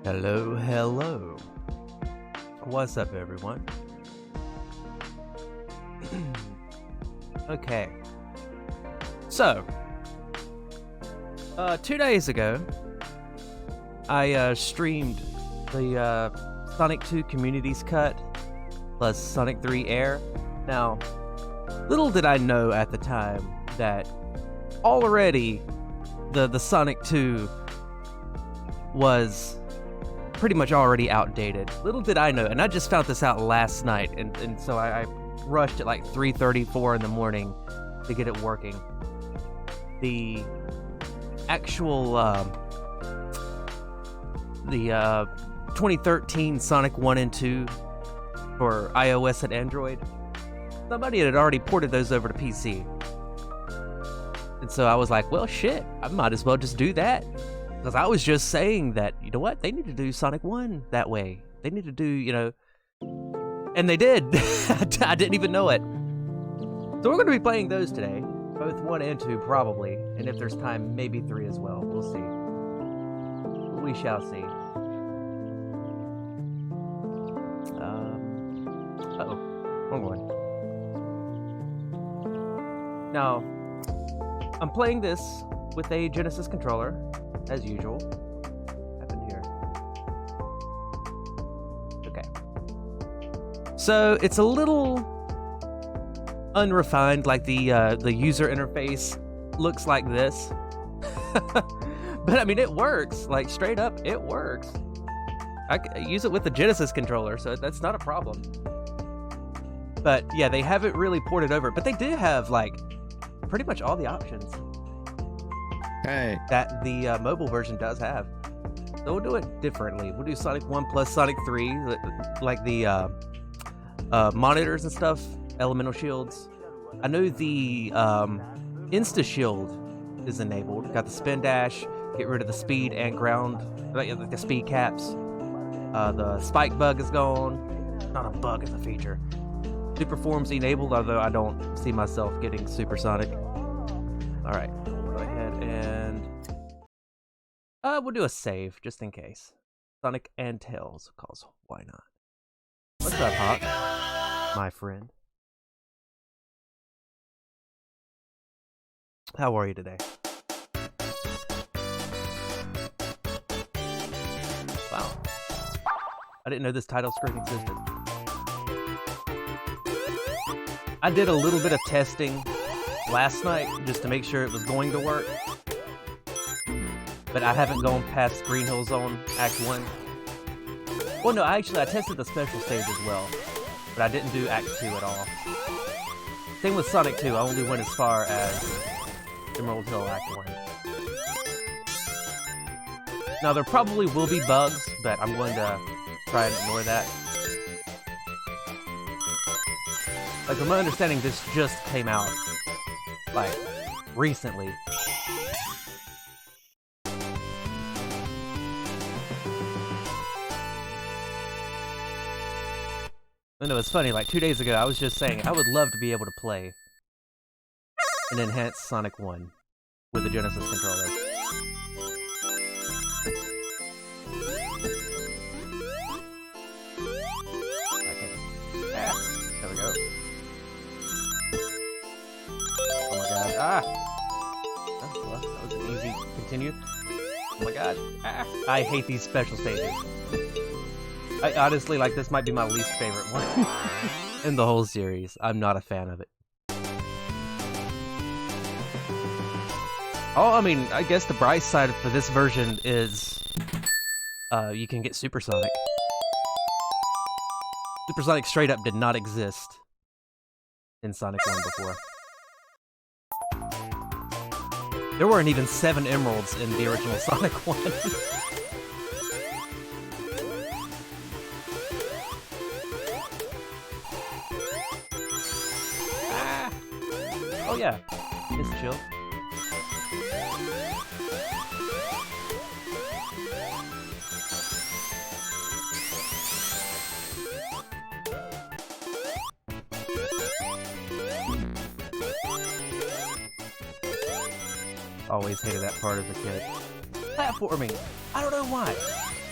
Hello, hello. What's up, everyone? Okay. So, 2 days ago, I streamed the Sonic 2 Communities Cut plus Sonic 3 A.I.R. Now, little did I know at the time that already the Sonic 2 was pretty much already outdated. Little did I know, and I just found this out last night, and so I rushed at like 3:34 in the morning to get it working. The actual the 2013 Sonic 1 and 2 for iOS and Android, somebody had already ported those over to PC. And so I was like, well, shit, I might as well just do that. Because I was just saying that, you know what, they need to do Sonic 1 that way. They need to do, you know, and they did. I didn't even know it. So we're going to be playing those today, both 1 and 2 probably, and if there's time, maybe 3 as well. We'll see. We shall see. Uh-oh, wrong one. Now, I'm playing this with a Genesis controller, as usual. What happened here? Okay. So it's a little unrefined, like the user interface looks like this. But I mean, it works. Like straight up, it works. I use it with the Genesis controller, so that's not a problem. But yeah, they haven't really ported over, but they do have like pretty much all the options. Hey. That the mobile version does have. So we'll do it differently. We'll do Sonic 1 plus Sonic 3, like the monitors and stuff, elemental shields. I know the Insta Shield is enabled. Got the spin dash, get rid of the speed and ground, like the speed caps. The spike bug is gone. Not a bug, it's a feature. Super form's enabled, although I don't see myself getting supersonic. Alright. Go ahead and we'll do a save just in case. Sonic and Tails, cause why not? What's up, Hawk? My friend. How are you today? Wow. I didn't know this title screen existed. I did a little bit of testing last night just to make sure it was going to work, but I haven't gone past Green Hill Zone Act 1. Well, no, I tested the special stage as well, but I didn't do Act 2 at all. Same with Sonic 2, I only went as far as Emerald Hill Act 1. Now, there probably will be bugs, but I'm going to try and ignore that. Like, from my understanding, this just came out like recently. I know it's funny, like 2 days ago I was just saying I would love to be able to play an enhanced Sonic 1 with the Genesis controller. Okay. There we go. Oh my god. Ah! Oh, well, that was an easy continue. Oh my god. Ah! I hate these special stages. I honestly, like, this might be my least favorite one in the whole series. I'm not a fan of it. Oh, I mean, I guess the bright side for this version is you can get Supersonic. Supersonic straight up did not exist in Sonic 1 before. There weren't even 7 emeralds in the original Sonic 1. Ah. Oh yeah, it's chill. Always hated that part as a kid. Platforming! I don't know why.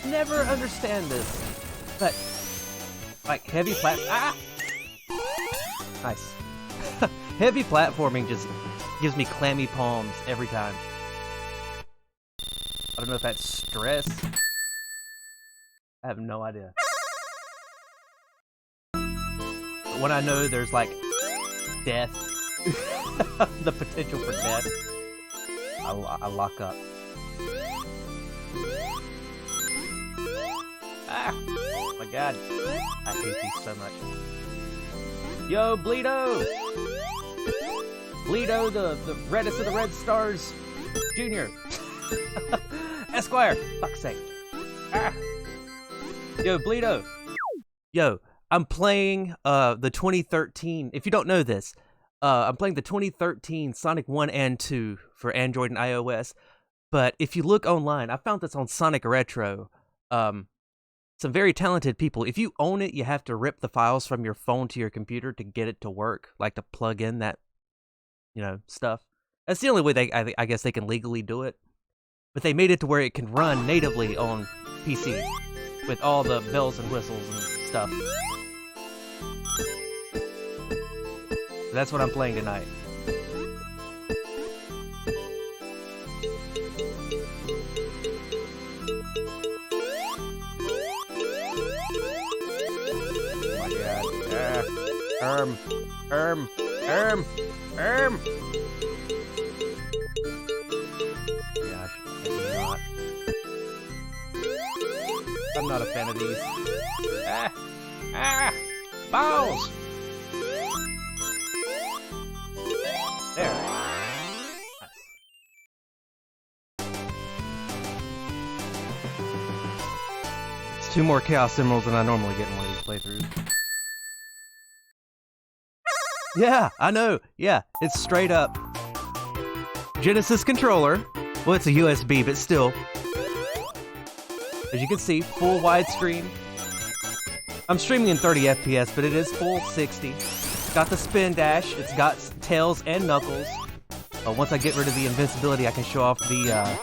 never understand this. But, like, heavy nice. Heavy platforming just gives me clammy palms every time. I don't know if that's stress. I have no idea. But when I know there's, like, death, the potential for death, I lock up. Ah! Oh my god. I hate these so much. Yo, Bleedo! Bleedo, the reddest of the Red Stars Jr. Esquire! Fuck's sake. Ah! Yo, Bleedo! Yo, I'm playing the 2013, if you don't know this, I'm playing the 2013 Sonic 1 and 2 for Android and iOS. But if you look online, I found this on Sonic Retro. Some very talented people. If you own it, you have to rip the files from your phone to your computer to get it to work, like to plug in that, stuff. That's the only way I guess they can legally do it. But they made it to where it can run natively on PC with all the bells and whistles and stuff. So that's what I'm playing tonight. Gosh, not. I'm not a fan of these. Balls! There. Nice. It's 2 more Chaos Emeralds than I normally get in one of these playthroughs. Yeah, I know. Yeah, it's straight up Genesis controller. Well, it's a USB, but still. As you can see, full widescreen. I'm streaming in 30 FPS, but it is full 60. Got the spin dash. It's got Tails and Knuckles. Once I get rid of the invincibility, I can show off the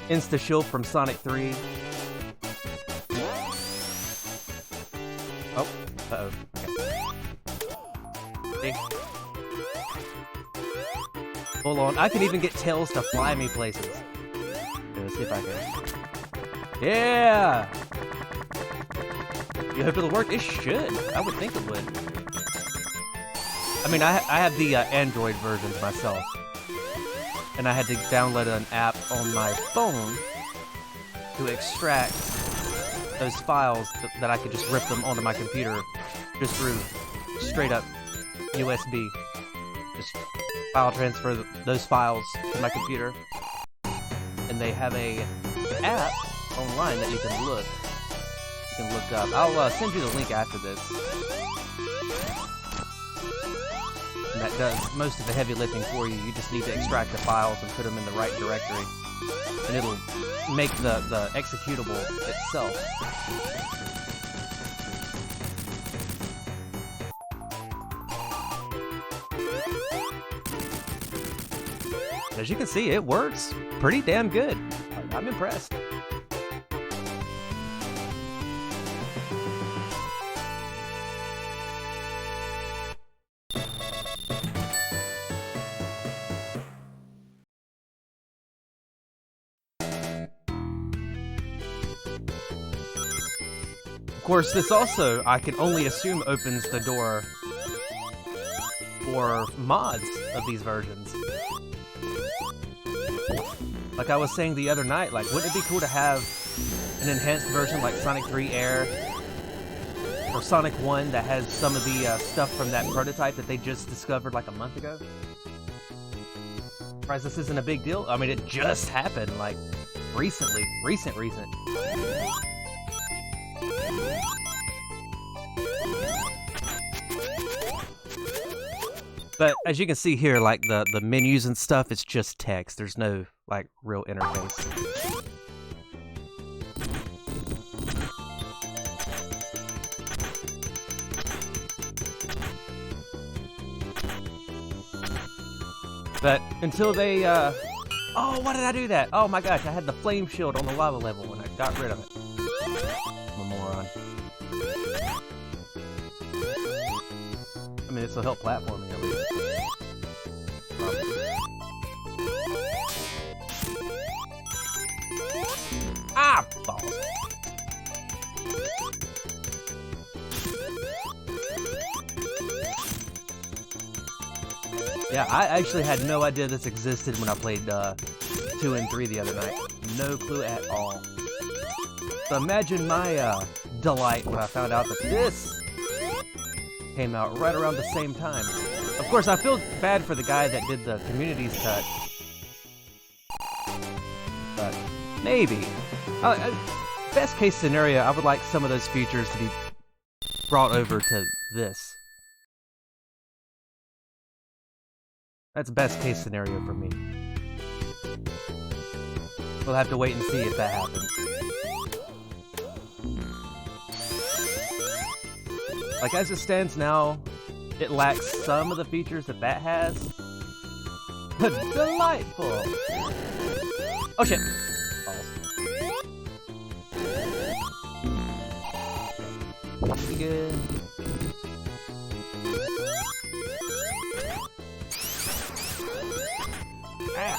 Insta Shield from Sonic 3. Oh, uh-oh. Okay. See? Hold on. I can even get Tails to fly me places. Okay, let's see if I can. Yeah! You hope it'll work? It should. I would think it would. I mean, I have the Android versions myself. And I had to download an app on my phone to extract those files that I could just rip them onto my computer just through straight up USB. Just file transfer those files to my computer. And they have a app online that you can look up. I'll send you the link after this. And that does most of the heavy lifting for you. You just need to extract the files and put them in the right directory. And it'll make the executable itself. As you can see, it works pretty damn good. I'm impressed. Of course, this also, I can only assume, opens the door for mods of these versions. Like I was saying the other night, like, wouldn't it be cool to have an enhanced version like Sonic 3 A.I.R or Sonic 1 that has some of the stuff from that prototype that they just discovered like a month ago? Surprised this isn't a big deal. I mean, it just happened, like, recently. Recent. But as you can see here, like, the menus and stuff, it's just text. There's no, like, real interface. But until they, oh, why did I do that? Oh my gosh, I had the flame shield on the lava level and I got rid of it. mean, this will help platforming at least. Ah, balls. Yeah, I actually had no idea this existed when I played 2 and 3 the other night. No clue at all. So imagine my delight when I found out that this came out right around the same time. Of course, I feel bad for the guy that did the communities cut. But maybe. Best case scenario, I would like some of those features to be brought over to this. That's best case scenario for me. We'll have to wait and see if that happens. Like, as it stands now, it lacks some of the features that has. Delightful! Oh shit! Balls. Pretty good. Ah.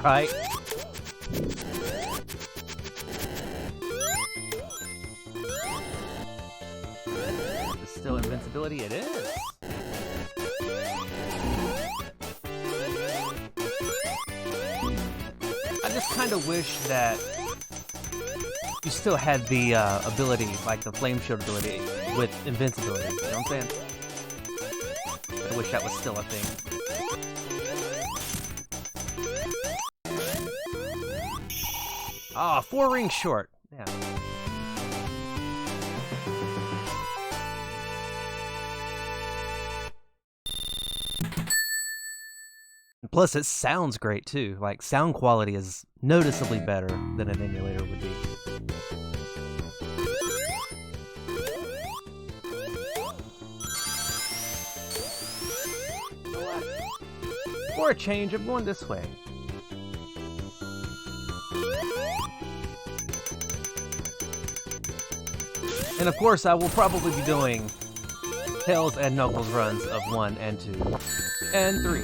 Right? It's still invincibility? It is! I just kind of wish that you still had the ability, like the flame shield ability, with invincibility, you know what I'm saying? I wish that was still a thing. Ah, 4 rings short. Yeah. Plus, it sounds great too. Like, sound quality is noticeably better than an emulator would be. For a change, I'm going this way. And of course, I will probably be doing Tails and Knuckles runs of 1 and 2 and 3.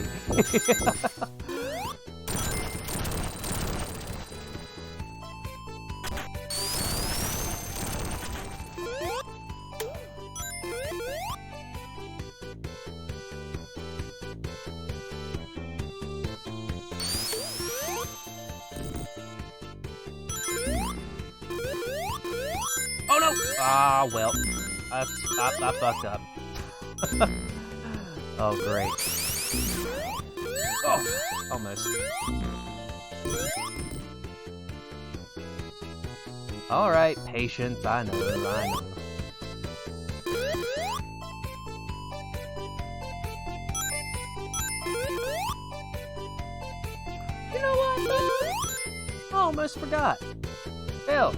Oh no! Ah, well, I fucked up. Oh, great. Oh, almost. Alright, patience, I know. You know what, though? I almost forgot. Tails.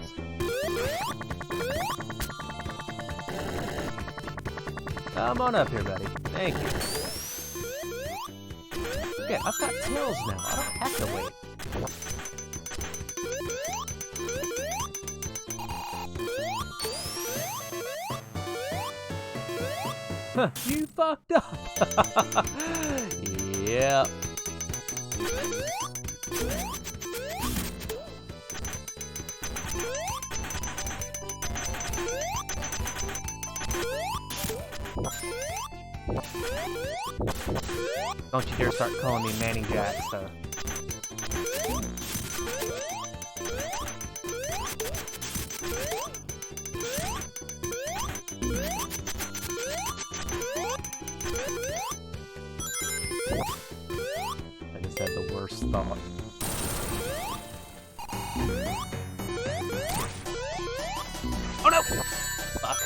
Come on up here, buddy. Thank you. Okay, I've got Tails now. I don't have to wait. Huh, you fucked up. Yep. Don't you dare start calling me Manning Jack, so. I just had the worst thought. Oh no! Fuck.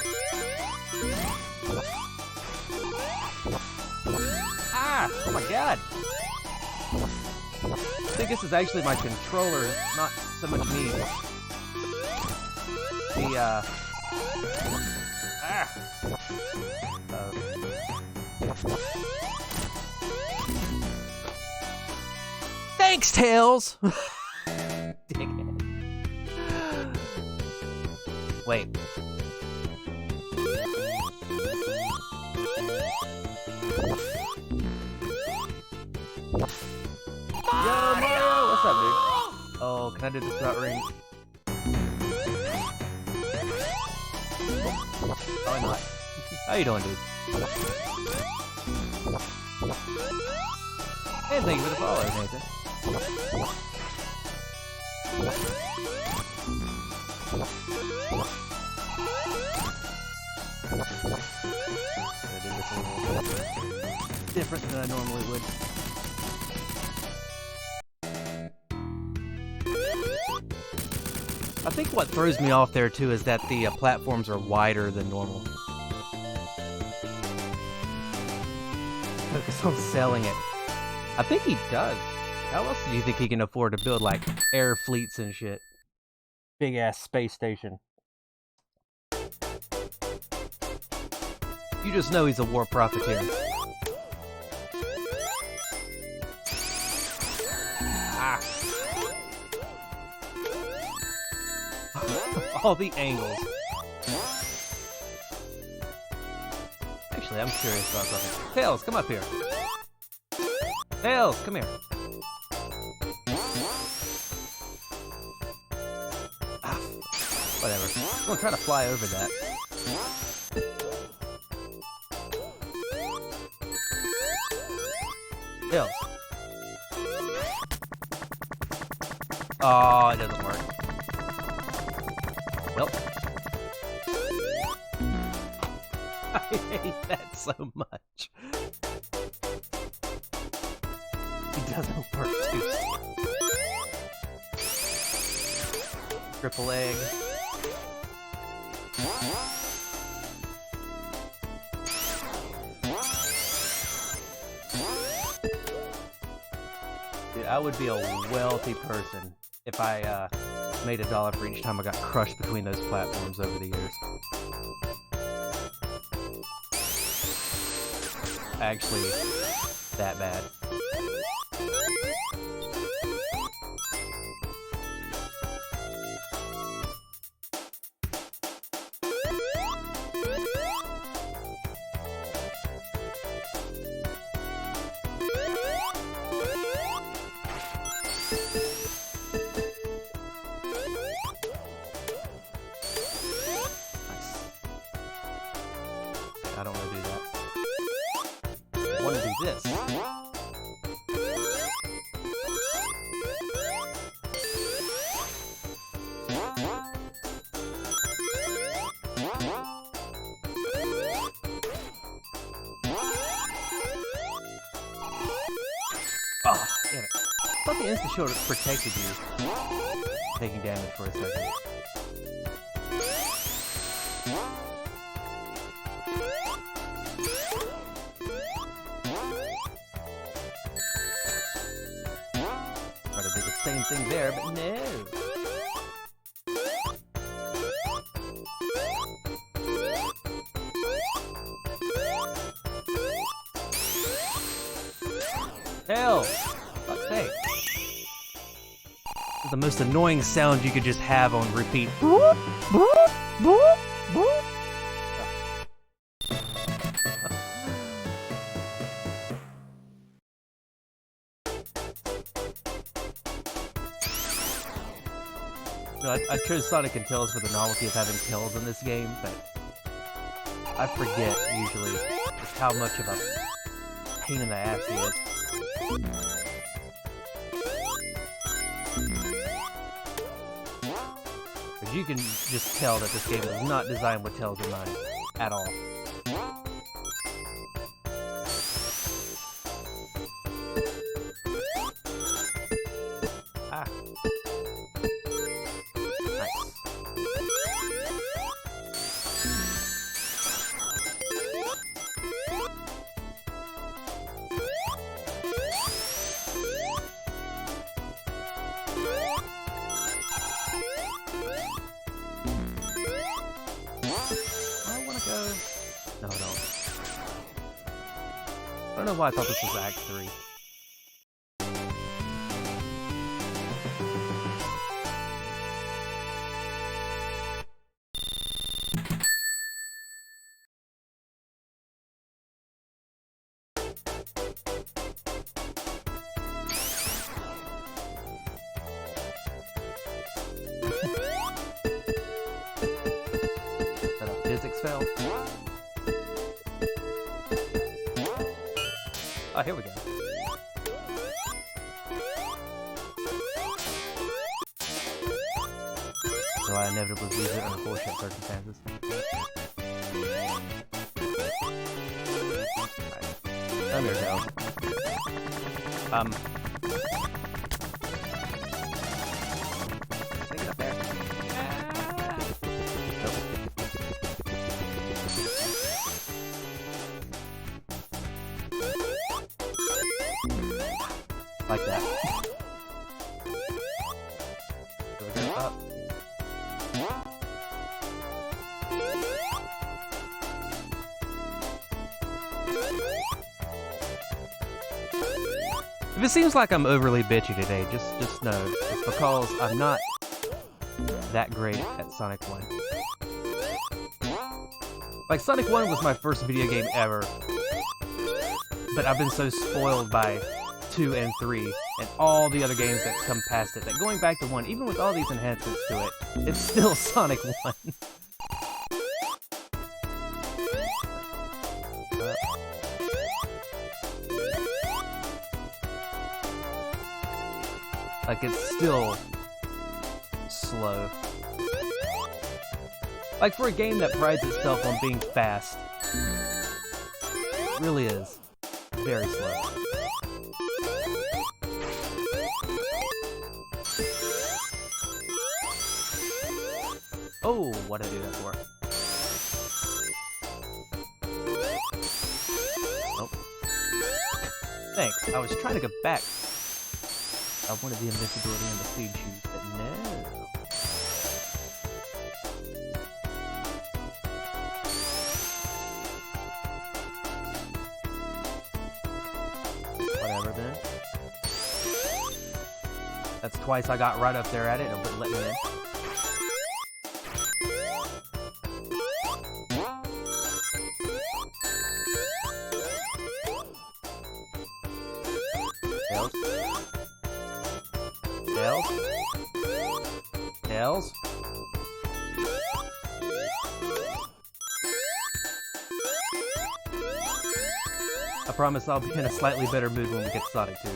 Ah! Oh my god! I think this is actually my controller, not so much me. The, Thanks, Tails! Dickhead. Wait. Yo, Mario! What's up, dude? Oh, can I do this without ring? Probably not. How you doing, dude? And thank you for the follow, Nathan. I did this a little different than I normally would. I think what throws me off there too is that the platforms are wider than normal. Focus on selling it. I think he does. How else do you think he can afford to build like air fleets and shit? Big ass space station. You just know he's a war profiteer. Ah. All the angles. Actually, I'm curious about something. Tails, come up here. Tails, come here. Ah, whatever. I'm gonna try to fly over that. Tails. Oh, it doesn't work. Nope. I hate that so much. It doesn't work too. Triple egg. Dude, I would be a wealthy person if I made $1 for each time I got crushed between those platforms over the years. Actually, that bad. I don't want to do that. I want to do this. Oh, damn it. I thought the instant shield protected you. Taking damage for a second. Try to do the same thing there, but no. Hell! Fuck's sake. The most annoying sound you could just have on repeat. Boop, boop, boop, boop. No, I chose Sonic and Tails for the novelty of having Tails in this game, but I forget usually just how much of a pain in the ass he is. But you can just tell that this game is not designed with Tails in mind at all. Ah. Nice. I wanna go. No, I don't. I don't know why I thought this was Act 3. Is that a physics fail? Oh, here we go. So I inevitably lose it under bullshit circumstances. Right. Oh, there we go. Can I get up there? Like that. So we're gonna up. If it seems like I'm overly bitchy today, just know it's because I'm not that great at Sonic 1. Like, Sonic 1 was my first video game ever, but I've been so spoiled by 2 and 3 and all the other games that come past it that going back to 1, even with all these enhancements to it, it's still Sonic 1. Like, it's still slow. Like, for a game that prides itself on being fast, it really is very slow. Oh, what did I do that for? Nope. Thanks, I was trying to go back. I wanted the invincibility and the speed shoes, but no. Whatever then. That's twice I got right up there at it and it wouldn't let me in. Tails? Tails? Tails? I promise I'll be in a slightly better mood when we get to Sonic 2.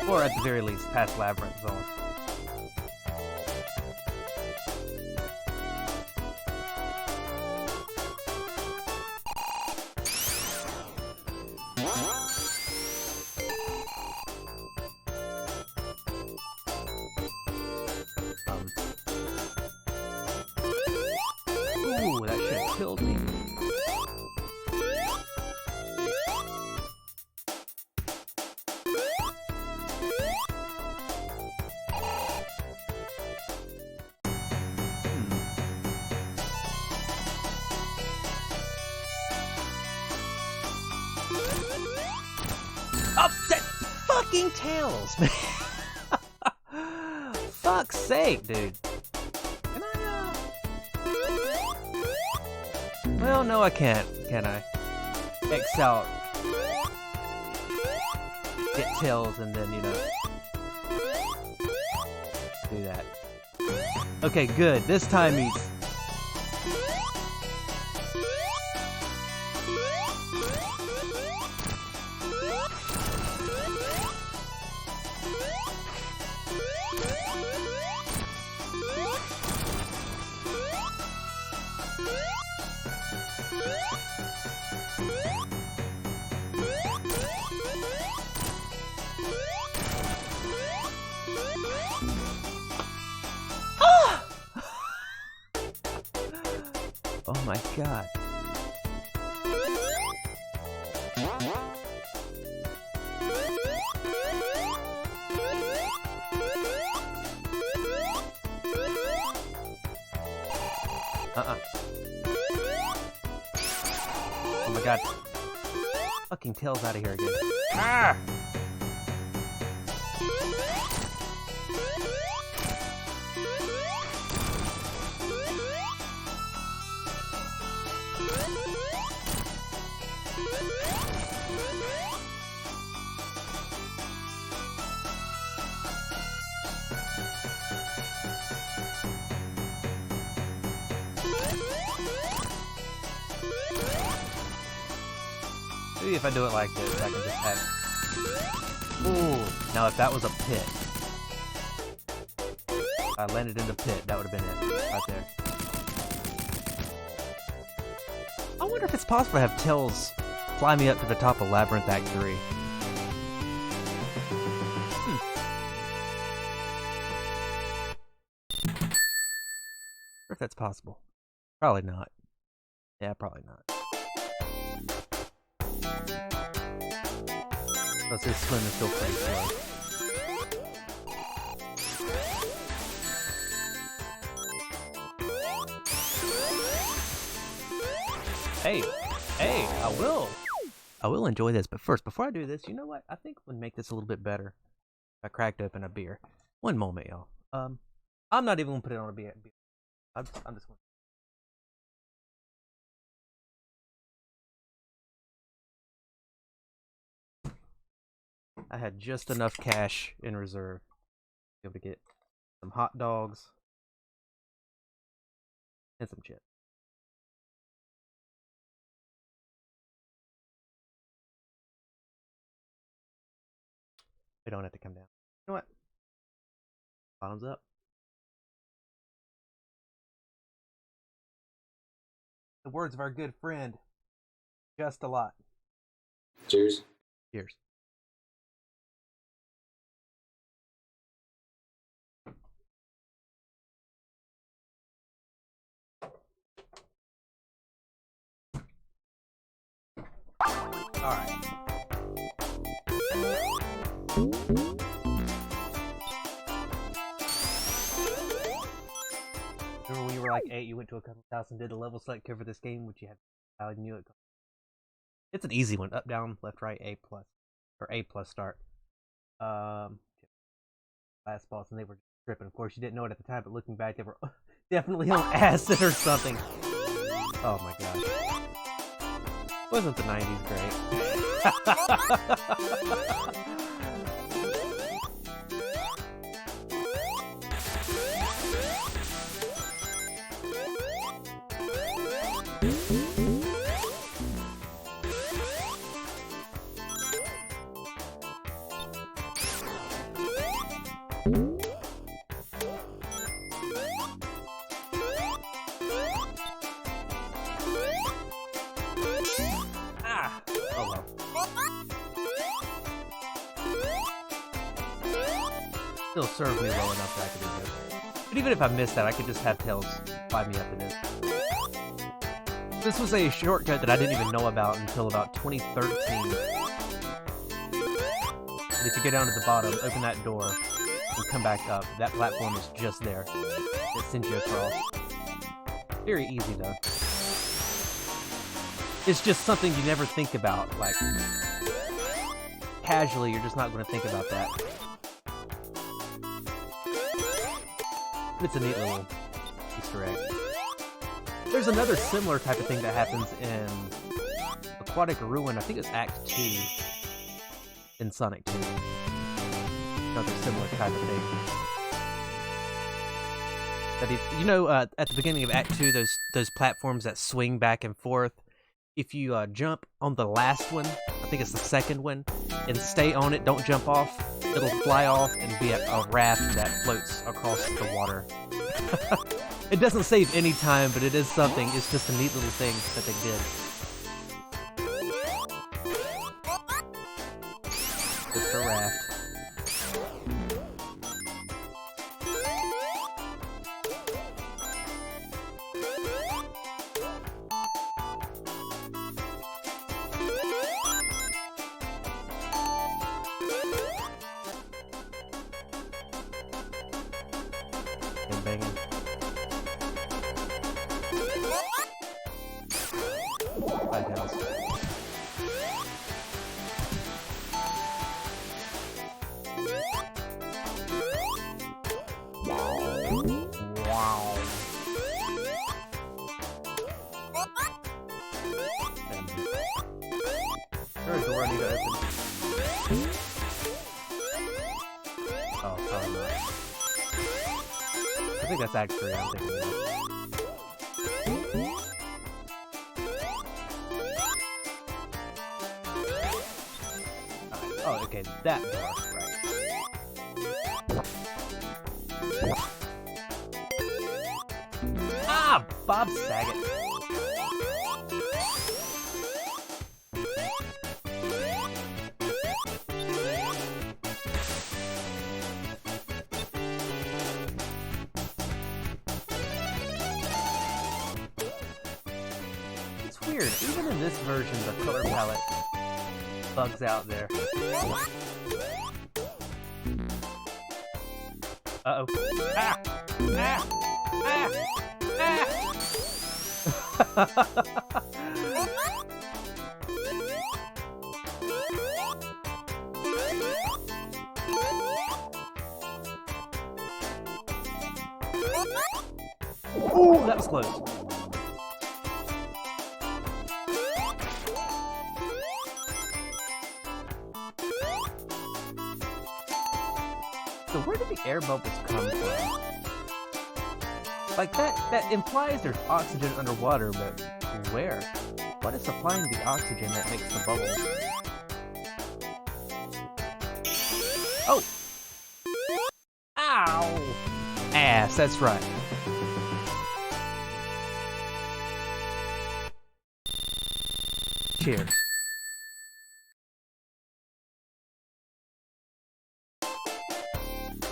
Or at the very least, past Labyrinth Zone. Ooh, that should have killed me. Oh, that fucking Tails, man! Fuck's sake, dude. Can I, Well, no, I can't, can I? X out. Get Tails and then, you know, do that. Okay, good. This time he's... Oh my god. Oh my god. Fucking tail's out of here again. Ah! Maybe if I do it like this, I can just have... Ooh! Now if that was a pit. If I landed in the pit, that would have been it. Right there. I wonder if it's possible to have Tails fly me up to the top of Labyrinth Act 3. I wonder if that's possible. Probably not. Yeah, probably not. Because his swim is still pretty slow. Hey, I will enjoy this, but first, before I do this, you know what? I think we'll make this a little bit better if I cracked open a beer. One moment, y'all. I'm not even gonna put it on a beer. I'm just gonna... I had just enough cash in reserve to be able to get some hot dogs and some chips. We don't have to come down. You know what? Bottoms up. The words of our good friend, just a lot. Cheers. Cheers. Alright. Remember when you were like 8, you went to a cousin's house and did a level select code for this game, which you had I knew it. It's an easy one. Up, down, left, right, A+. Or A+ start. Last boss, and they were tripping. Of course, you didn't know it at the time, but looking back, they were definitely on acid or something. Oh my god. Wasn't the 90s great? Still served me well enough that I could do this. But even if I missed that, I could just have Tails fly me up to this. This was a shortcut that I didn't even know about until about 2013. And if you go down to the bottom, open that door, and come back up, that platform is just there. It sends you across. Very easy though. It's just something you never think about, like, casually, you're just not going to think about that. It's a neat little Easter egg. There's another similar type of thing that happens in Aquatic Ruin. I think it's Act 2 in Sonic 2. Another similar type of thing. But if, you know, at the beginning of Act 2, those platforms that swing back and forth, if you jump on the last one, I think it's the second one, and stay on it, don't jump off, it'll fly off and be a raft that floats across the water. It doesn't save any time, but it is something. It's just a neat little thing that they did. Just a raft. And banging. Lighthouse. Wow. There's a door I need to open. Oh, probably not. I think that's Act 3 I'm thinking of. Oh, okay, that door, right. Ah, Bob Saget. It's weird, even in this version, the color palette bugs out there. Uh-oh. Ah! Ah! Ah! Ah! Ooh, that was close. So where did the air bubbles come from? Like that implies there's oxygen underwater, but where? What is supplying the oxygen that makes the bubbles? Oh! Ow! Ass, that's right. Cheers.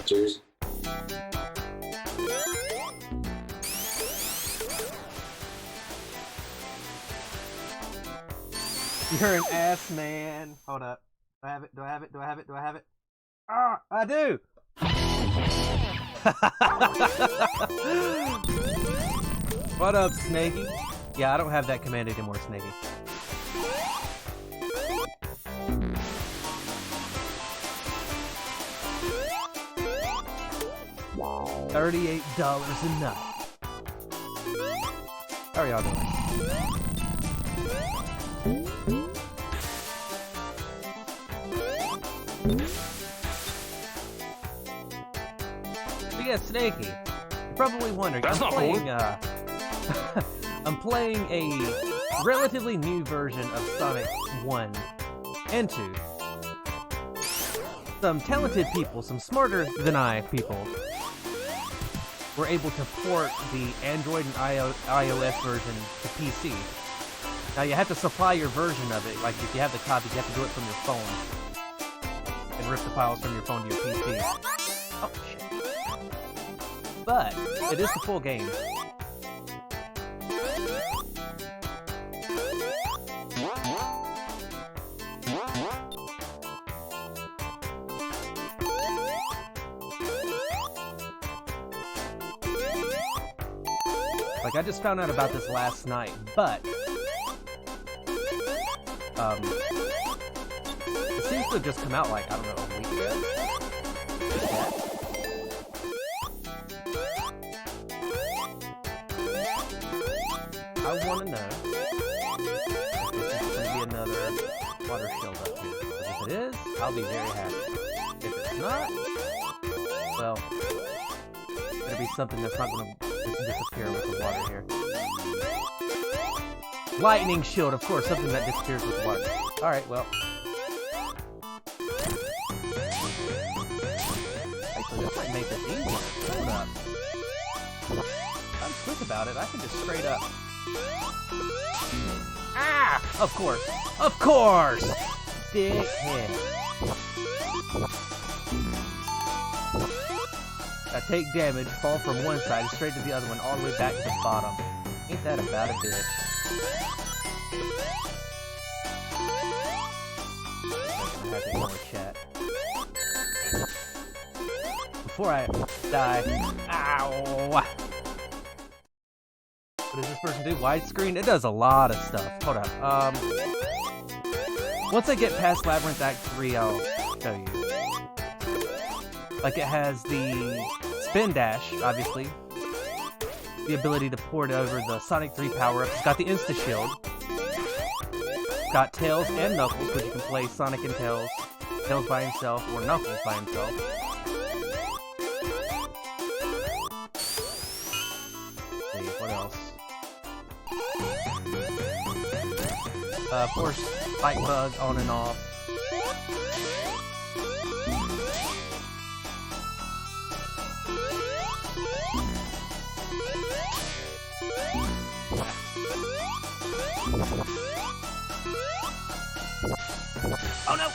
Cheers. You're an ass man. Hold up. Do I have it? Do I have it? Do I have it? Do I have it? Ah, I do! What up, Snakey? Yeah, I don't have that command anymore, Snakey. $38 a night. How are y'all doing? So yeah, Snakey, you're probably wondering, That's not playing, I'm playing a relatively new version of Sonic 1 and 2. Some talented people, some smarter than I people, were able to port the Android and iOS version to PC. Now you have to supply your version of it, like if you have the copy, you have to do it from your phone. And rip the files from your phone to your PC. Oh, shit. But, it is the full game. Like, I just found out about this last night, but it seems to have just come out, like, I don't know, a week ago? I want to know if this is going to be another water shield up here. Because if it is, I'll be very happy. If it's not, well, it'll be something that's not going to disappear with the water here. Lightning shield, of course, something that disappears with water. Alright, well. Actually, this might make this easier. Hold up. I'm quick about it. I can just straight up. Ah! Of course. Of course! Dickhead. I take damage, fall from one side, straight to the other one, all the way back to the bottom. Ain't that about a bitch? I have to ignore chat. Before I die. Ow! What does this person do? Widescreen? It does a lot of stuff. Hold up. Once I get past Labyrinth Act 3, I'll show you. Like, it has the spin dash, obviously. The ability to port over the Sonic 3 power-ups. It's got the insta-shield. It's got Tails and Knuckles, which you can play Sonic and Tails. Tails by himself, or Knuckles by himself. Let's see, what else? Force Spike Bug on and off. Oh no!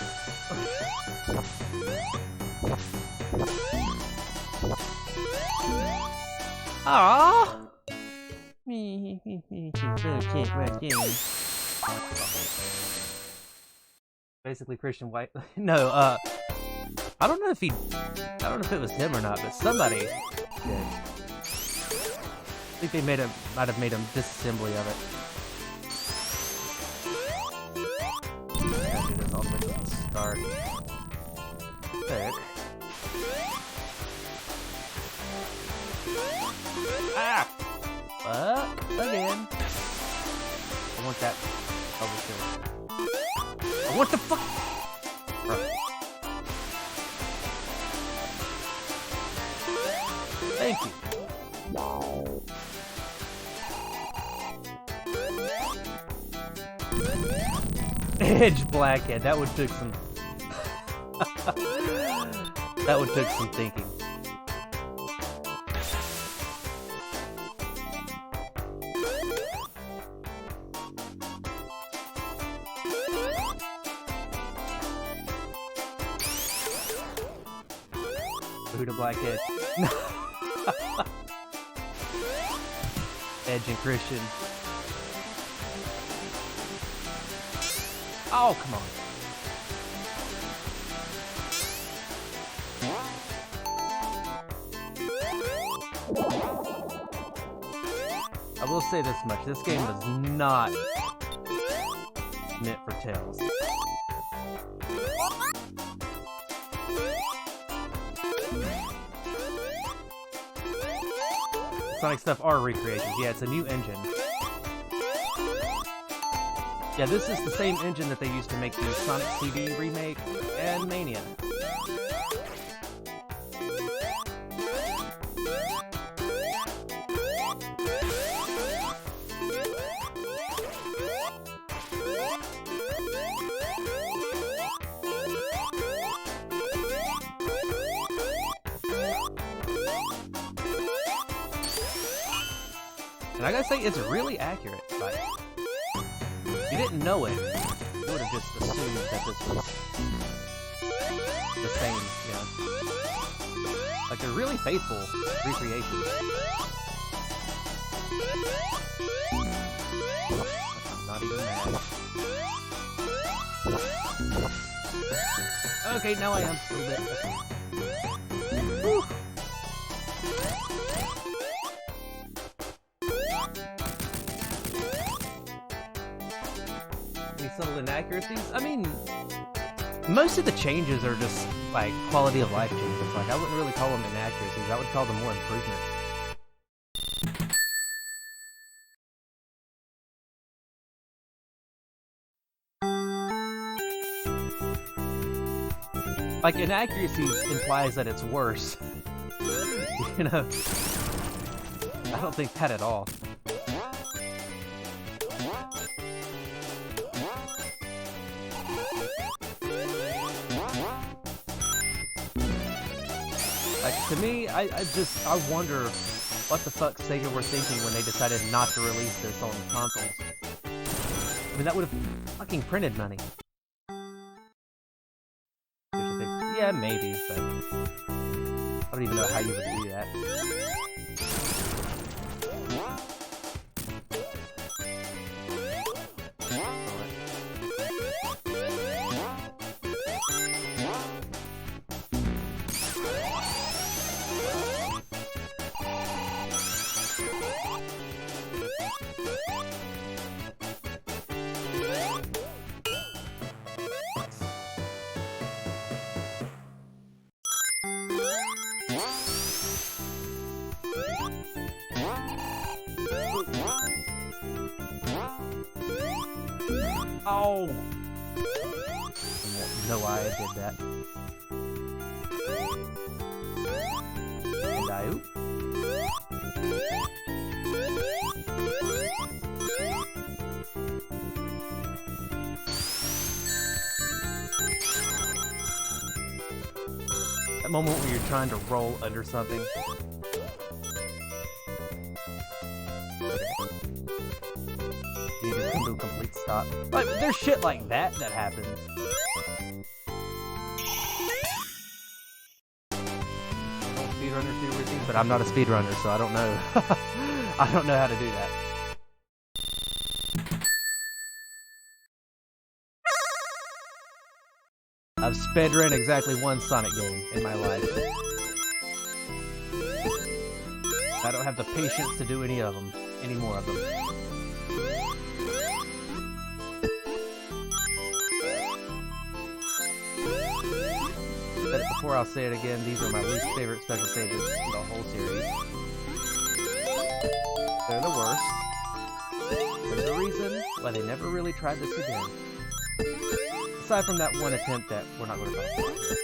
Aww! Basically Christian White. No, I don't know if he... I don't know if it was him or not, but somebody did. I think they might have made a disassembly of it. I gotta do this all the way from the start. Sick. Ah! Again. I want that overkill. What the fuck? Right. Thank you. Edge Blackhead. That would take some. That would take some thinking. Buddha Blackhead. Edge and Christian. Oh, come on. I will say this much. This game was not meant for Tails. Sonic stuff are recreations. Yeah, it's a new engine. Yeah, this is the same engine that they used to make the Sonic CD remake and Mania. And I gotta say, it's really accurate. Like, if you didn't know it, you would have just assumed that this was the same, you know. Like, they're really faithful recreations. I'm not even mad. Okay, now I am a little bit. Whew. Subtle inaccuracies. I mean, most of the changes are just like quality of life changes. Like, I wouldn't really call them inaccuracies. I would call them more improvements. Like, inaccuracies implies that it's worse. You know? I don't think that at all. Like, to me, I wonder what the fuck Sega were thinking when they decided not to release this on consoles. I mean, that would have fucking printed money. Yeah, maybe, but I don't even know how you would do that. Oh! No, why I did that. And I oop. That moment where you're trying to roll under something. You just come to a complete stop. Like, there's shit like that happens. Speedrunners do routines, but I'm not a speedrunner, so I don't know. I don't know how to do that. I've speedrun exactly one Sonic game in my life. I don't have the patience to do any of them, any more of them. Said it before, I'll say it again. These are my least favorite special stages in the whole series. They're the worst. There's a reason why they never really tried this again. Aside from that one attempt that we're not going to talk about here.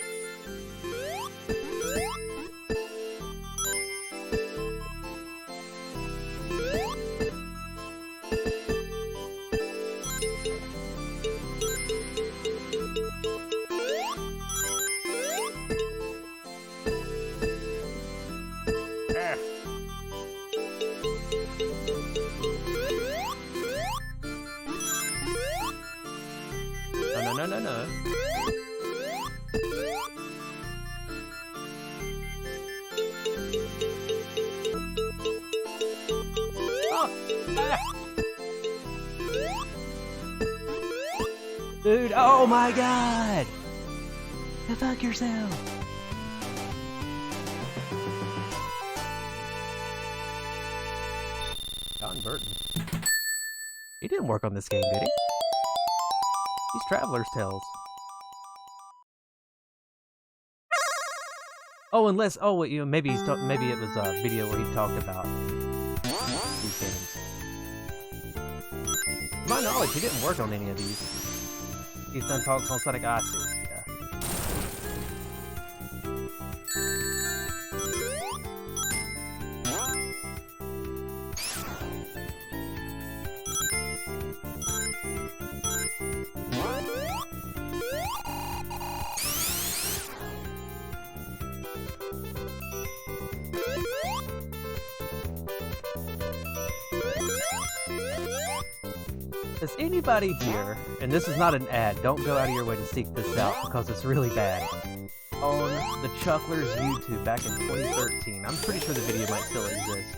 No. Oh! Ah! Dude, oh my god! Go fuck yourself! John Burton. He didn't work on this game, did he? These Traveler's Tales. Oh, unless, oh, wait, you know, maybe maybe it was a video where he talked about these games. To my knowledge, he didn't work on any of these. He's done talks on Sonic. I see. Yeah. Does anybody here, and this is not an ad, don't go out of your way to seek this out because it's really bad, on the Chuckler's YouTube back in 2013. I'm pretty sure the video might still exist.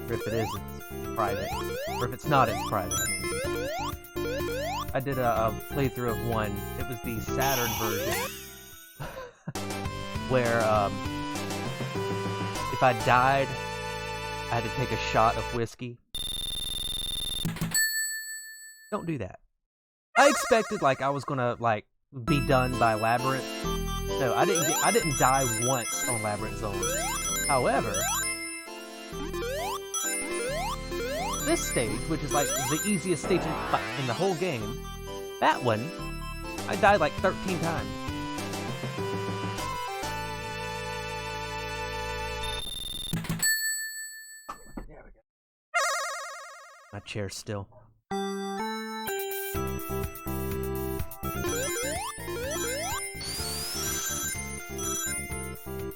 Or if it is, it's private. Or if it's not, it's private. I did a playthrough of one. It was the Saturn version. Where, if I died, I had to take a shot of whiskey. Don't do that. I expected, like, I was gonna, like, be done by Labyrinth. No, I didn't die once on Labyrinth Zone. However, this stage, which is, like, the easiest stage in the whole game, that one, I died, like, 13 times. There we go. My chair's still.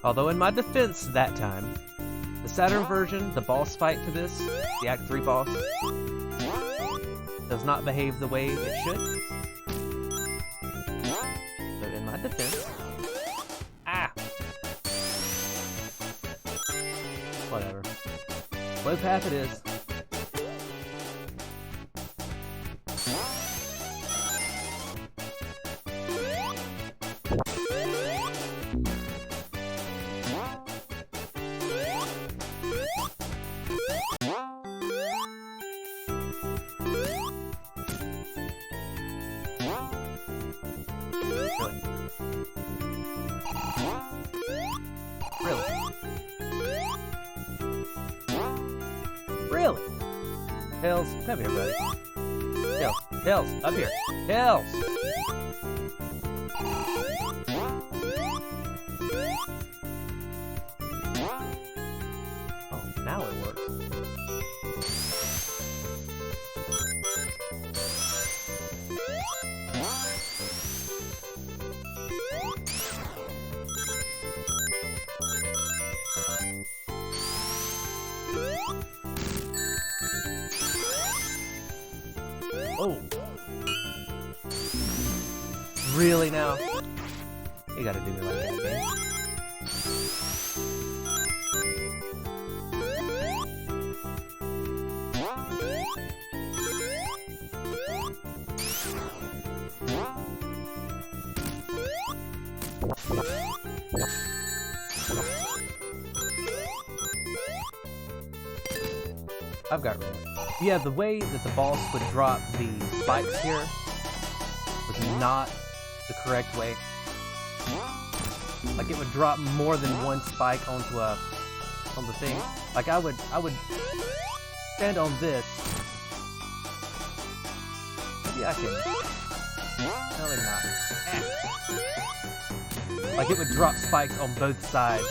Although in my defense that time, the Saturn version, the boss fight to this, the Act 3 boss, does not behave the way it should. So in my defense... Ah! Whatever. Slow path it is. Really? Really? Tails, come here, buddy. Tails, Tails, up here. Tails! Oh, now it works. Oh. Really now? You gotta do me like that, game. I've got room. Yeah, the way that the boss would drop the spikes here was not the correct way. Like it would drop more than one spike on the thing. Like I would stand on this. Maybe I can. No, maybe not. Like it would drop spikes on both sides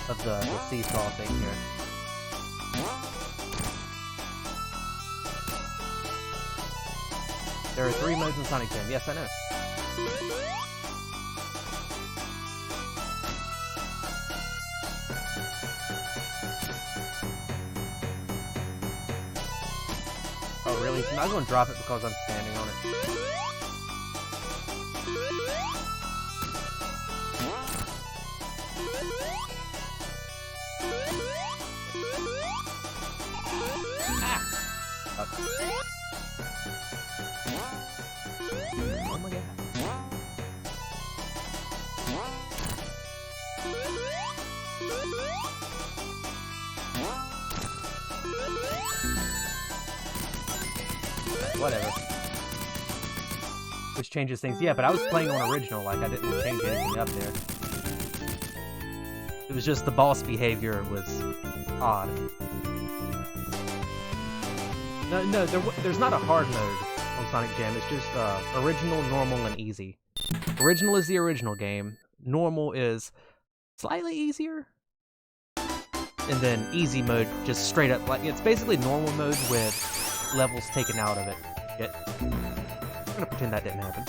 of the seesaw thing here. There are 3 modes in Sonic Jam. Yes, I know. Oh, really? So I'm not going to drop it because I'm standing on it. Ah! Okay. Oh my god. Whatever. Which changes things. Yeah, but I was playing on original, like I didn't change anything up there. It was just the boss behavior was odd. No, there's not a hard mode on Sonic Jam. It's just original, normal, and easy. Original is the original game. Normal is slightly easier. And then easy mode, just straight up, like it's basically normal mode with levels taken out of it. Shit. I'm gonna pretend that didn't happen.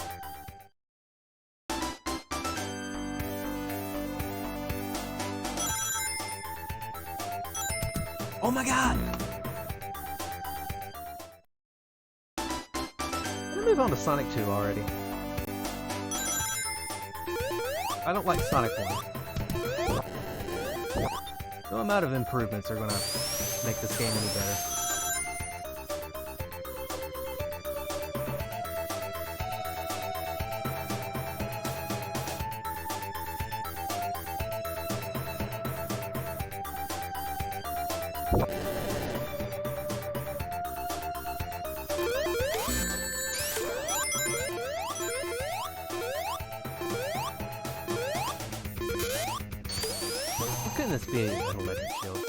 Oh my god! Let's move on to Sonic 2 already. I don't like Sonic 1. No amount of improvements are gonna make this game any better. Couldn't this be a little legend shield?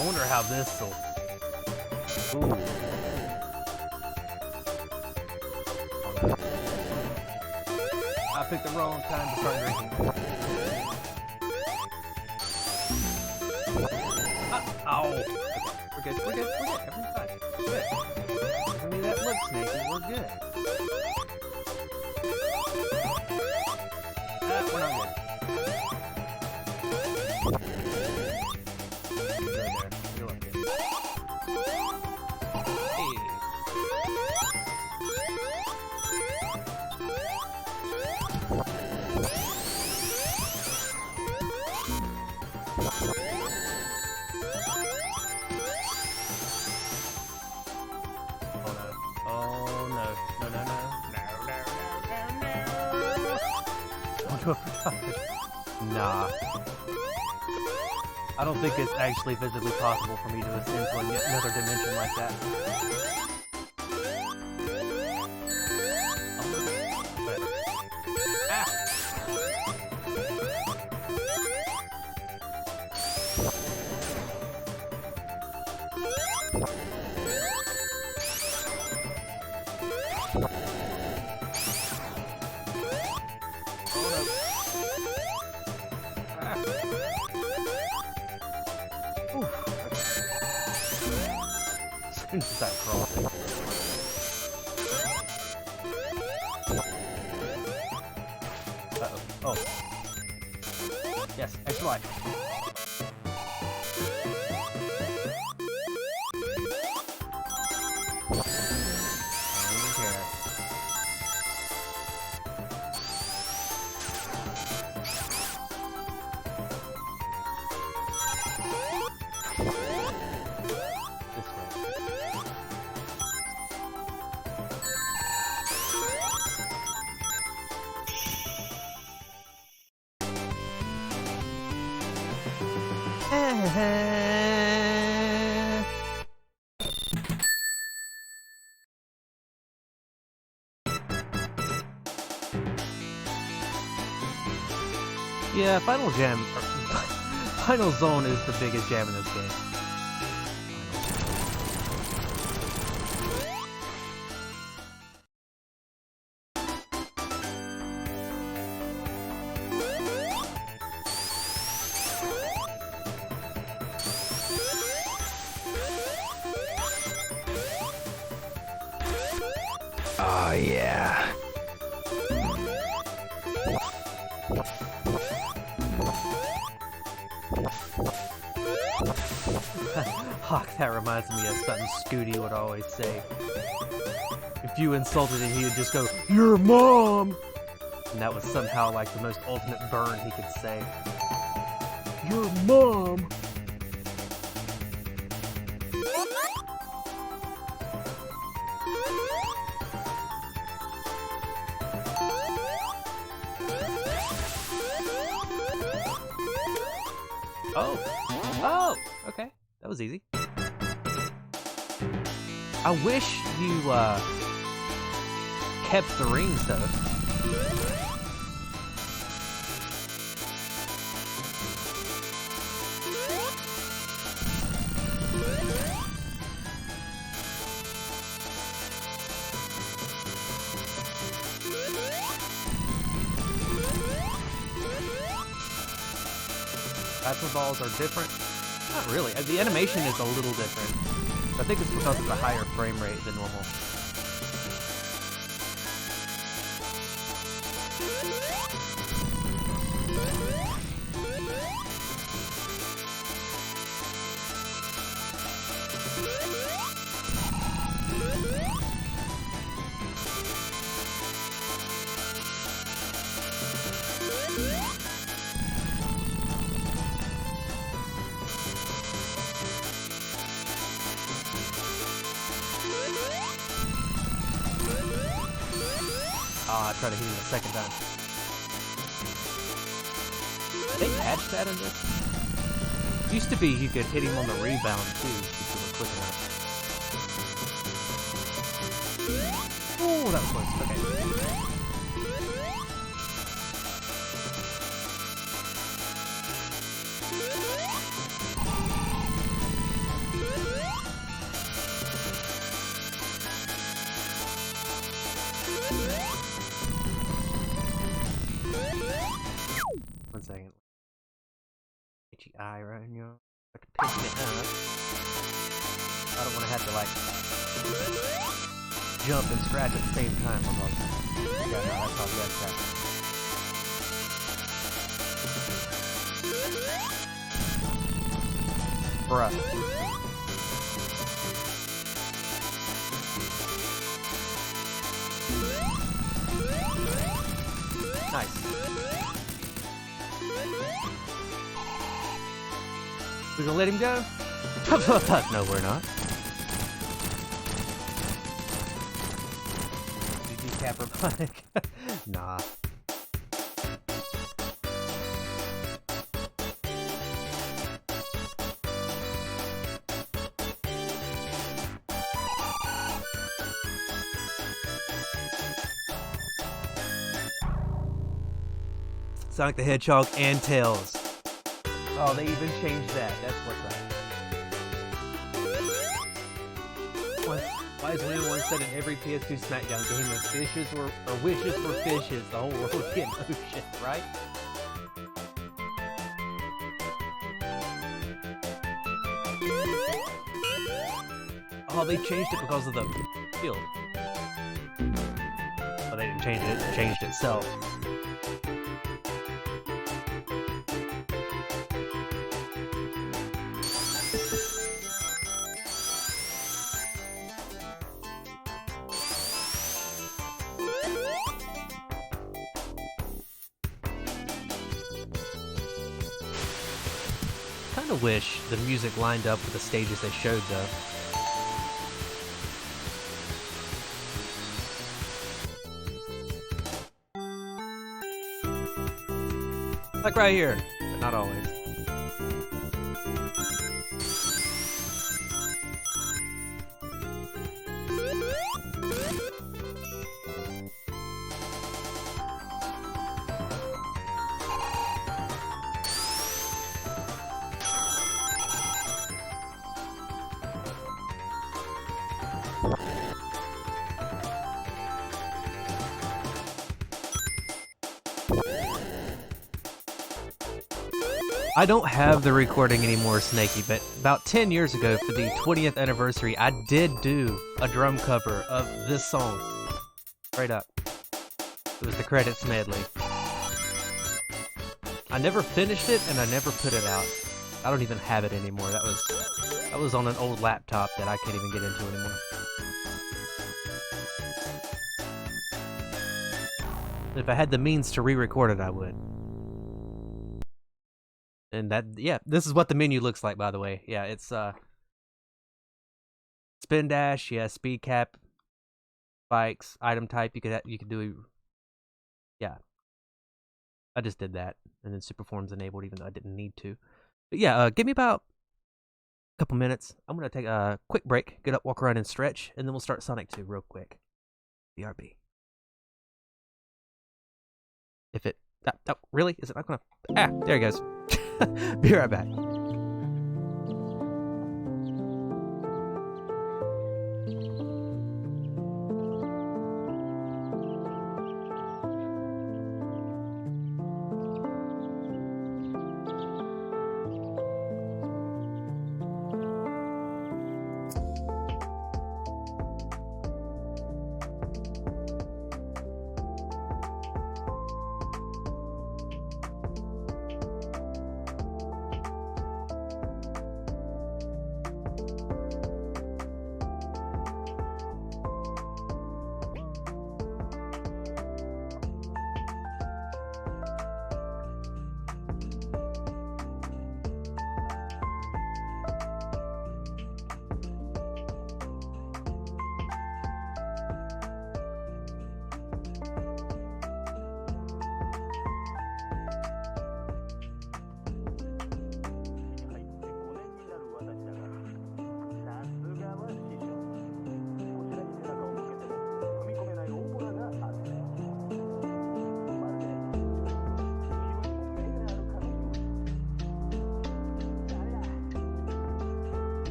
I wonder how this will. Ooh. I picked the wrong time to start drinking. Ow! We're good. Everything's fine. We're good. Give me that look, Snakey. We're good. We're not good. You're looking good. Hey. Nah. I don't think it's actually physically possible for me to ascend to another dimension like that. Whatever. Ah! That crawl. Uh-oh. Oh. Yes, extra life. Yeah, Final Zone is the biggest jam in this game. Oh, yeah. Hawk, that reminds me of something Scooty would always say. If you insulted him, he would just go, "Your mom!" And that was somehow like the most ultimate burn he could say. Your mom! Oh, okay. That was easy. I wish you, kept the rings, though. Plasma balls are different. Not really. The animation is a little different. I think it's because of the higher frame rate than normal. I tried to hit him a second time. Did they patch that in this? It used to be you could hit him on the rebound too, if you were quick enough. Oh, that was close. Okay. eye, right? You know, like picking it up. I don't want to have to like jump and scratch at the same time. Yeah, no, that's all you guys got. Bruh. Nice. We gonna let him go? No, we're not. GG Capricorn. Nah. Sonic the Hedgehog and Tails. Oh, they even changed that. That's what's up. Why is Winnie One said in every PS2 SmackDown game that fishes were, or wishes were fishes, the whole world would be an ocean, right? Oh, they changed it because of the field. Oh, they didn't change it, it changed itself. I wish the music lined up with the stages they showed, though. Like right here, but not always. I don't have the recording anymore, Snakey, but about 10 years ago for the 20th anniversary, I did do a drum cover of this song. Straight up. It was the credits medley. I never finished it and I never put it out. I don't even have it anymore. That was on an old laptop that I can't even get into anymore. If I had the means to re-record it, I would. And that, yeah, this is what the menu looks like, by the way. Yeah, it's spin dash, yeah, speed cap, spikes, item type. You could do, yeah. I just did that, and then super form's enabled, even though I didn't need to. But yeah, give me about a couple minutes. I'm gonna take a quick break, get up, walk around, and stretch, and then we'll start Sonic 2 real quick. BRB. If it, oh, really? Is it not gonna? Ah, there it goes. Be right back.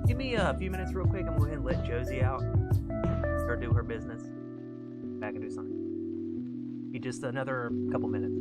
Give me a few minutes real quick. I'm going to go ahead and let Josie out or do her business. Back and do something. Be just another couple minutes.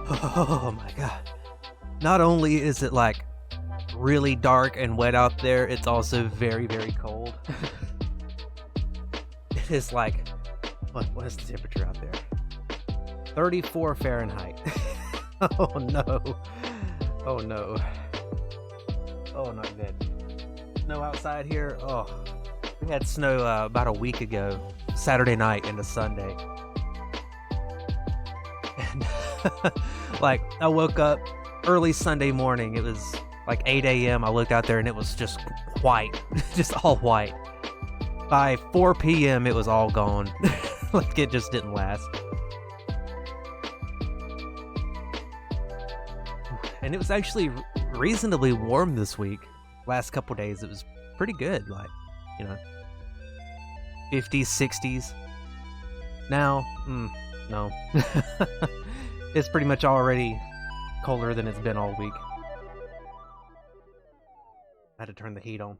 Oh my god. Not only is it like really dark and wet out there, it's also very, very cold. It is like, what is the temperature out there? 34 Fahrenheit. Oh no. Oh no. Oh, not good. Snow outside here. Oh, we had snow about a week ago, Saturday night into Sunday. And like, I woke up early Sunday morning. It was like 8 a.m. I looked out there and it was just white, just all white. By 4 p.m. it was all gone. Like, it just didn't last. And it was actually reasonably warm this week. Last couple days it was pretty good, like, 50s, 60s. Now, no. It's pretty much already colder than it's been all week. I had to turn the heat on.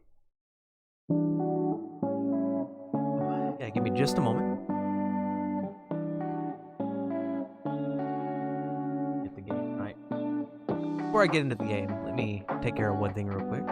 Yeah, give me just a moment. Get the game right. Before I get into the game, let me take care of one thing real quick.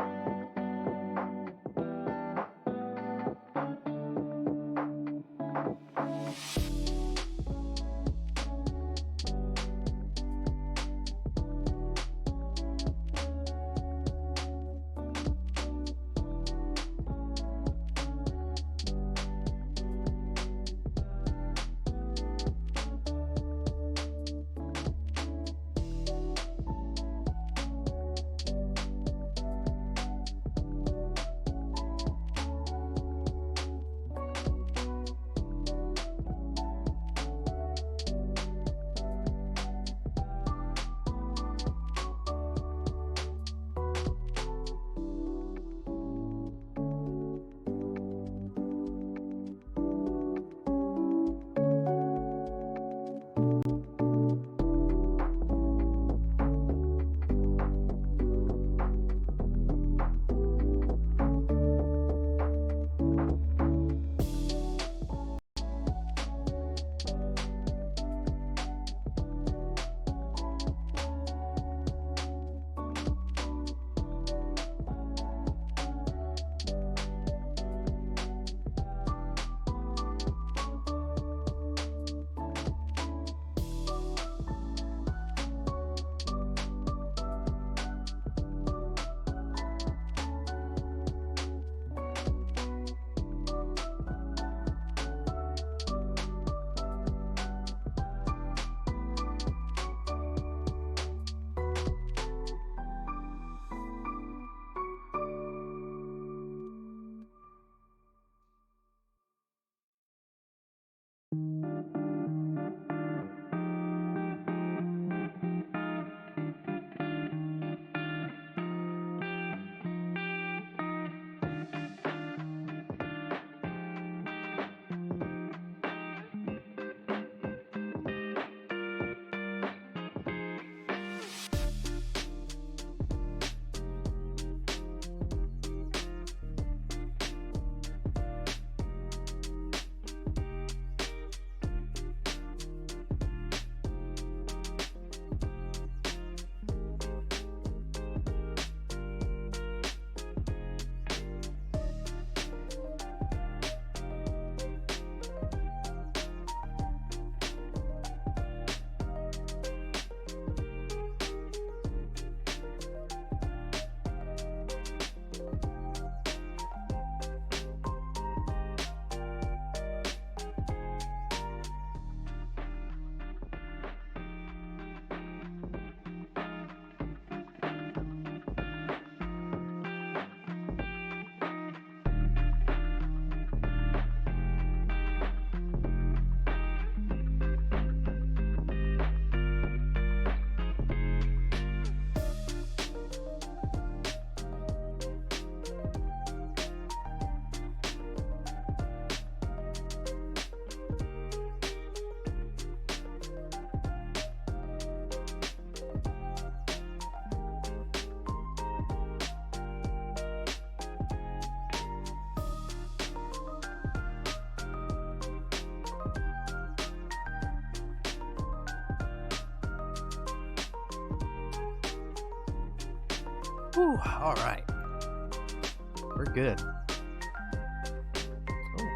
Whew, all right. We're good. Oh.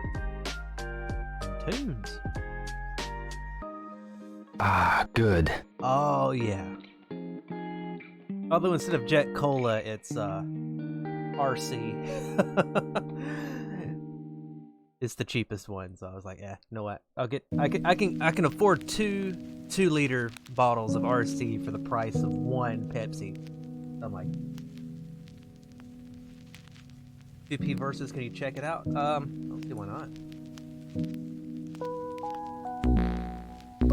Tunes. Ah, good. Oh, yeah. Although instead of Jet Cola, it's RC. It's the cheapest one, so I was like, yeah, you know what? I can afford two 2-liter bottles of RC for the price of one Pepsi. I'm like, 2P versus, can you check it out? I don't see why not.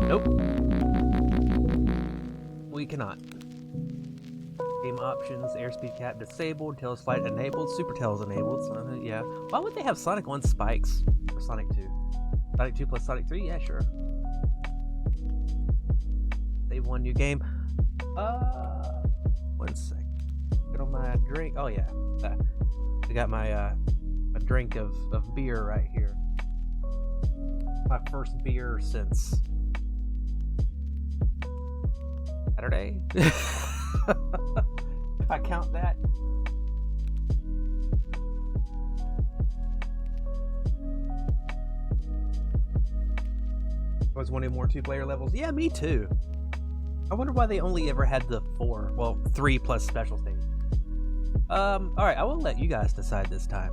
Nope. We cannot. Game options, airspeed cap disabled, tail slide enabled, super tails enabled. So, yeah. Why would they have Sonic 1 spikes for Sonic 2? Sonic 2 plus Sonic 3? Yeah, sure. Save one new game. 1 sec. Get on my drink. Oh, yeah. I got my a drink of beer right here. My first beer since Saturday. If I count that. I was wanting more 2-player levels. Yeah, me too. I wonder why they only ever had the 4. Well, 3 plus special stage. Alright, I will let you guys decide this time.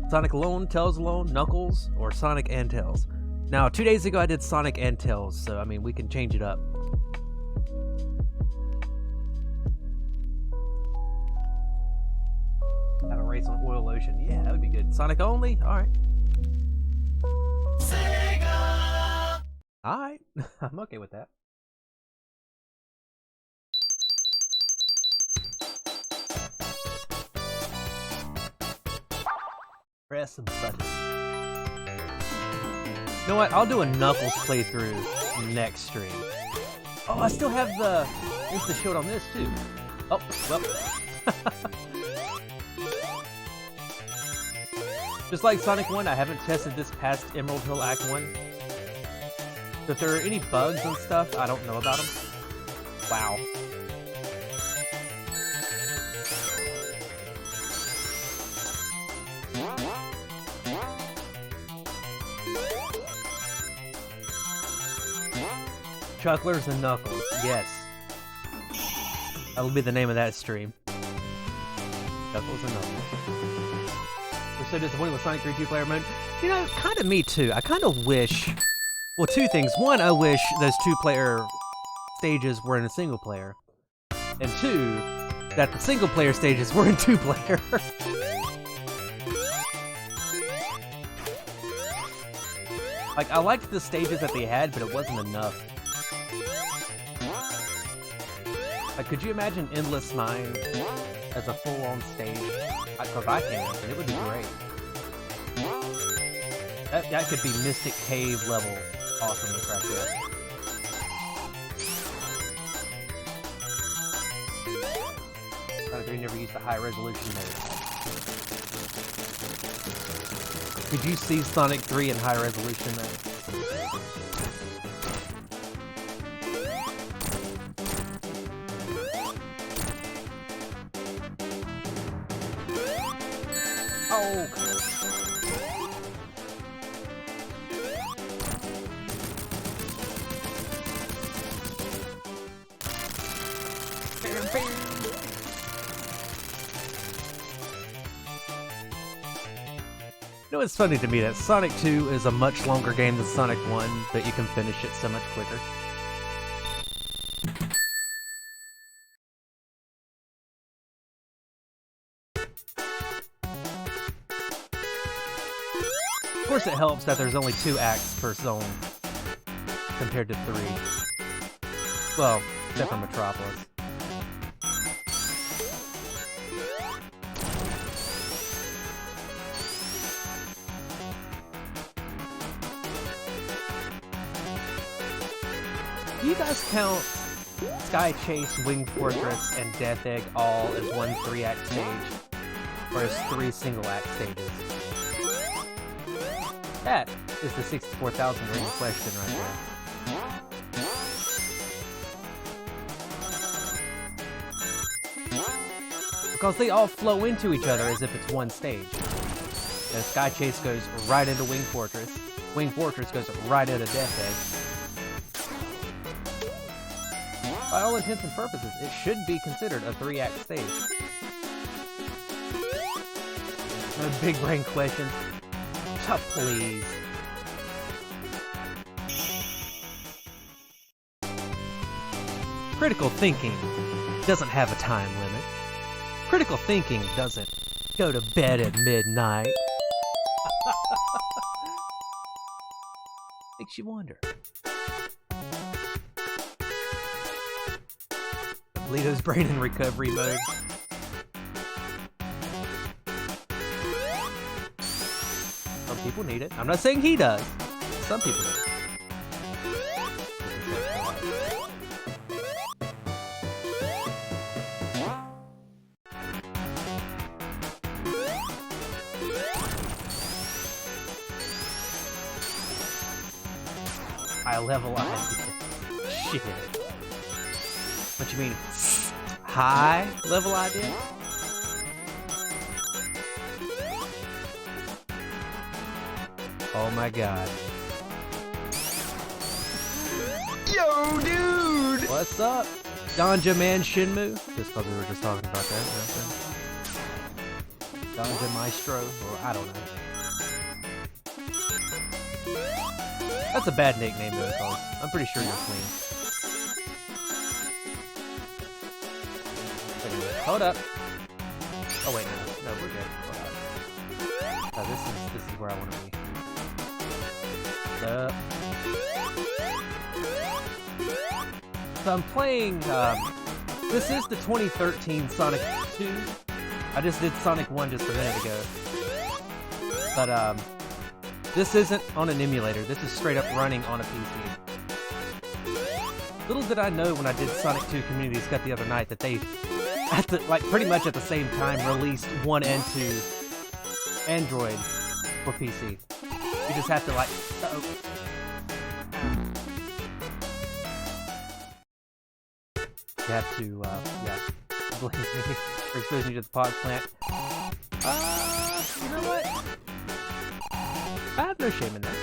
Sonic alone, Tails alone, Knuckles, or Sonic and Tails. Now, 2 days ago I did Sonic and Tails, so I mean, we can change it up. Have a race on Oil Ocean. Yeah, that would be good. Sonic only? Alright. Sega! Alright. I'm okay with that. Press some buttons. You know what? I'll do a Knuckles playthrough next stream. Oh, I still have the Insta Shield on this too. Oh, well. Just like Sonic 1, I haven't tested this past Emerald Hill Act 1. So if there are any bugs and stuff, I don't know about them. Wow. Chucklers and Knuckles, yes. That'll be the name of that stream. Chuckles and Knuckles. We're so disappointed with Sonic 3 2-player mode. You know, kind of me too. I kind of wish... Well, two things. One, I wish those 2-player stages were in a single player. And two, that the single-player stages were in 2-player. Like, I liked the stages that they had, but it wasn't enough. Like, could you imagine Endless Mine as a full-on stage? Because I can, and it would be great. That could be Mystic Cave level awesomeness right there. Sonic 3 never used the high resolution mode. Could you see Sonic 3 in high resolution mode? Oh, you know, it's funny to me that Sonic 2 is a much longer game than Sonic 1, but you can finish it so much quicker. Of course, it helps that there's only 2 acts per zone compared to 3. Well, except for Metropolis. Do you guys count Sky Chase, Wing Fortress, and Death Egg all as one 3-act stage? Or as 3 single-act stages? That is the 64,000 ring question right there. Because they all flow into each other as if it's one stage. The Sky Chase goes right into Wing Fortress. Wing Fortress goes right into Death Egg. By all intents and purposes, it should be considered a 3-act stage. No big brain questions. Please. Critical thinking doesn't have a time limit. Critical thinking doesn't go to bed at midnight. Makes you wonder. Lito's brain in recovery mode. Some people need it. I'm not saying he does. Some people do. High level idea. Shit. What you mean? High level idea? Oh my god. Yo, dude! What's up? Ganja Man Shinmu? Just because we were just talking about that. You know Ganja Maestro? Or I don't know. That's a bad nickname though, cause I'm pretty sure you're clean. Anyway, hold up. Oh wait, no, we're good. Hold up. This is where I want to be. So I'm playing. This is the 2013 Sonic 2. I just did Sonic 1 just a minute ago, but this isn't on an emulator. This is straight up running on a PC. Little did I know when I did Sonic 2 Community Cut the other night that they, pretty much at the same time, released 1 and 2 Android for PC. You just have to You have to, yeah. Blame me for exposing you to the pod plant. You know what? I have no shame in that.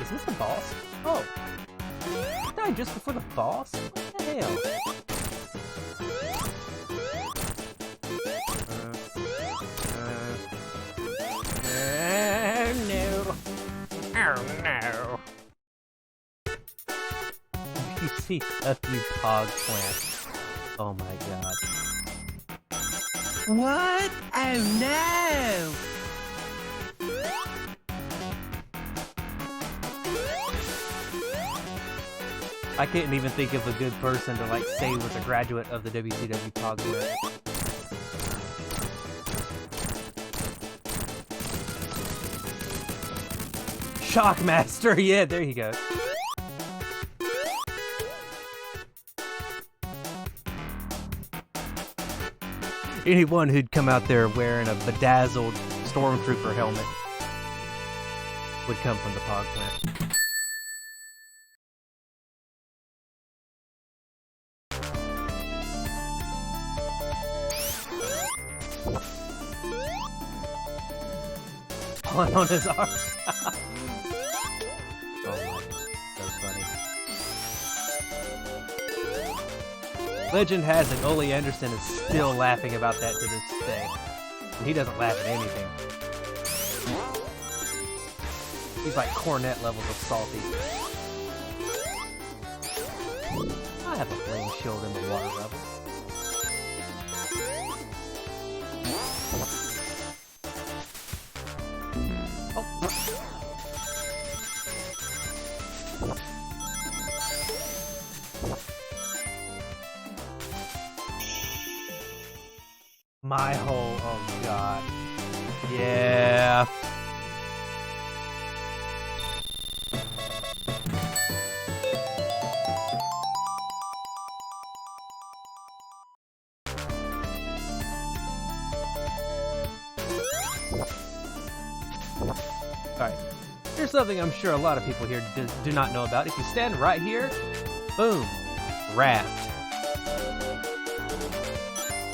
Is this the boss? Oh. I died just before the boss? What the hell? Oh no. You see a few pog plants. Oh my god. What? Oh no! I can't even think of a good person to say was a graduate of the WCW pog plant. Shockmaster, yeah, there you go. Anyone who'd come out there wearing a bedazzled Stormtrooper helmet would come from the pog plant. Pulling on his arm. Legend has it, Ole Anderson is still laughing about that to this day. And he doesn't laugh at anything. He's like Cornet levels of salty. I have a flame shield in the water level. My whole, oh god. Yeah. Alright, here's something I'm sure a lot of people here do not know about. If you stand right here, boom, raft.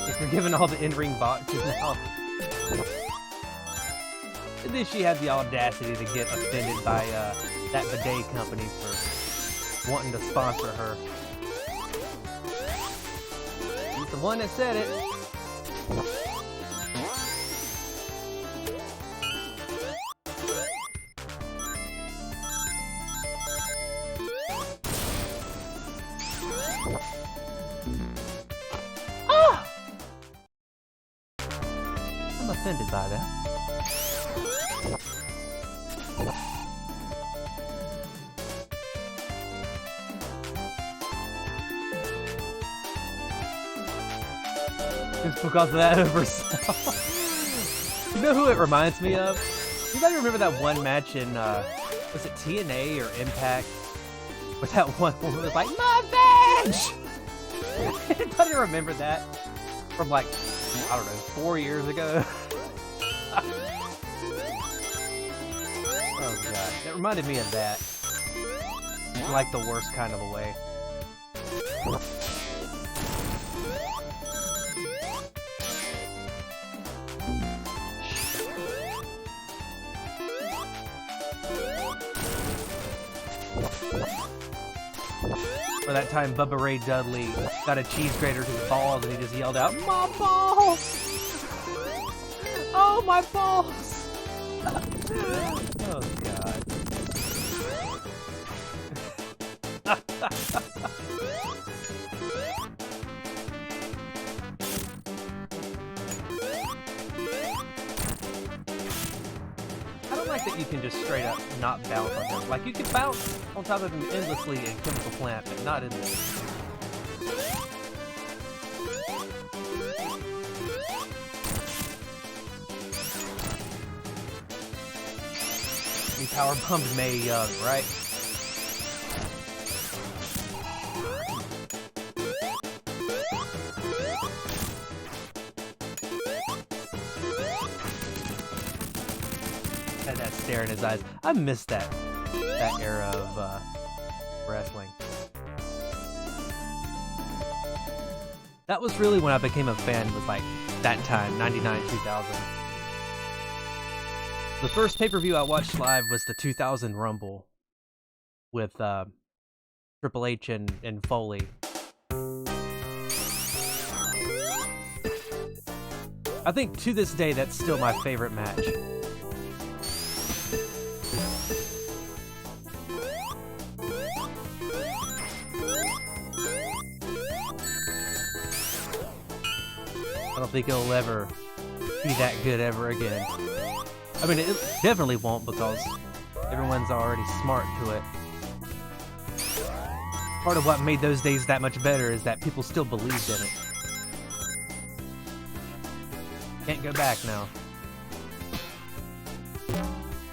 If you're given all the in-ring boxes now. And then she had the audacity to get offended by that bidet company for wanting to sponsor her. He's the one that said it. Ah! I'm offended by that. Just because of that oversell. You know who it reminds me of? Anybody remember that one match in, was it TNA or Impact? With that one woman was like, my veg! Anybody remember that? From like, I don't know, 4 years ago? Oh god, it reminded me of that. In like the worst kind of a way. Or that time Bubba Ray Dudley got a cheese grater to his balls and he just yelled out, my balls! Oh, my balls! Oh, God. I don't like that you can just straight up not bounce on him. Like, you can bounce on top of him endlessly in Chemical Plant, but not in this. He power bombed Mae Young, right? Had that stare in his eyes. I missed that era of wrestling. That was really when I became a fan, was like that time, 99, 2000. The first pay-per-view I watched live was the 2000 Rumble with Triple H and Foley. I think to this day that's still my favorite match. I don't think it'll ever be that good ever again. I mean, it definitely won't because everyone's already smart to it. Part of what made those days that much better is that people still believed in it. Can't go back now.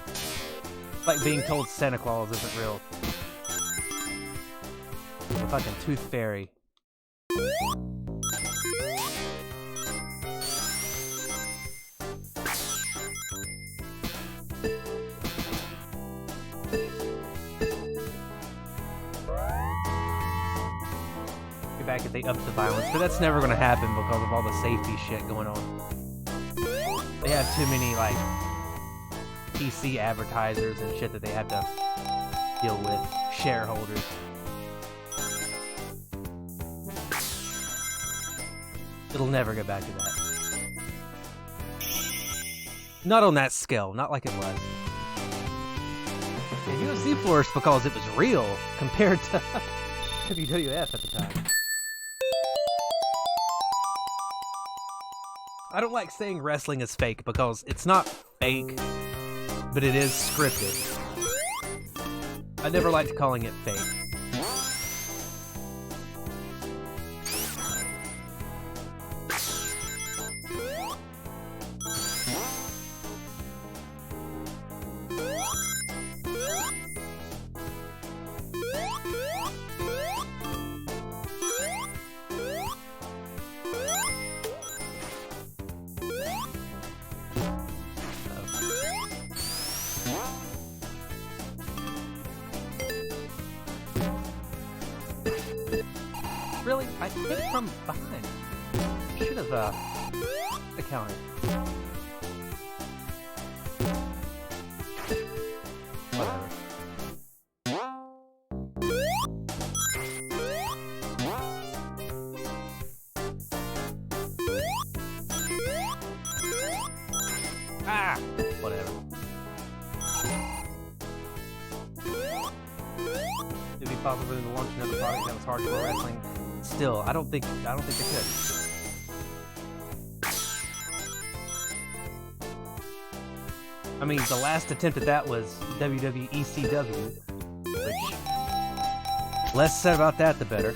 It's like being told Santa Claus isn't real. The fucking Tooth Fairy. Back if they up the violence, but that's never gonna happen because of all the safety shit going on. They have too many like PC advertisers and shit that they have to deal with, shareholders. It'll never go back to that. Not on that scale, not like it was. And UFC flourished because it was real compared to WWF at the time. I don't like saying wrestling is fake because it's not fake, but it is scripted. I never liked calling it fake. Really? I hit it from behind. Should have, accounted. Whatever. Ah! Whatever. It'd be possible for them to launch another product that was hardcore wrestling. Still, I don't think they could. I mean, the last attempt at that was WWE ECW, which less said about that, the better.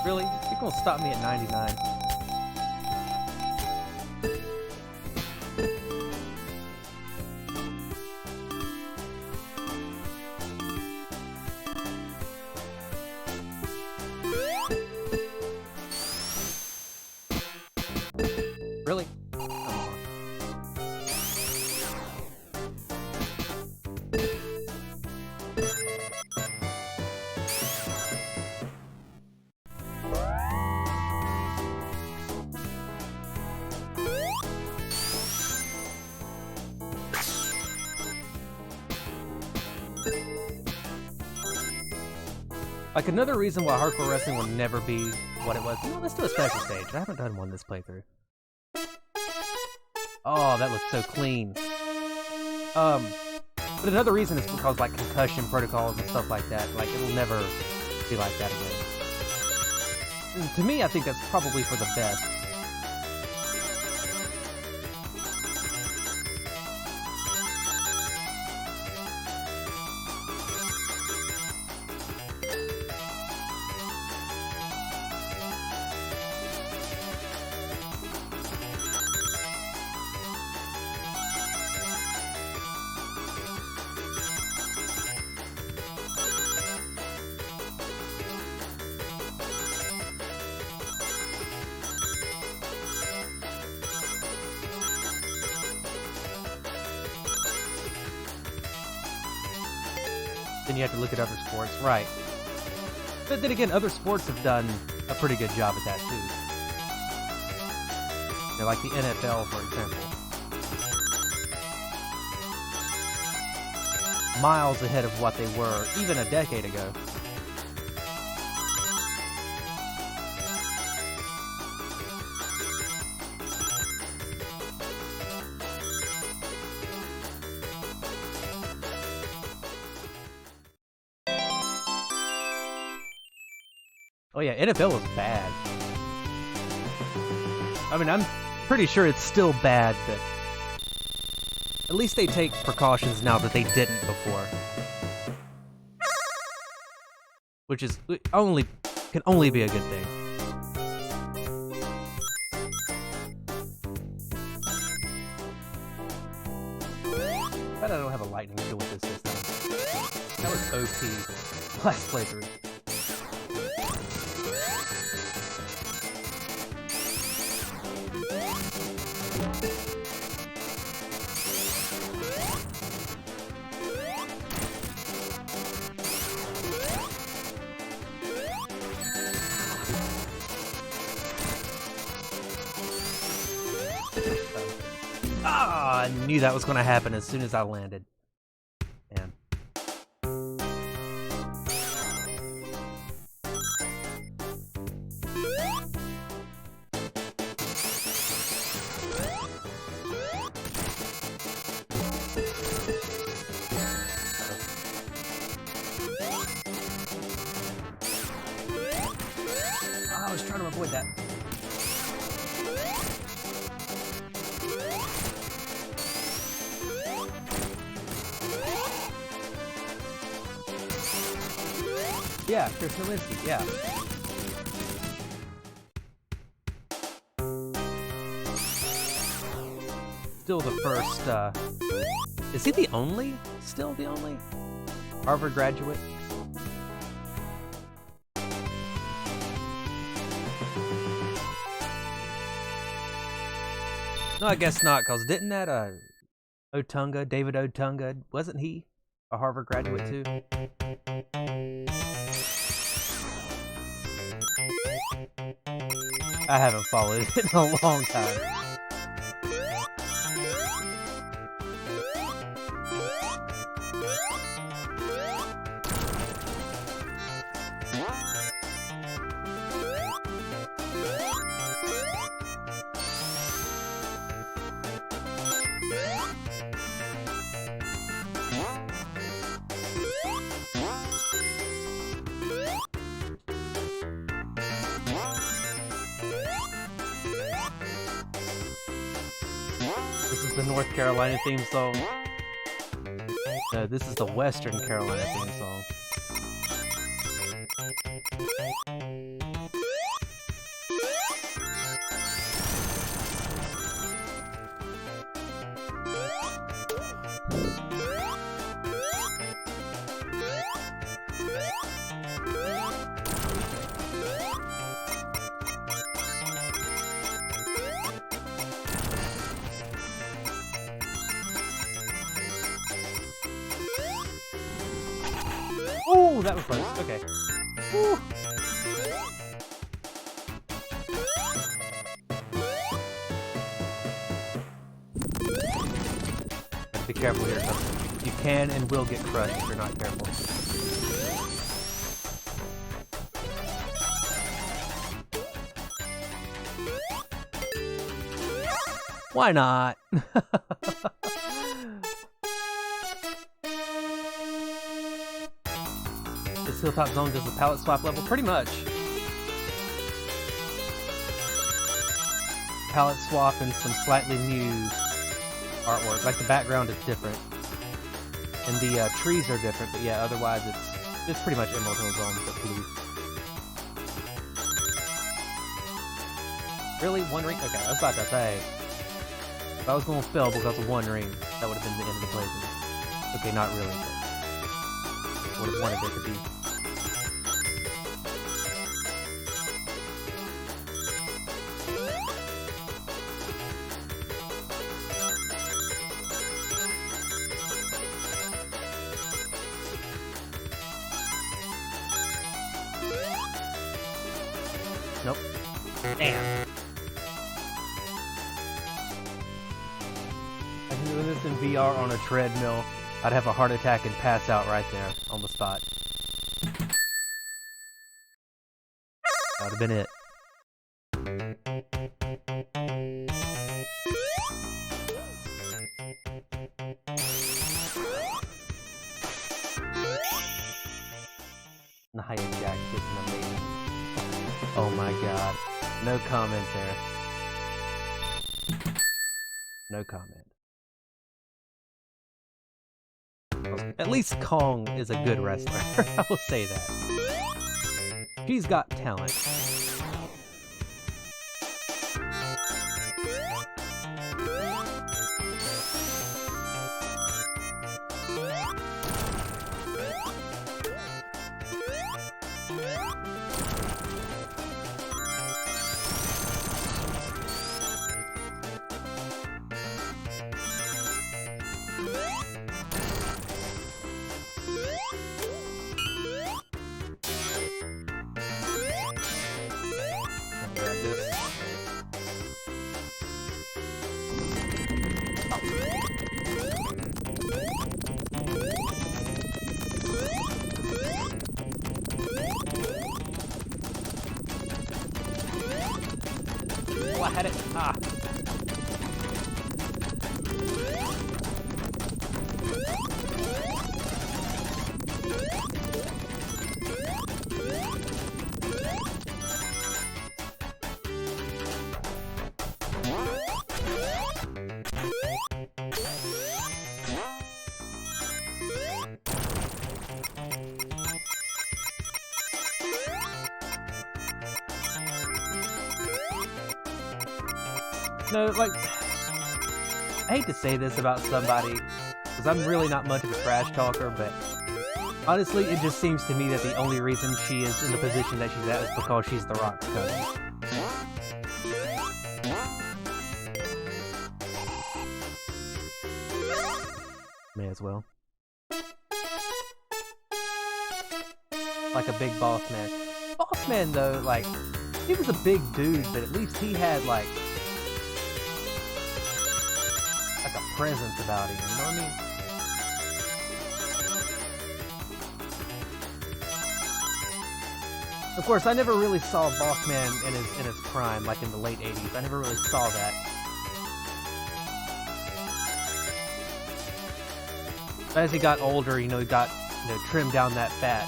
Really? You're gonna stop me at 99? Really? Come on. Like, another reason why hardcore wrestling will never be what it was. You know, let's do a special stage. I haven't done one this playthrough. Oh, that looks so clean. But another reason is because, like, concussion protocols and stuff like that, like, it'll never be like that again. And to me, I think that's probably for the best. Then you have to look at other sports, right? But then again, other sports have done a pretty good job at that too. You know, like the NFL, for example. Miles ahead of what they were even a decade ago. Oh yeah, NFL was bad. I mean, I'm pretty sure it's still bad, but at least they take precautions now that they didn't before. Which is can only be a good thing. But I don't have a lightning shield with this system. That was OP last playthrough. I knew that was going to happen as soon as I landed. Man. Oh, I was trying to avoid that. Yeah, Chris Nowinski, yeah. Still the first, is he the only? Still the only? Harvard graduate? No, I guess not, because didn't that, Otunga, David Otunga, wasn't he a Harvard graduate too? I haven't followed it in a long time. This is the North Carolina theme song. No, this is the Western Carolina theme song. Oh, that was close. Okay. Woo. Be careful here, because you can and will get crushed if you're not careful. Why not? This hilltop zone does the palette swap level? Pretty much. Palette swap and some slightly new artwork. Like the background is different. And the trees are different, but yeah, otherwise it's pretty much Emerald Hill Zone, but blue. Really? One ring? Okay, I was about to say. If I was going to fail because of one ring, that would have been the end of the playthrough. Okay, not really, but would have wanted it to be. Nope. Damn. I can do this in VR on a treadmill. I'd have a heart attack and pass out right there on the spot. That would have been it. Nia Jax gets an amazing. Oh my god. No comment there. No comment. At least Kong is a good wrestler. I will say that. She's got talent. Oh, I had it. Ah. No, like, I hate to say this about somebody, because I'm really not much of a trash talker, but honestly, it just seems to me that the only reason she is in the position that she's at is because she's The Rock's cousin. as well. Like a big boss man. Boss man though, like, he was a big dude, but at least he had like a presence about him, you know what I mean? Of course, I never really saw Boss Man in his prime, like in the late 80s. I never really saw that. But as he got older, he got, trimmed down that fat.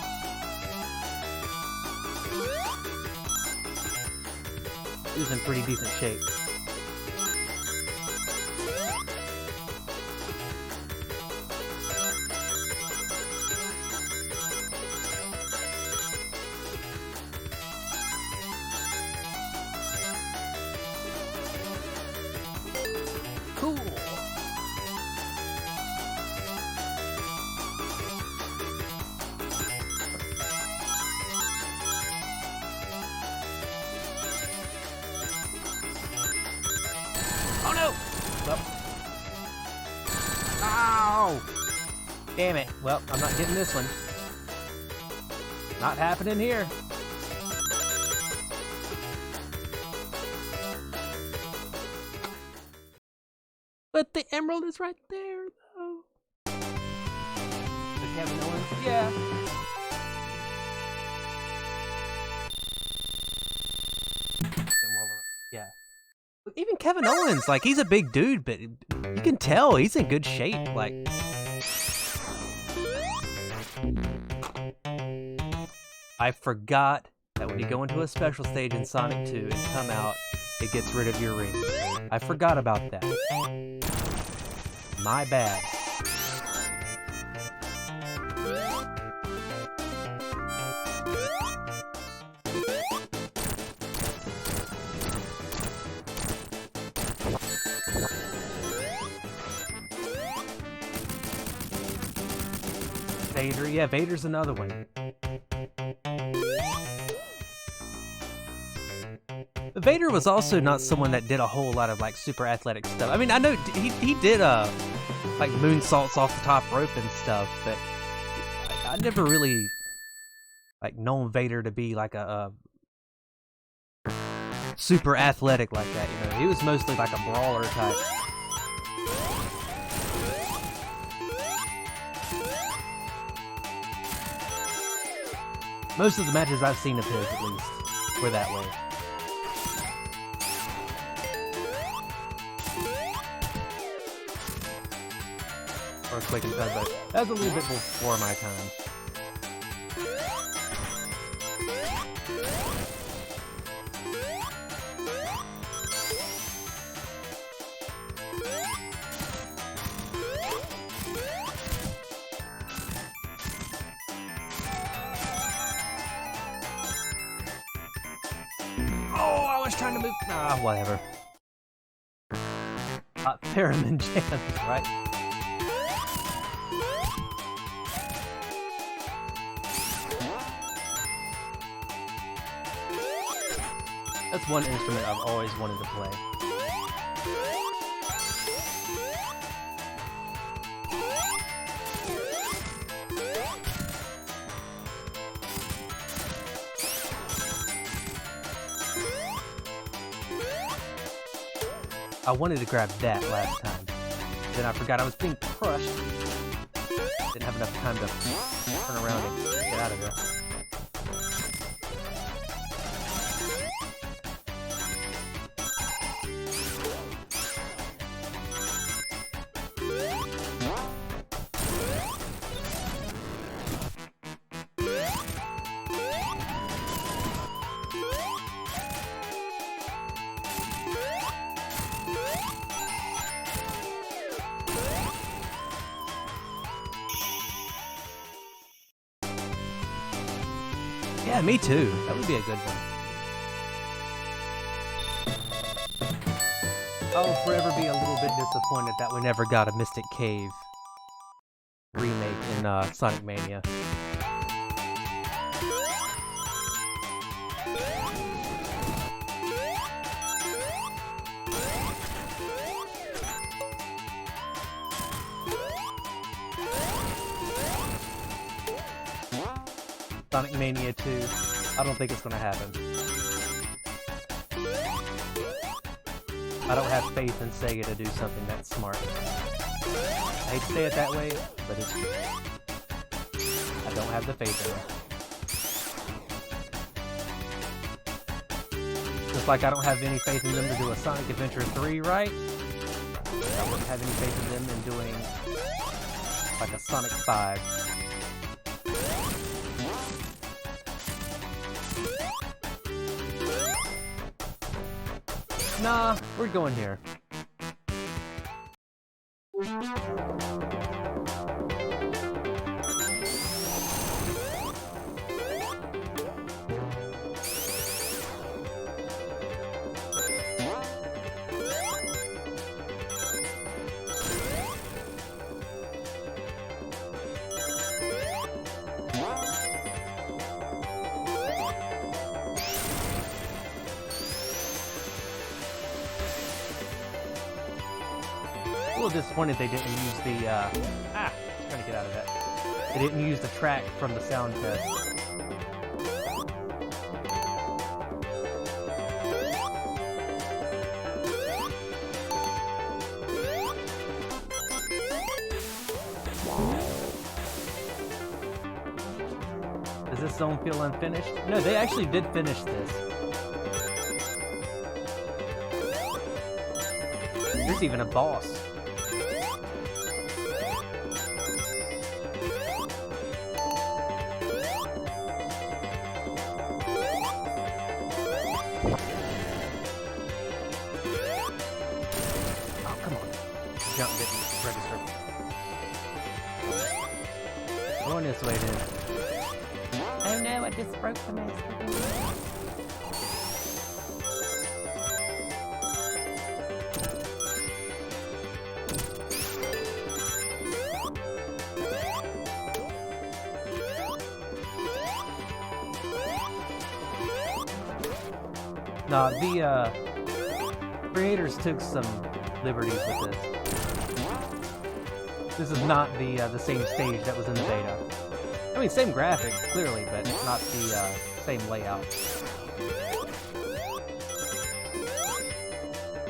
He was in pretty decent shape. Cool. Oh no! Well. Ow! Damn it. Well, I'm not getting this one. Not happening here. But the emerald is right there, though. The Kevin Owens? Yeah. Yeah. Even Kevin Owens, like, he's a big dude, but you can tell he's in good shape. Like, I forgot that when you go into a special stage in Sonic 2 and come out, it gets rid of your rings. I forgot about that. My bad. Vader, yeah, Vader's another one. Vader was also not someone that did a whole lot of like super athletic stuff. I mean, I know he did like moonsaults off the top rope and stuff, but I never really like known Vader to be like a super athletic like that. He was mostly like a brawler type. Most of the matches I've seen of his, at least, were that way. Earthquake and Tugboat. That was a little bit before my time. Oh, I was trying to move. Ah, whatever. Theremin jams, right? That's one instrument I've always wanted to play. I wanted to grab that last time. Then I forgot I was being crushed. Didn't have enough time to turn around and get out of there. Yeah, me too. That would be a good one. I'll forever be a little bit disappointed that we never got a Mystic Cave remake in Sonic Mania. Sonic Mania 2. I don't think it's gonna happen. I don't have faith in Sega to do something that's smart. I hate to say it that way, but it's true. I don't have the faith in them. Just like I don't have any faith in them to do a Sonic Adventure 3 right, I wouldn't have any faith in them in doing like a Sonic 5. Nah, we're going here. A little disappointed they didn't use the, trying to get out of that. They didn't use the track from the sound test. Does this zone feel unfinished? No, they actually did finish this. There's even a boss. Oh, come on. Jump didn't register. Going this way, dude. Oh no, I just broke the master. Nah, the creators took some liberties with this. This is not the same stage that was in the beta. I mean, same graphics, clearly, but not the same layout.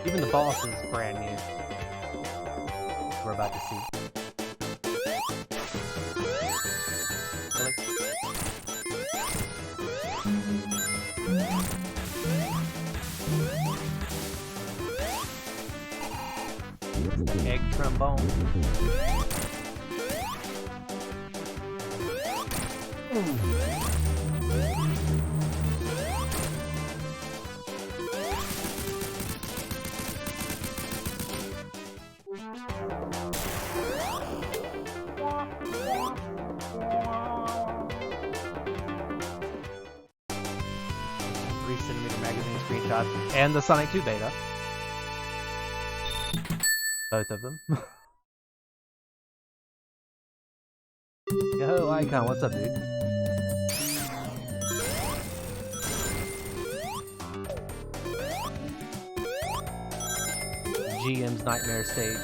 Even the boss is brand new. We're about to see. Really? Egg trombone. Magazine screenshots and the Sonic 2 beta. Both of them. Yo, Icon, what's up, dude? GM's Nightmare stage.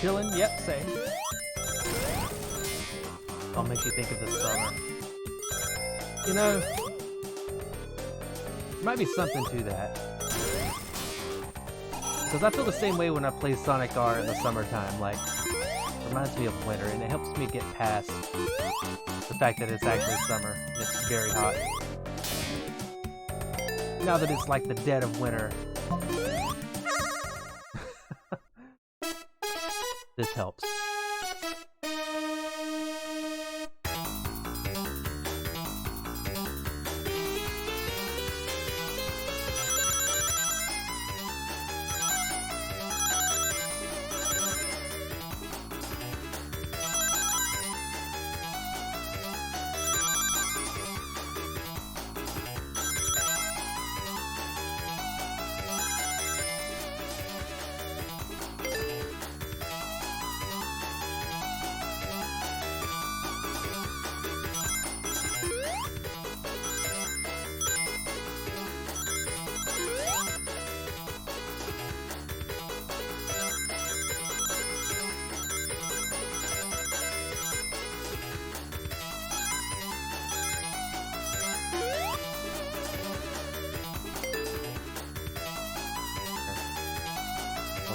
Chillin'? Yep, same. All makes you think of the summer. You know, there might be something to that. Because I feel the same way when I play Sonic R in the summertime, like, it reminds me of winter, and it helps me get past the fact that it's actually summer, and it's very hot. Now that it's like the dead of winter, this helps.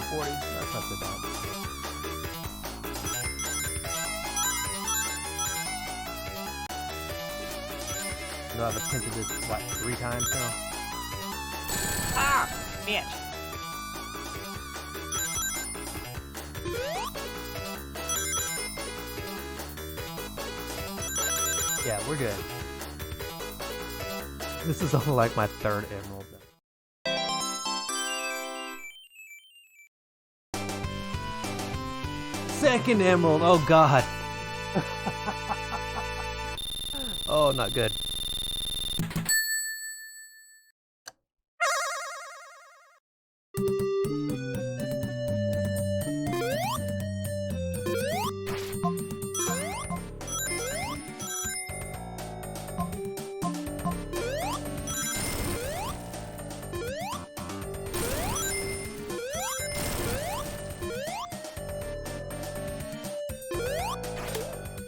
40. That's not so bad. I know I've attempted this, what, 3 times now? Ah, bitch. Yeah, we're good. This is only like my 3rd emerald. Second emerald! Oh god! Oh, not good.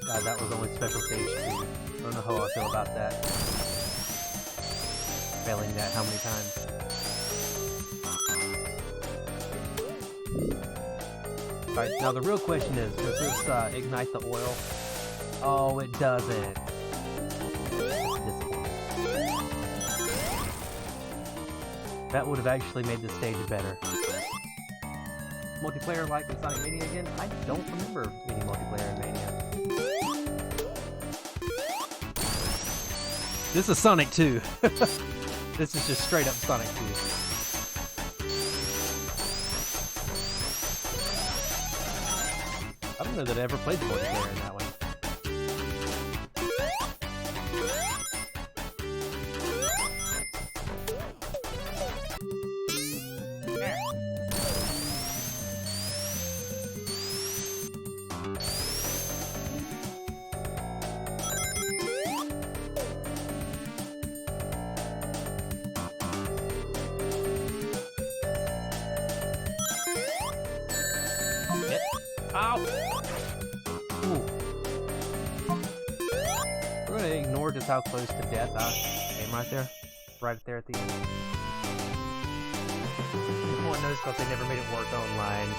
God, that was only special stage 2. I don't know how I feel about that. Failing that how many times? Alright, now the real question is, does this ignite the oil? Oh, it doesn't. That's disappointing. That would have actually made the stage better. Multiplayer like in Sonic Mania again? I don't remember any multiplayer in Mania. This is Sonic 2. This is just straight up Sonic 2. I don't know that I ever played the multiplayer in that one. Ow! Ooh. We're gonna ignore just how close to death I came right there. Right there at the end. No one knows because they never made it work online.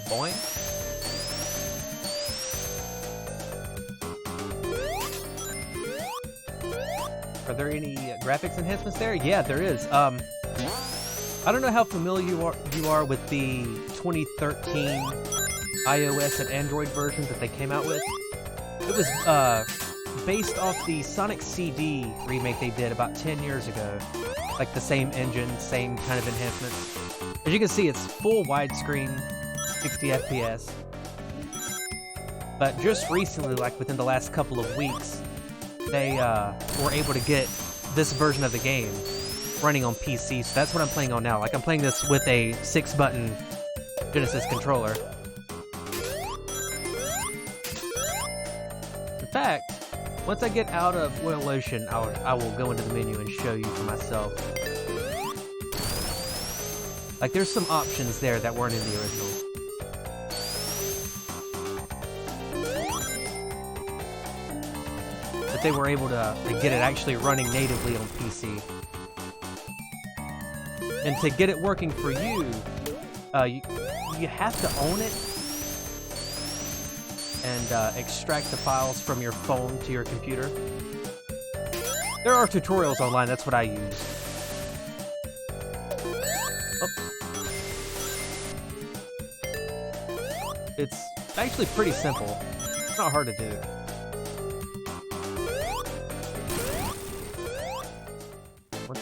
Boing. Are there any graphics enhancements there? Yeah, there is. I don't know how familiar you are with the 2013 iOS and Android versions that they came out with. It was based off the Sonic CD remake they did about 10 years ago. Like the same engine, same kind of enhancements. As you can see, it's full widescreen, 60 FPS. But just recently, like within the last couple of weeks, they were able to get this version of the game running on PC, so that's what I'm playing on now. Like, I'm playing this with a 6-button Genesis controller. In fact, once I get out of Oil Ocean, I will go into the menu and show you for myself. Like, there's some options there that weren't in the original. But they were able to get it actually running natively on PC. And to get it working for you, you have to own it and extract the files from your phone to your computer. There are tutorials online, that's what I use. Oh. It's actually pretty simple. It's not hard to do.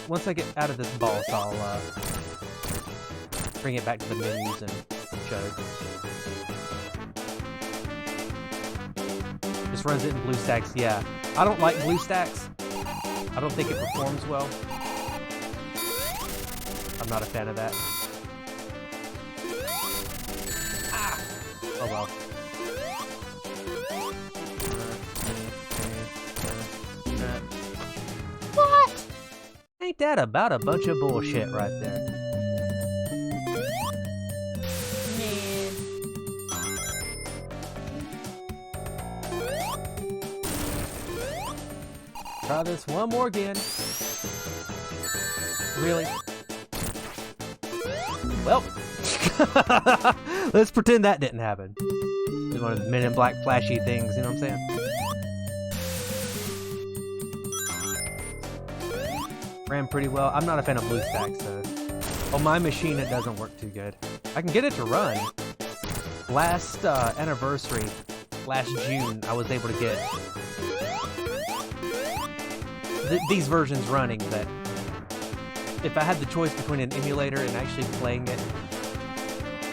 Once I get out of this boss, I'll bring it back to the menus and show it. Just runs it in BlueStacks, yeah. I don't like BlueStacks. I don't think it performs well. I'm not a fan of that. Ah! Oh well. Ain't that about a bunch of bullshit right there? Man. Try this one more again. Really? Well, let's pretend that didn't happen. It's one of the Men in Black flashy things, you know what I'm saying? Ran pretty well. I'm not a fan of BlueStacks, though. On my machine, it doesn't work too good. I can get it to run. Last anniversary, last June, I was able to get these versions running, but if I had the choice between an emulator and actually playing it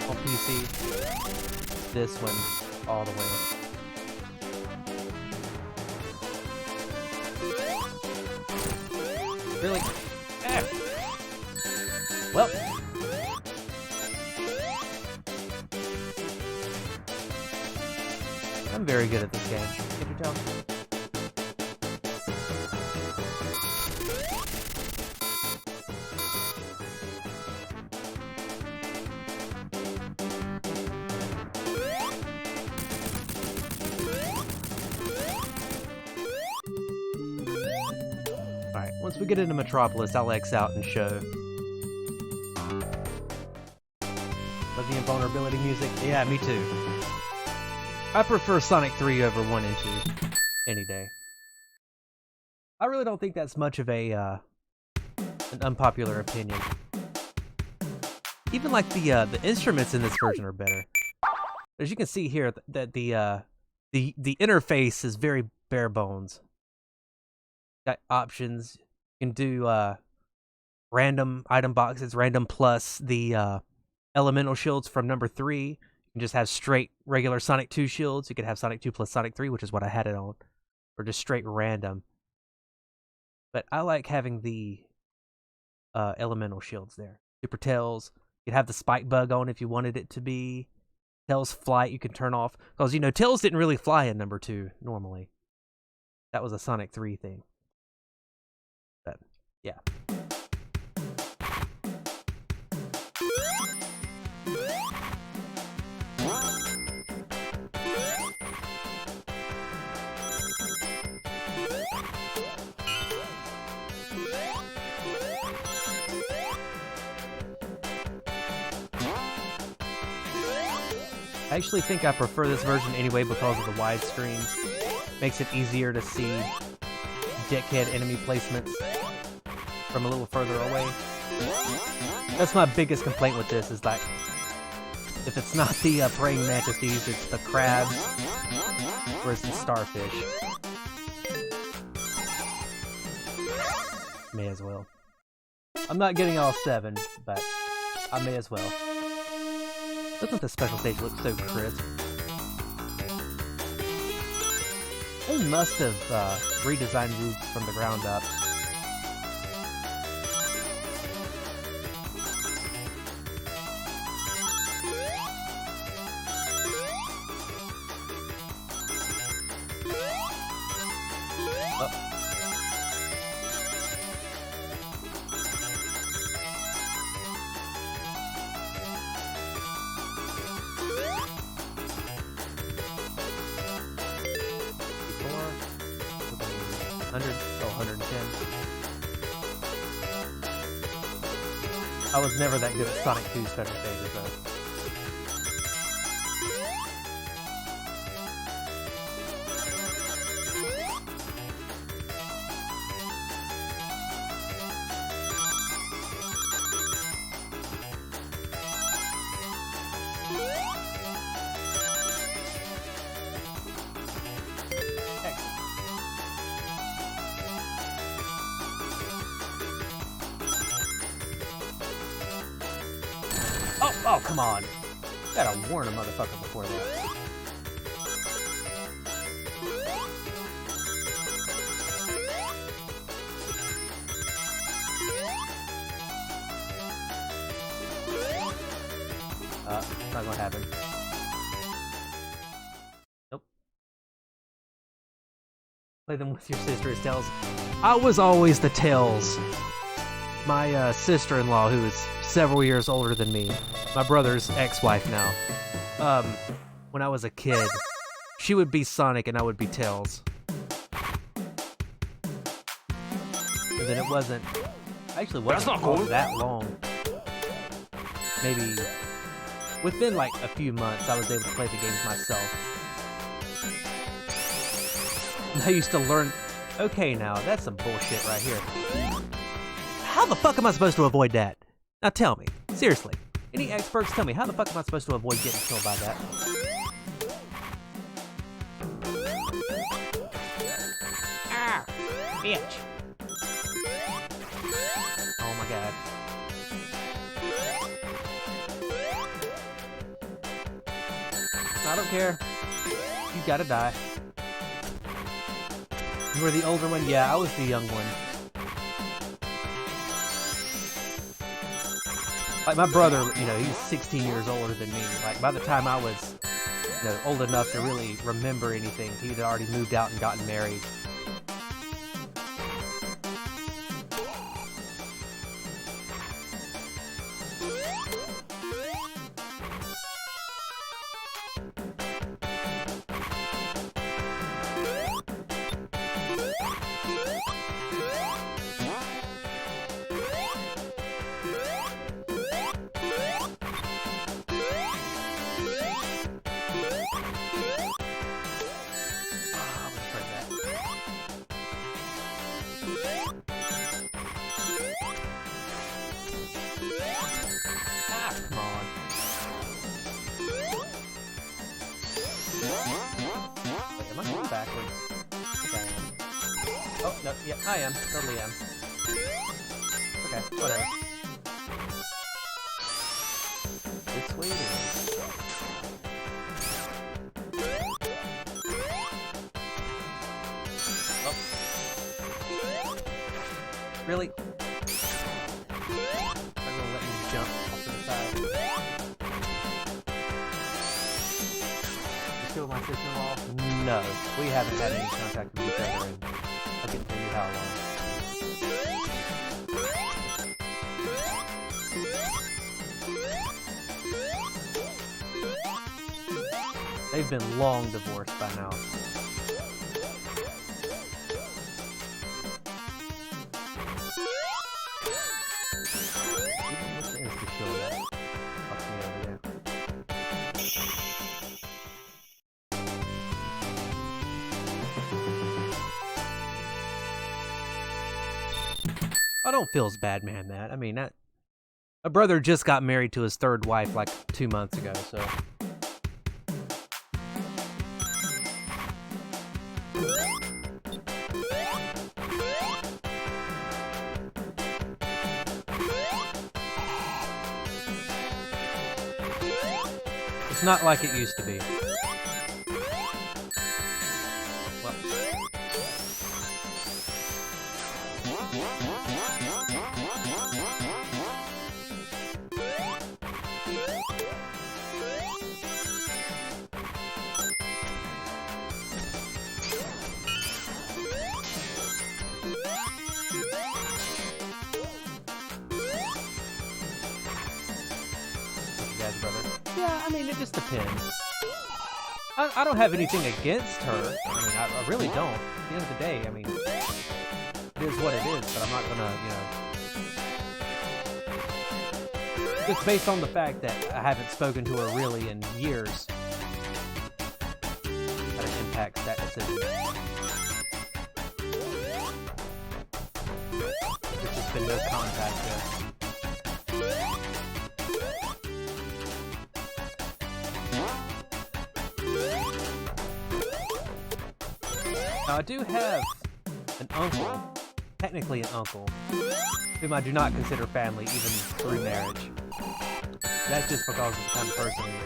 on PC, this one all the way. Really? Ah. Well. I'm very good at this game. Can you tell? Alright, once we get into Metropolis, I'll X out and show. Love the invulnerability music? Yeah, me too. I prefer Sonic 3 over 1 and 2 any day. I really don't think that's much of a an unpopular opinion. Even like the instruments in this version are better. As you can see here, that the interface is very bare bones. Got options. You can do random item boxes, random plus the elemental shields from number 3. You can just have straight regular Sonic 2 shields. You could have Sonic 2 plus Sonic 3, which is what I had it on. Or just straight random. But I like having the elemental shields there. Super Tails. You could have the spike bug on if you wanted it to be. Tails flight you can turn off. Because, you know, Tails didn't really fly in number 2 normally. That was a Sonic 3 thing. But, yeah. I actually think I prefer this version anyway because of the widescreen. Makes it easier to see dickhead enemy placements from a little further away. That's my biggest complaint with this, is like, if it's not the praying mantises, it's the crabs, or it's the starfish. May as well. I'm not getting all 7, but I may as well. Doesn't the special stage look so crisp? They must have redesigned these from the ground up. I was never that good at Sonic 2 special stages, though. Oh, come on. Gotta warn a motherfucker before that. Not gonna happen. Nope. Play them with your sister as Tails. I was always the Tails My sister-in-law, who is several years older than me, my brother's ex-wife now, when I was a kid, she would be Sonic and I would be Tails. And then it wasn't, actually wasn't all that long. Maybe within like a few months, I was able to play the games myself. And I used to learn, okay now, that's some bullshit right here. How the fuck am I supposed to avoid that? Now tell me, seriously. Any experts tell me, how the fuck am I supposed to avoid getting killed by that? Ah! Bitch! Oh my god. I don't care. You gotta die. You were the older one? Yeah, I was the young one. Like, my brother, you know, he's 16 years older than me. Like, by the time I was, you know, old enough to really remember anything, he had already moved out and gotten married. No, yeah, I am. Totally am. Okay, whatever. This way it is. Oh. Really? I'm gonna let you jump off to the side. You still my sister-in-law? No, we haven't had any contact with each other in I can tell you how long. They've been long divorced by now. I don't feel as bad, man, that. I mean, that... My brother just got married to his third wife like 2 months ago, so... It's not like it used to be. Well... Brother. Yeah, I mean, it just depends. I don't have anything against her. I mean, I really don't. At the end of the day, I mean, it is what it is, but I'm not gonna, you know... Just based on the fact that I haven't spoken to her really in years, that it impacts that decision. There's just been no contact there. Now, I do have an uncle, technically an uncle, whom I do not consider family even through marriage. That's just because of the kind of person he is.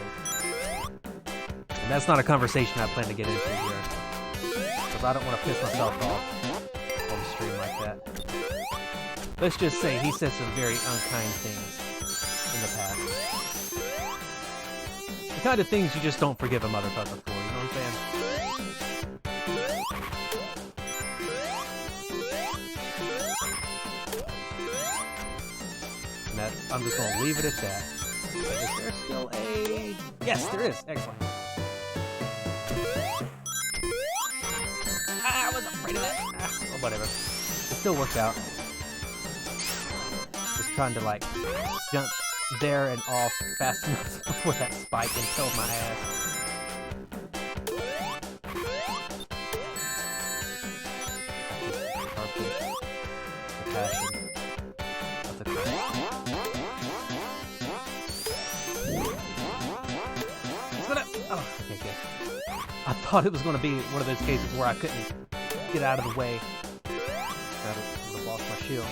And that's not a conversation I plan to get into here, because I don't want to piss myself off on the stream like that. Let's just say he said some very unkind things in the past. The kind of things you just don't forgive a motherfucker for, you know what I'm saying? I'm just gonna leave it at that. But is there still a... Yes, there is. Excellent. I was afraid of that. Well, whatever. It still worked out. Just trying to, like, jump there and off fast enough before that spike and killed my ass. Passion. That's a crap. Oh, okay, good. I thought it was going to be one of those cases where I couldn't get out of the way. I would have lost my shield.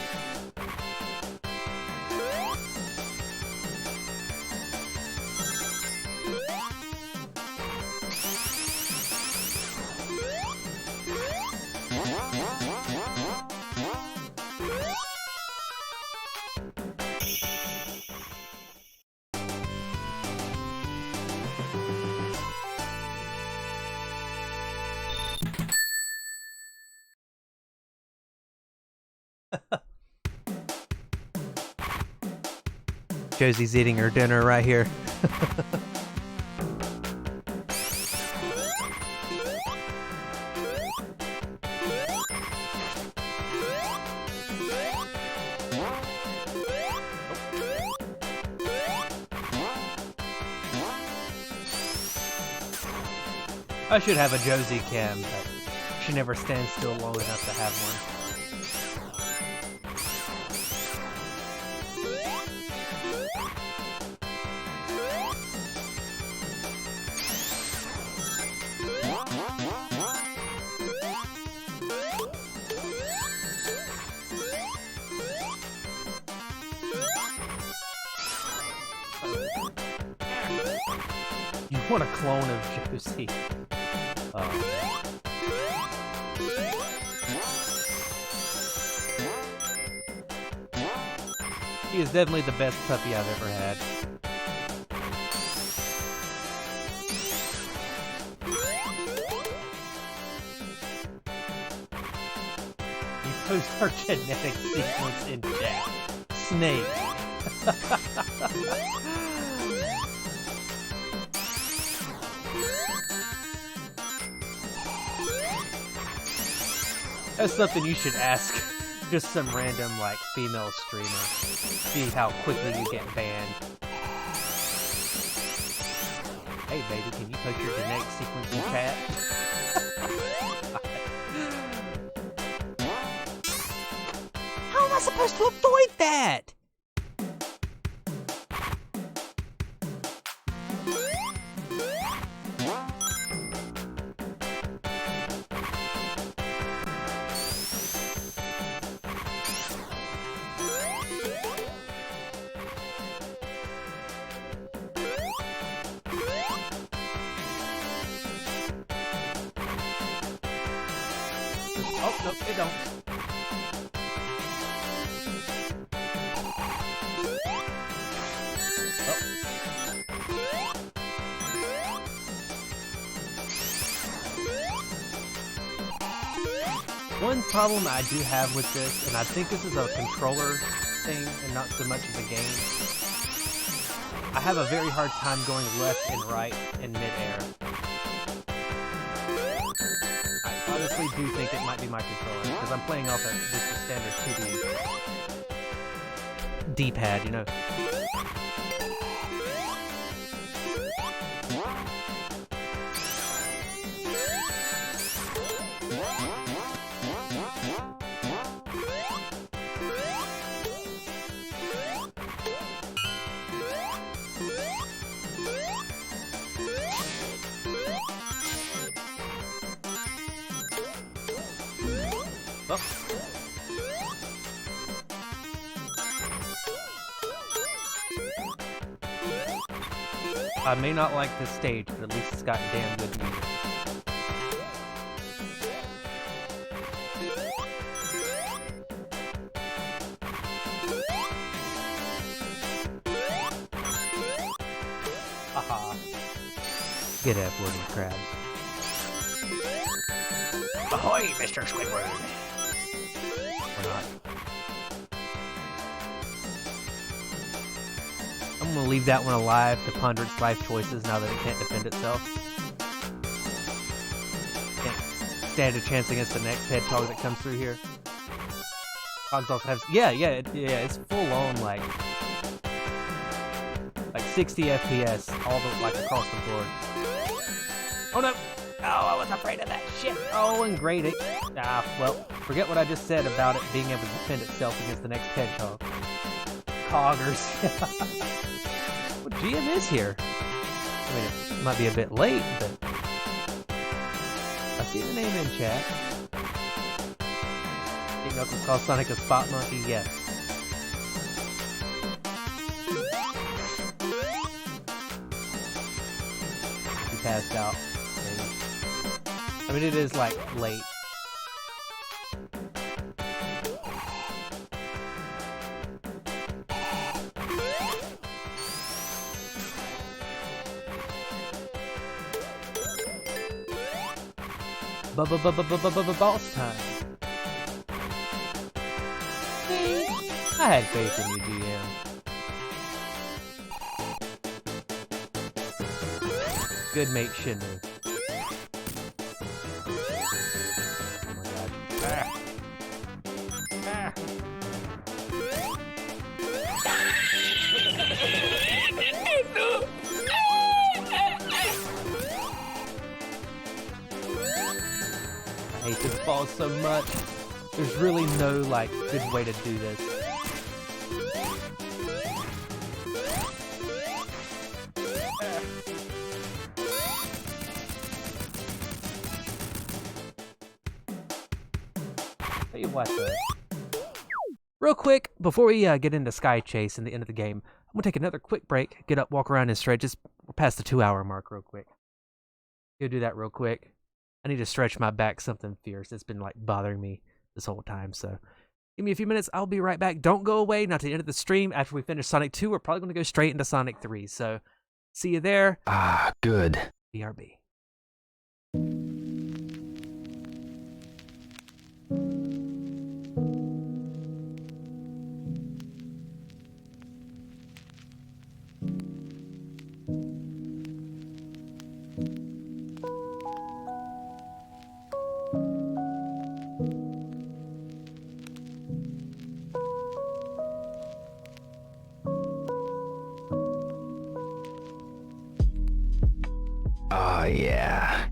Josie's eating her dinner right here. I should have a Josie cam, but she never stands still long enough to have one. You want a clone of Josie? He is definitely the best puppy I've ever had. You post our genetic sequence in chat. Snake. That's something you should ask just some random, like, female streamer. See how quickly you get banned. Hey, baby, can you post your genetic sequence in chat? How am I supposed to avoid that? Oh, no, they don't. Oh. One problem I do have with this, and I think this is a controller thing and not so much of a game, I have a very hard time going left and right in mid-air. I honestly do think it might be my controller, because I'm playing off of just a standard 2D D-pad, you know. Oh. I may not like this stage, but at least it's got damn good music. Haha. Get F-word, you crabs. Ahoy, Mr. Squidward! Or not. I'm gonna leave that one alive to ponder its life choices now that it can't defend itself. Can't stand a chance against the next hedgehog that comes through here. Hogs also have, it's full on like 60 FPS all the like across the board. Oh no! Oh, I was afraid of that shit. Oh, and great it. Ah, well, forget what I just said about it being able to defend itself against the next hedgehog. Coggers. What GM is here? I mean, it might be a bit late, but I see the name in chat. Think Knuckles call Sonic a spot monkey? Yes. He passed out. Maybe. I mean, it is like late. Boss time. I had faith in you, GM. Good mate Shinmu. Oh my god. Ah. Ah. I hate this boss so much. There's really no like good way to do this. Tell you what though. Real quick, before we get into Sky Chase and the end of the game, I'm gonna take another quick break, get up, walk around and stretch. We're past the 2-hour mark real quick. Go do that real quick. I need to stretch my back something fierce. It's been like bothering me this whole time, so give me a few minutes. I'll be right back. Don't go away, not to the end of the stream. After we finish Sonic 2, we're probably going to go straight into Sonic 3, so see you there. Ah, good. BRB. Oh, yeah.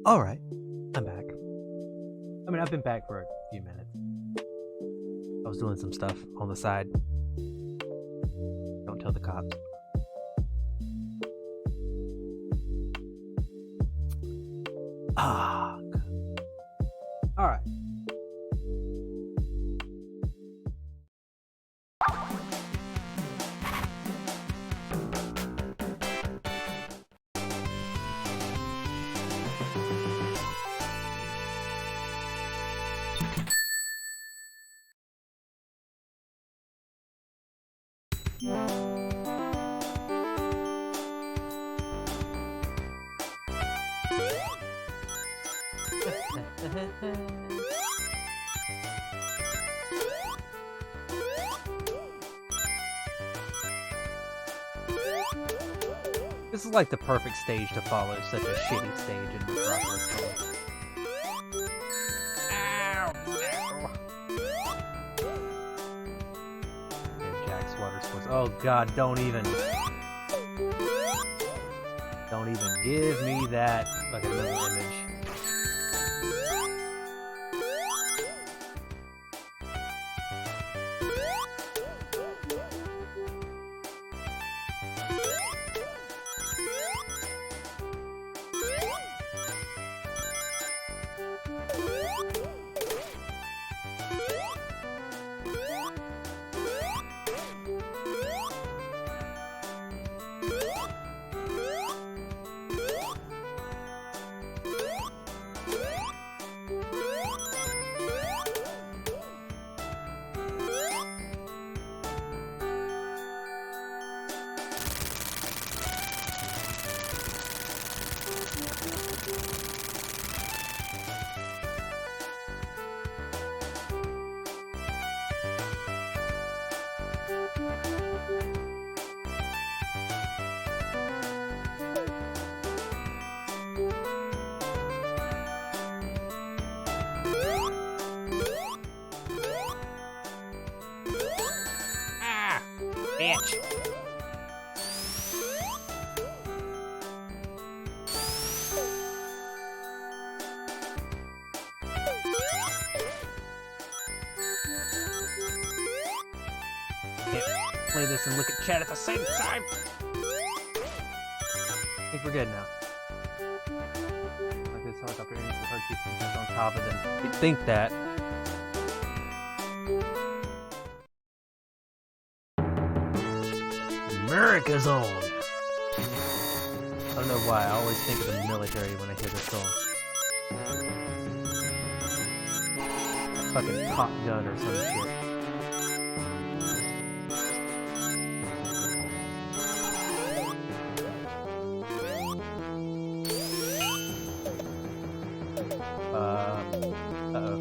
All right, I'm back. I mean, I've been back for a few minutes. I was doing some stuff on the side. Don't tell the cops. Ah, good. All right. This is like the perfect stage to follow such a shitty stage in Metropolis. Ow, no. Yeah, Jack's water sports. Oh god, don't even give me that fucking little image. Bitch. Can't play this and look at chat at the same time. I think we're good now. Like this helicopter needs to hurt you from just on top of them. You'd think that. America's on. I don't know why, I always think of the military when I hear this song. Like fucking Top Gun or some shit. Uh-oh.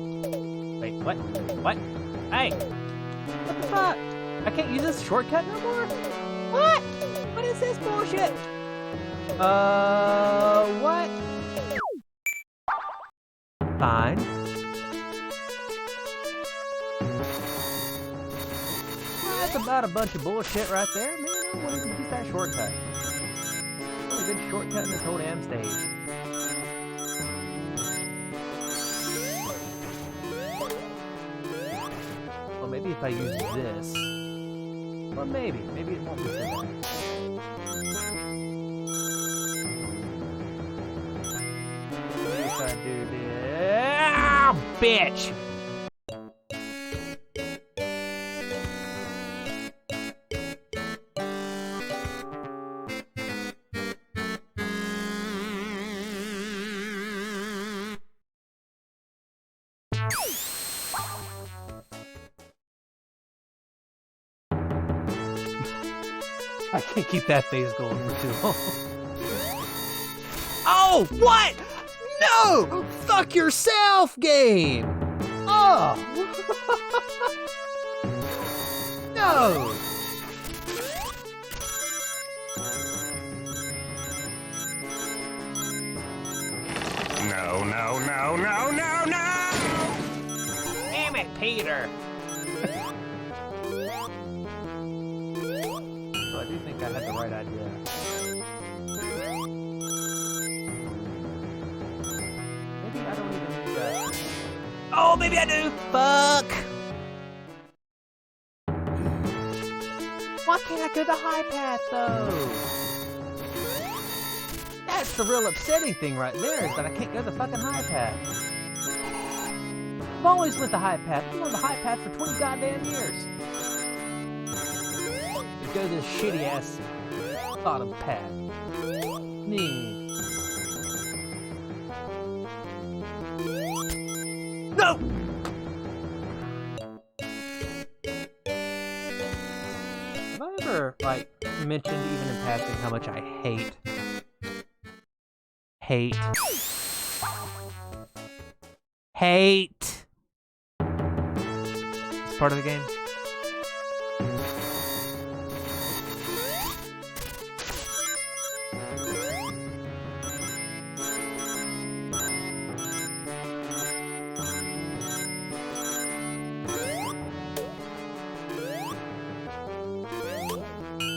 Wait, what? What? Hey! What the fuck? I can't use this shortcut no more? What? What is this bullshit? What? Fine. That's about a bunch of bullshit right there, man. I don't want to use that shortcut. That's a good shortcut in this whole damn stage. Well, maybe if I use this. Or maybe it won't be so bad. Maybe if I do this. Ah, bitch! I can't keep that phase going for too long. Oh, what? No! Fuck yourself, game! Oh! No! No! Damn it, Peter! So I do think I had the right idea. Oh, maybe I do. Fuck. Why can't I go the high path, though? That's the real upsetting thing right there, is that I can't go the fucking high path. I've always went the high path. I've been on the high path for 20 goddamn years. To go this shitty-ass bottom path. No! Have I ever, like, mentioned even in passing how much I hate it's part of the game?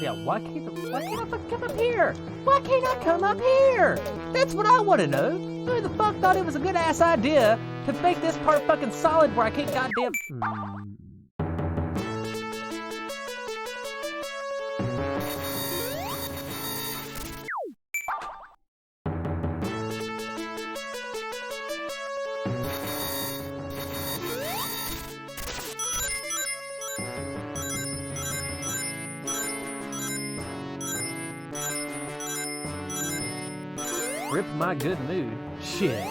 Yeah, why can't I fucking come up here? Why can't I come up here? That's what I want to know. Who the fuck thought it was a good ass idea to make this part fucking solid where I can't goddamn... Rip my good mood. Shit.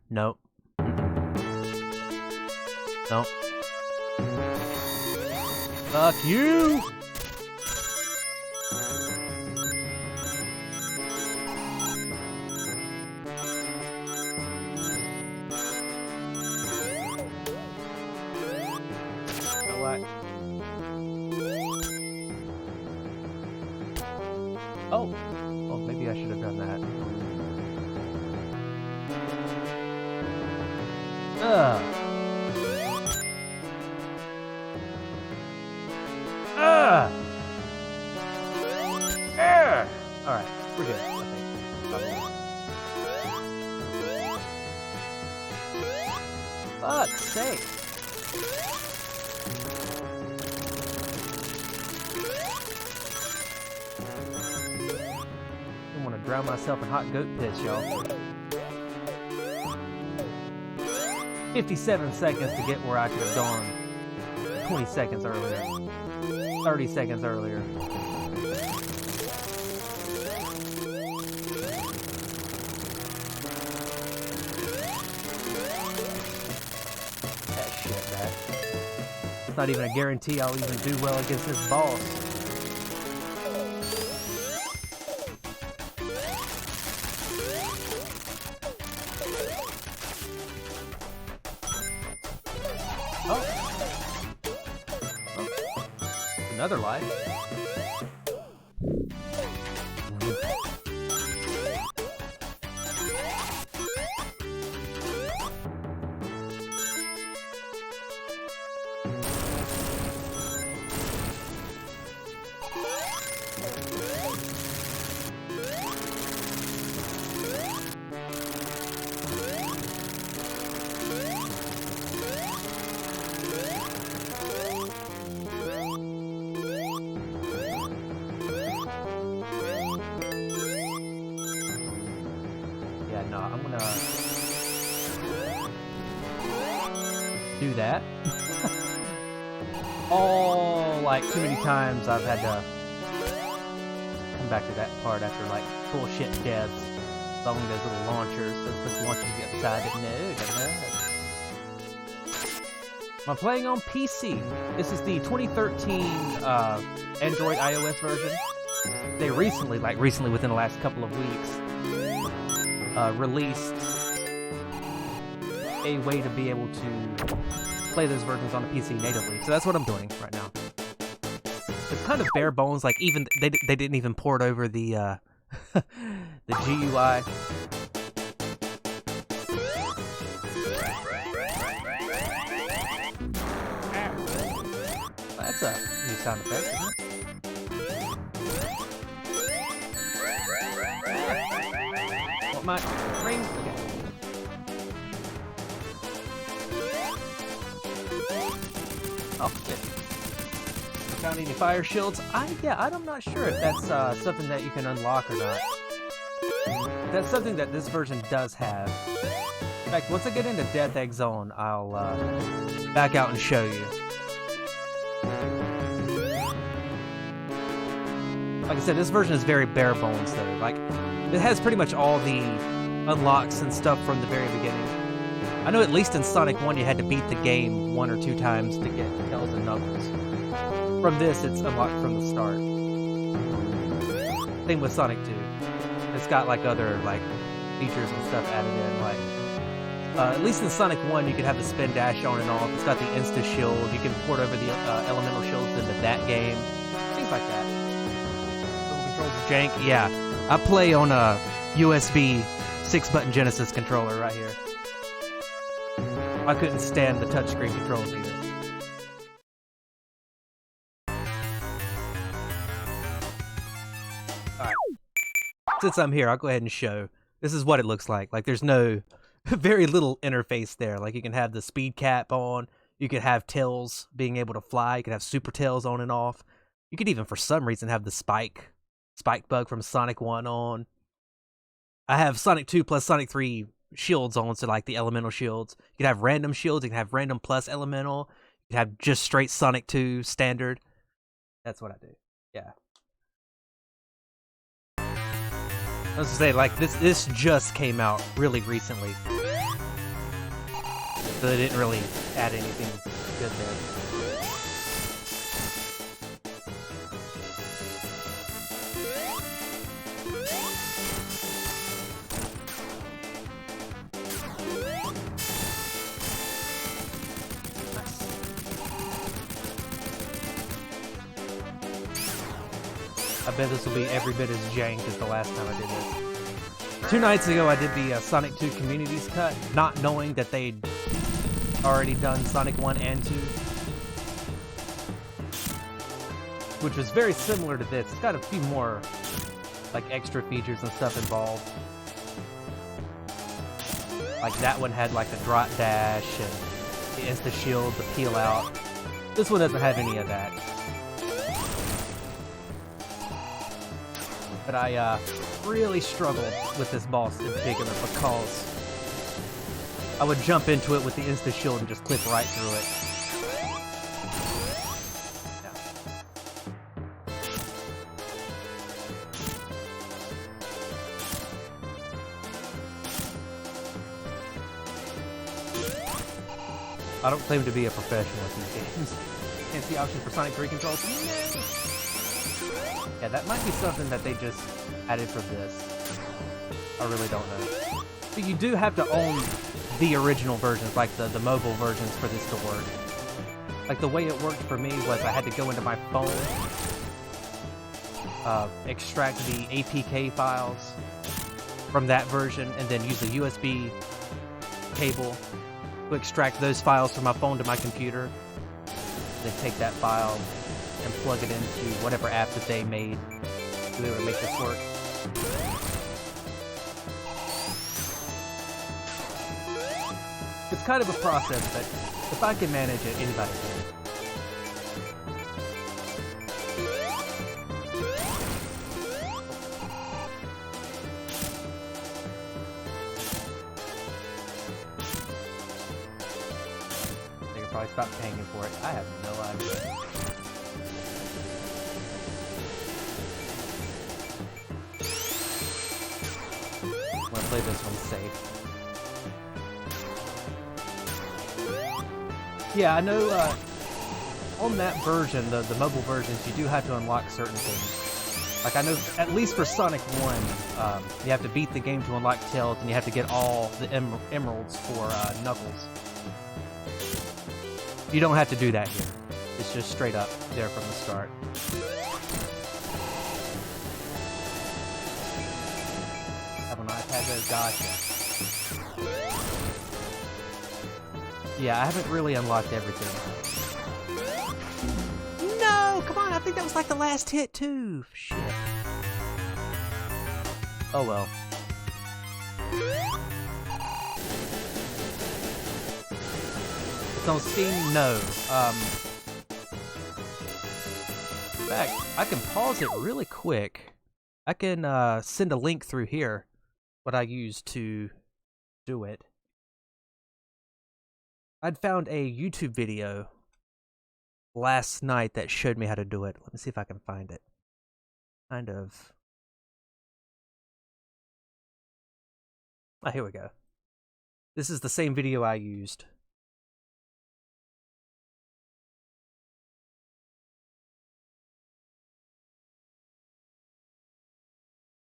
Nope. Nope. Fuck you! Oh, well, maybe I should have done that. Alright, we're good, I think. Fuck's sake. I want to drown myself in hot goat piss, y'all. 57 seconds to get where I could have gone 20 seconds earlier. 30 seconds earlier. That shit, man. It's not even a guarantee I'll even do well against this boss. Another life. No, I'm gonna do that. Like too many times I've had to come back to that part after like bullshit deaths. Along those little launchers, so it's supposed to launch you upside it. No. I'm playing on PC. This is the 2013 Android iOS version. They recently within the last couple of weeks, released a way to be able to play those versions on the PC natively. So that's what I'm doing right now. It's kind of bare bones. Like even they didn't even port over the the GUI. That's a new sound effect, isn't it? Want my ring? Okay. Oh, shit. Found any fire shields? I'm not sure if that's something that you can unlock or not. That's something that this version does have. In fact, once I get into Death Egg Zone, I'll back out and show you. Like I said, this version is very bare bones though. Like, it has pretty much all the unlocks and stuff from the very beginning. I know at least in Sonic 1 you had to beat the game 1 or 2 times to get Tails and Knuckles. From this, it's unlocked from the start. Same with Sonic 2. It's got like other like features and stuff added in. Like at least in Sonic 1, you can have the spin dash on and off. It's got the Insta Shield. You can port over the elemental shields into that game. Things like that. Double controls jank. Yeah, I play on a USB 6-button Genesis controller right here. I couldn't stand the touchscreen controls either. Alright. Since I'm here, I'll go ahead and show. This is what it looks like. Like, there's no... very little interface there. Like, you can have the speed cap on. You could have Tails being able to fly. You could have Super Tails on and off. You could even, for some reason, have the spike bug from Sonic 1 on. I have Sonic 2 plus Sonic 3 shields on, so like the elemental shields. You can have random shields. You can have random plus elemental. You can have just straight Sonic 2 standard. That's what I do. Yeah. I was gonna say, like, this just came out really recently. So they didn't really add anything good there. I bet this will be every bit as jank as the last time I did this. 2 nights ago, I did the Sonic 2 Communities cut, not knowing that they'd already done Sonic 1 and 2. Which was very similar to this. It's got a few more, like, extra features and stuff involved. Like, that one had, like, a drop dash and the Insta Shield, the peel out. This one doesn't have any of that. But I really struggled with this boss in particular because I would jump into it with the Insta Shield and just clip right through it. I don't claim to be a professional at these games. Can't see options for Sonic 3 controls. Yeah, that might be something that they just added for this. I really don't know. But you do have to own the original versions, like the mobile versions for this to work. Like, the way it worked for me was I had to go into my phone, extract the APK files from that version, and then use a USB cable to extract those files from my phone to my computer. Then take that file and plug it into whatever app that they made to be able to make this work. It's kind of a process, but if I can manage it, anybody can. They could probably stop paying for it. I have no idea. I'm gonna play this one safe. Yeah, I know on that version, the mobile versions, you do have to unlock certain things. Like, I know, at least for Sonic 1, you have to beat the game to unlock Tails, and you have to get all the emeralds for Knuckles. You don't have to do that here. It's just straight up there from the start. Have an iPad though? Gotcha. Yeah, I haven't really unlocked everything. on, I think that was like the last hit too. Shit. Oh well. It's on Steam? No. In fact, I can pause it really quick. I can send a link through here, what I used to do it. I'd found a YouTube video last night that showed me how to do it. Let me see if I can find it. Kind of. Ah, here we go. This is the same video I used.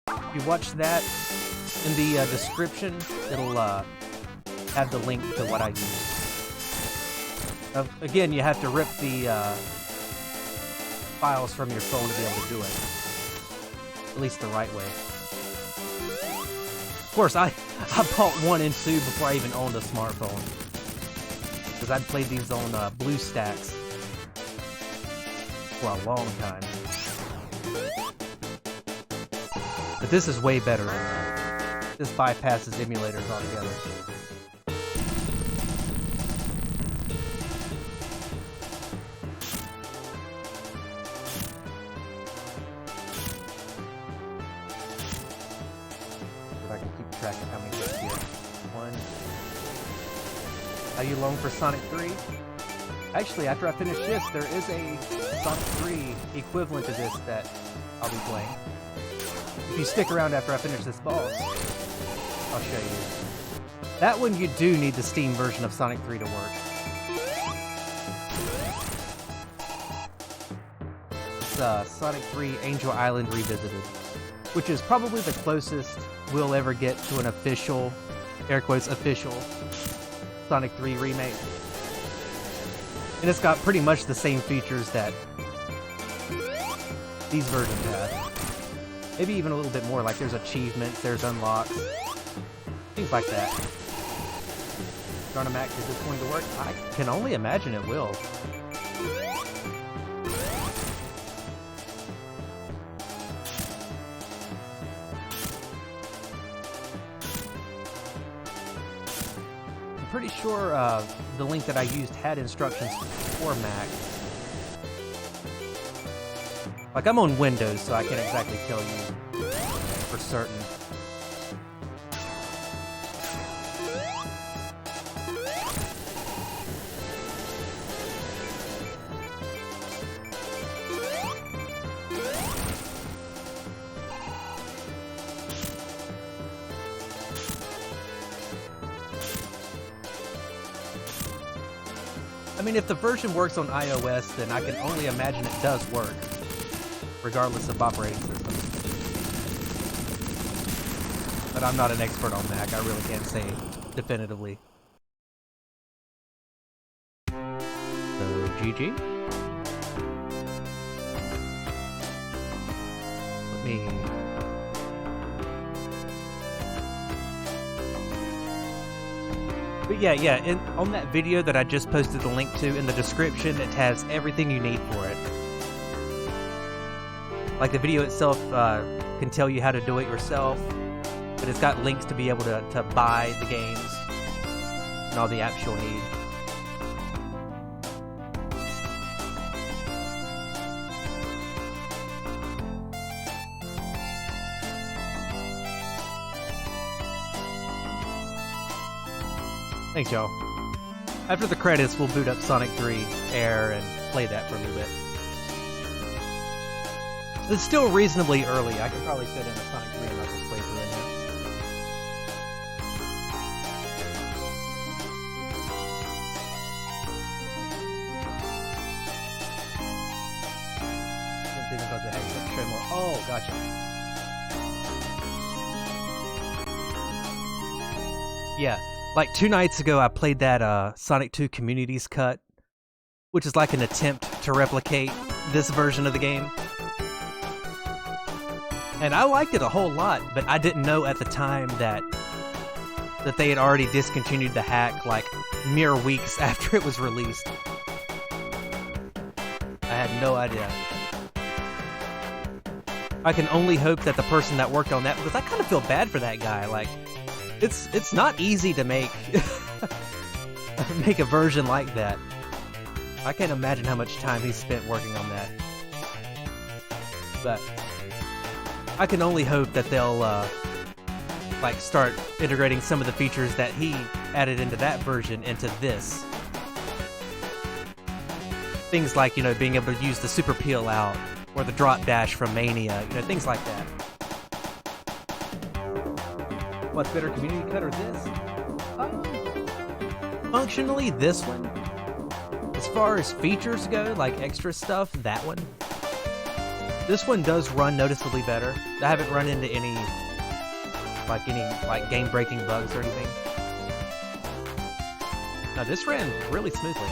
If you watch that in the description, it'll have the link to what I used. Again, you have to rip the files from your phone to be able to do it. At least the right way. Of course, I bought 1 and 2 before I even owned a smartphone. Because I'd played these on BlueStacks for a long time. But this is way better. This bypasses emulators altogether. If I can keep track of how many hits here. 1. How you long for Sonic 3? Actually, after I finish this, there is a Sonic 3 equivalent to this that I'll be playing. If you stick around after I finish this boss, I'll show you. That one you do need the Steam version of Sonic 3 to work. It's Sonic 3 Angel Island Revisited, which is probably the closest we'll ever get to an official, air quotes, official Sonic 3 remake. And it's got pretty much the same features that these versions have. Maybe even a little bit more, like there's achievements, there's unlocks, things like that. Mac, is this going to work? I can only imagine it will. I'm pretty sure the link that I used had instructions for Mac. Like, I'm on Windows, so I can't exactly tell you for certain. I mean, if the version works on iOS, then I can only imagine it does work, regardless of operating system. But I'm not an expert on Mac, I really can't say definitively. So, GG. Let me... But yeah, on that video that I just posted the link to in the description, it has everything you need for it. Like, the video itself can tell you how to do it yourself, but it's got links to be able to buy the games and all the apps you'll need. Thanks, y'all. After the credits, we'll boot up Sonic 3 A.I.R and play that for a little bit. It's still reasonably early. I could probably fit in a Sonic 3 and Knuckles playthrough in here. Didn't think about the hex tray more. Oh, gotcha. Yeah. Like 2 nights ago, I played that Sonic 2 Communities Cut, which is like an attempt to replicate this version of the game. And I liked it a whole lot, but I didn't know at the time that they had already discontinued the hack like mere weeks after it was released. I had no idea. I can only hope that the person that worked on that, because I kind of feel bad for that guy. Like, it's not easy to make make a version like that. I can't imagine how much time he spent working on that. But I can only hope that they'll like start integrating some of the features that he added into that version into this. Things like, you know, being able to use the super peel out or the drop dash from Mania, you know, things like that. What's better, Community Cut or this? Functionally, this one. As far as features go, like extra stuff, that one. This one does run noticeably better. I haven't run into any game-breaking bugs or anything. No, this ran really smoothly.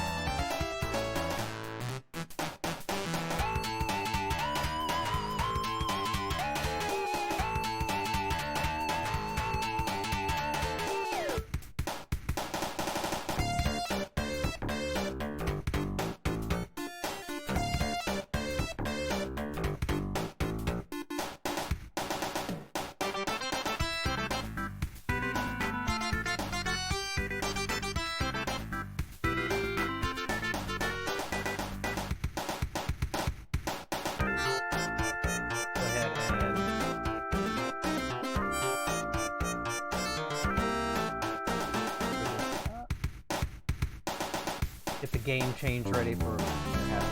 Get the game change ready for what happens.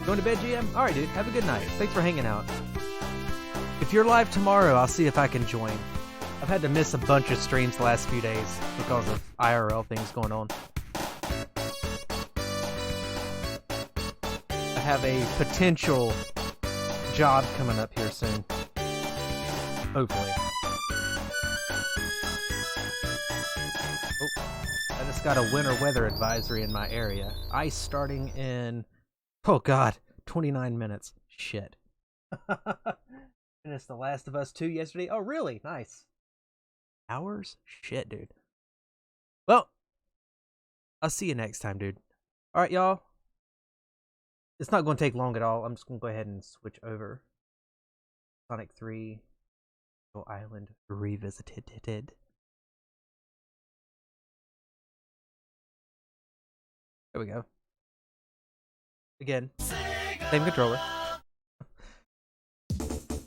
Going to bed, GM? Alright, dude. Have a good night. Thanks for hanging out. If you're live tomorrow, I'll see if I can join. I've had to miss a bunch of streams the last few days because of IRL things going on. I have a potential job coming up here soon. Hopefully. Oh, I just got a winter weather advisory in my area. Ice starting in, oh god, 29 minutes. Shit. Finished The Last of Us 2 yesterday. Oh, really? Nice. Hours? Shit, dude. Well, I'll see you next time, dude. Alright, y'all. It's not going to take long at all. I'm just going to go ahead and switch over. Sonic 3 Island Revisited. There we go. Again, same controller.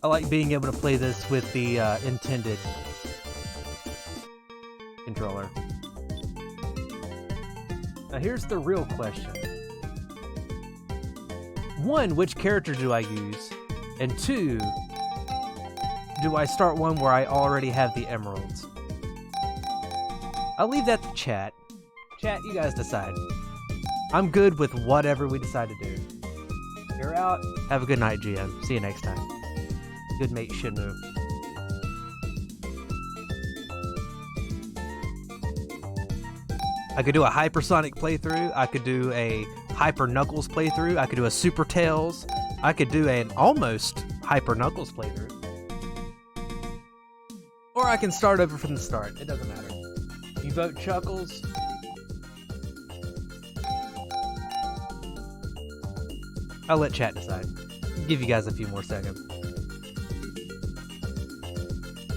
I like being able to play this with the intended controller. Now here's the real question. 1, which character do I use? And 2, do I start one where I already have the emeralds? I'll leave that to chat. Chat, you guys decide. I'm good with whatever we decide to do. You're out. Have a good night, GM. See you next time. Good mate, Shinmu. I could do a Hypersonic playthrough. I could do a Hyper Knuckles playthrough. I could do a Super Tails. I could do an almost Hyper Knuckles playthrough. Or I can start over from the start. It doesn't matter. You vote Chuckles. I'll let chat decide. Give you guys a few more seconds.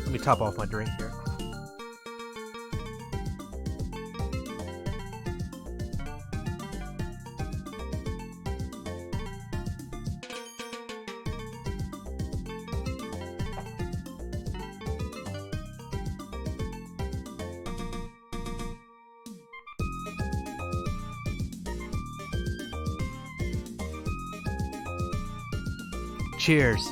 Let me top off my drink here. Cheers.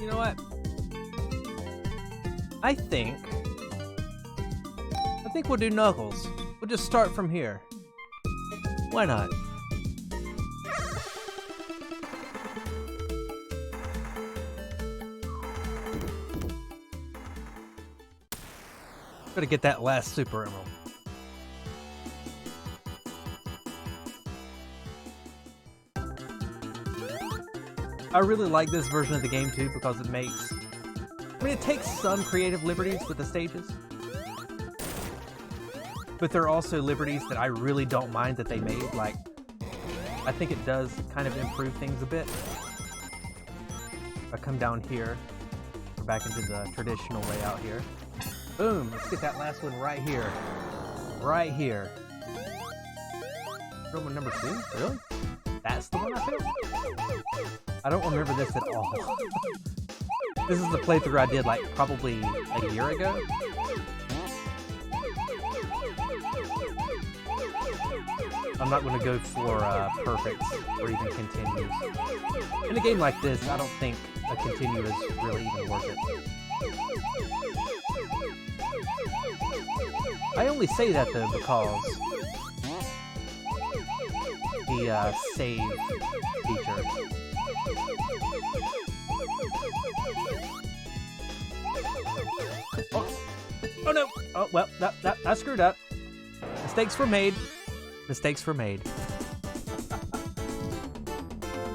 You know what? I think we'll do Knuckles. We'll just start from here. Why not? Gotta get that last Super Emerald. I really like this version of the game too because it makes... I mean, it takes some creative liberties with the stages. But there are also liberties that I really don't mind that they made. Like, I think it does kind of improve things a bit. If I come down here, we're back into the traditional layout here. Boom! Let's get that last one right here. Right here. Roman number 2? Really? That's the one I picked? I don't remember this at all. This is the playthrough I did like probably a year ago. I'm not going to go for perfects or even continues. In a game like this, I don't think a continue is really even worth it. I only say that though because the save feature. Oh no! Oh well, I screwed up. Mistakes were made. Mistakes were made.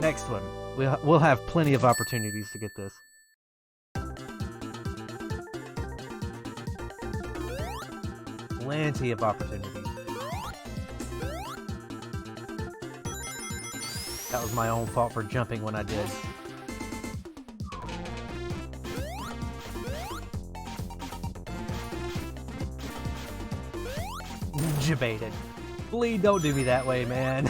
Next one. We'll have plenty of opportunities to get this. Plenty of opportunities. That was my own fault for jumping when I did. Debated. Please don't do me that way, man.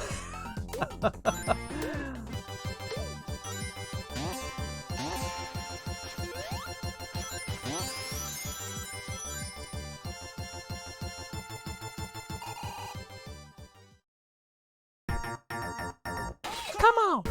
Come on!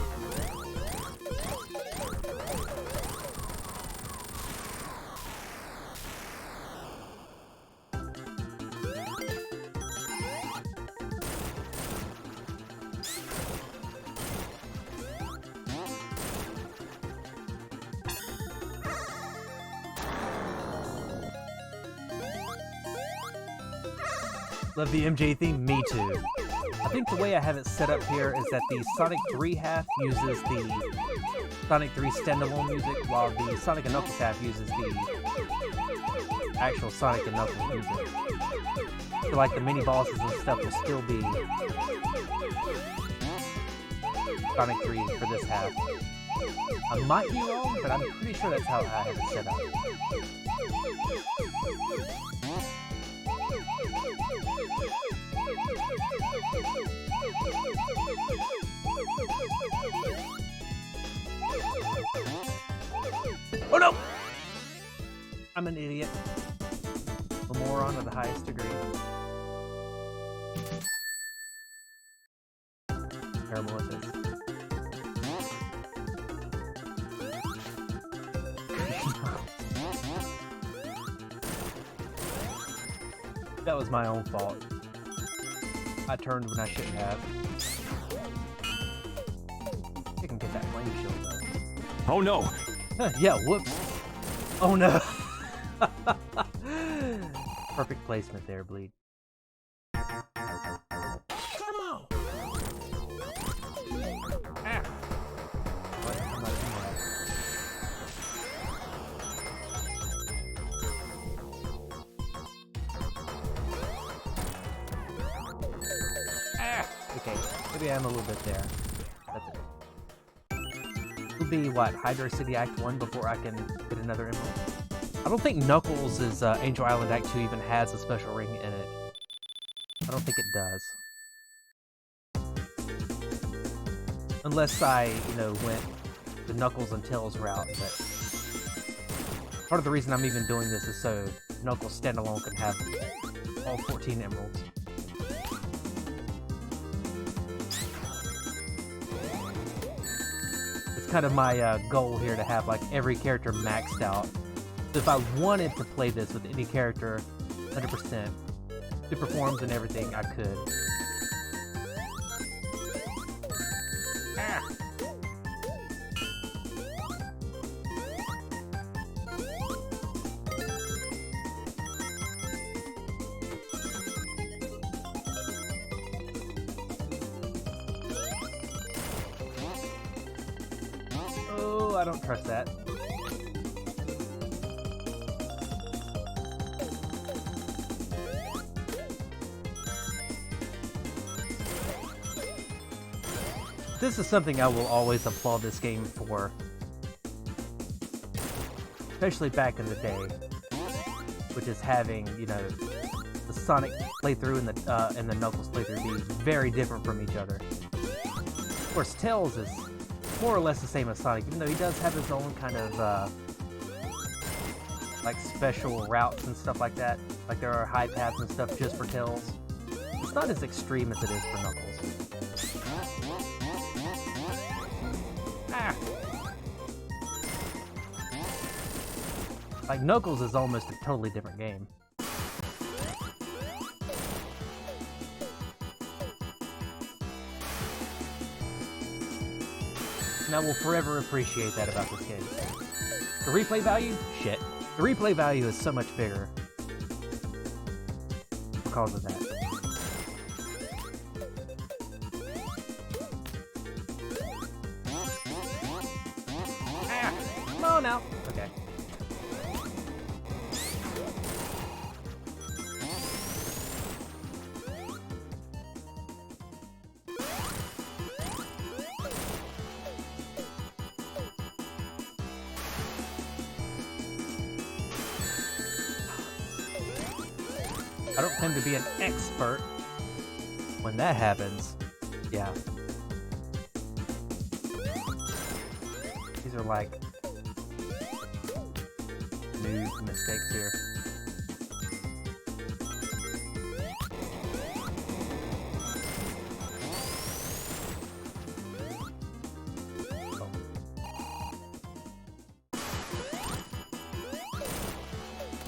Love the MJ theme? Me too. I think the way I have it set up here is that the Sonic 3 half uses the Sonic 3 standalone music, while the Sonic and Knuckles half uses the actual Sonic and Knuckles music. So like the mini bosses and stuff will still be Sonic 3 for this half. I might be wrong, but I'm pretty sure that's how I have it set up. Oh no! I'm an idiot. A moron of the highest degree. Terrible at this. That was my own fault. I turned when I shouldn't have. I can get that flame shield though. Oh no! Yeah, whoops. Oh no. Perfect placement there, Bleed. Come on! Ah. What? I'm not doing that. Okay, maybe I'm a little bit there. That's it. It'll be, what, Hydro City Act 1 before I can get another emerald? I don't think Knuckles' Angel Island Act 2 even has a special ring in it. I don't think it does. Unless I, went the Knuckles and Tails route, but... Part of the reason I'm even doing this is so Knuckles standalone can have all 14 emeralds. kind of my goal here, to have like every character maxed out. So if I wanted to play this with any character 100%, super forms and everything, I could. Ah. Oh, I don't trust that. This is something I will always applaud this game for, especially back in the day, which is having, you know, the Sonic playthrough and the Knuckles playthrough be very different from each other. Of course, Tails is more or less the same as Sonic, even though he does have his own kind of like special routes and stuff like that. Like there are high paths and stuff just for Tails. It's not as extreme as it is for Knuckles. Ah. Like Knuckles is almost a totally different game. And I will forever appreciate that about this game. The replay value? Shit. The replay value is so much bigger because of that. Ah! Come on now! Okay. I don't claim to be an expert. When that happens, yeah. These are like new mistakes here. Oh.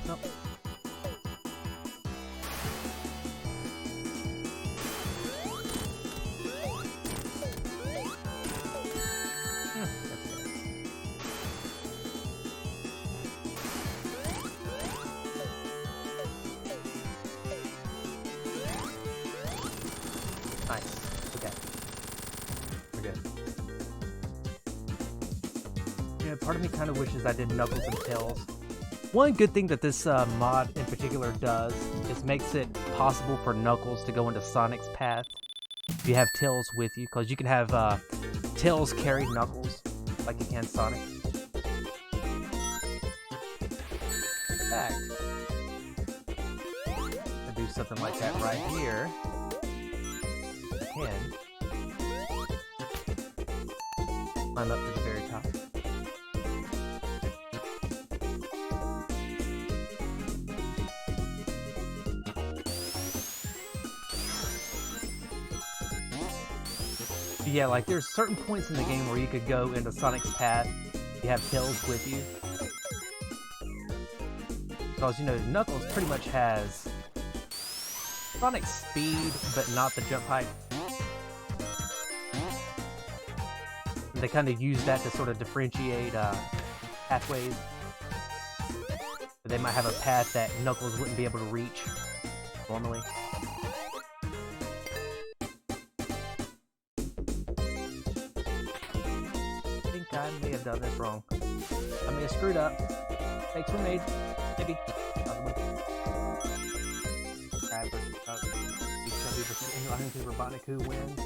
Nope. Nice. Okay. We're good. Yeah, part of me kind of wishes I did Knuckles and Tails. One good thing that this mod in particular does is makes it possible for Knuckles to go into Sonic's path if you have Tails with you, because you can have Tails carry Knuckles like you can Sonic. In fact, I'll do something like that right here. Can climb up to the very top. Yeah, like there's certain points in the game where you could go into Sonic's path. You have Tails with you. Because, you know, Knuckles pretty much has Sonic's speed, but not the jump height. They kind of use that to sort of differentiate pathways. They might have a path that Knuckles wouldn't be able to reach normally. I think I may have done this wrong. I may have screwed up. Mistakes were made. Maybe. Possibly. I think Robotnik who wins.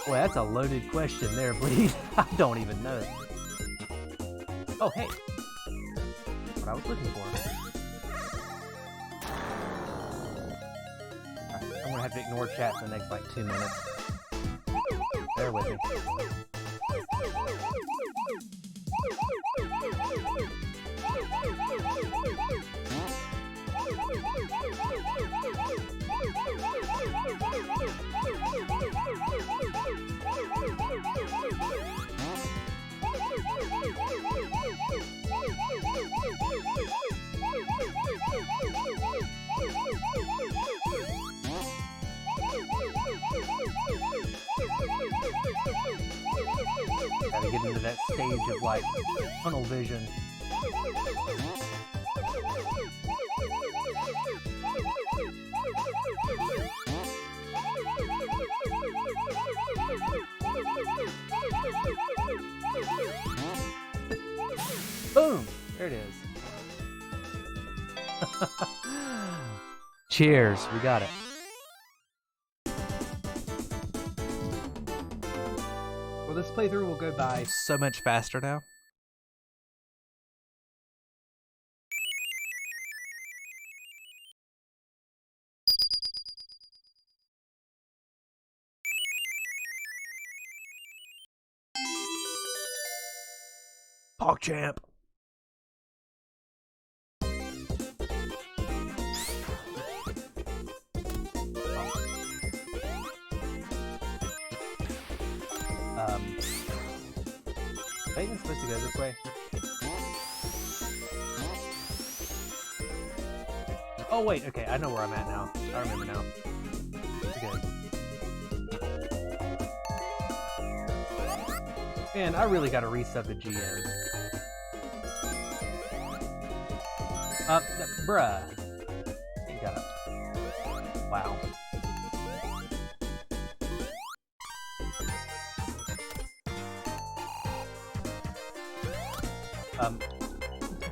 Boy, that's a loaded question there, Bleed. I don't even know. Oh, hey. What I was looking for. Right, I'm gonna have to ignore chat for the next, like, 2 minutes. Bear with me. gotta get into that stage of like tunnel vision. Boom! There it is. Cheers, we got it. Well, this playthrough will go by so much faster now. PogChamp. I think it's supposed to go this way. Oh wait, okay, I know where I'm at now. I remember now. Okay. Man, I really gotta resub the GM. Bruh. You gotta. Wow.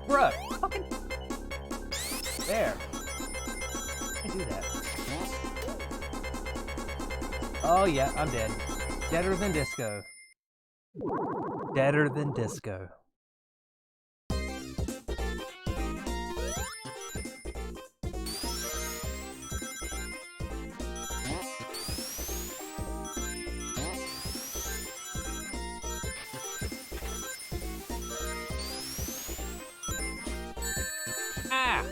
Bruh, fucking there. I can do that. Oh yeah, I'm dead. Deader than disco. Deader than disco. Ah!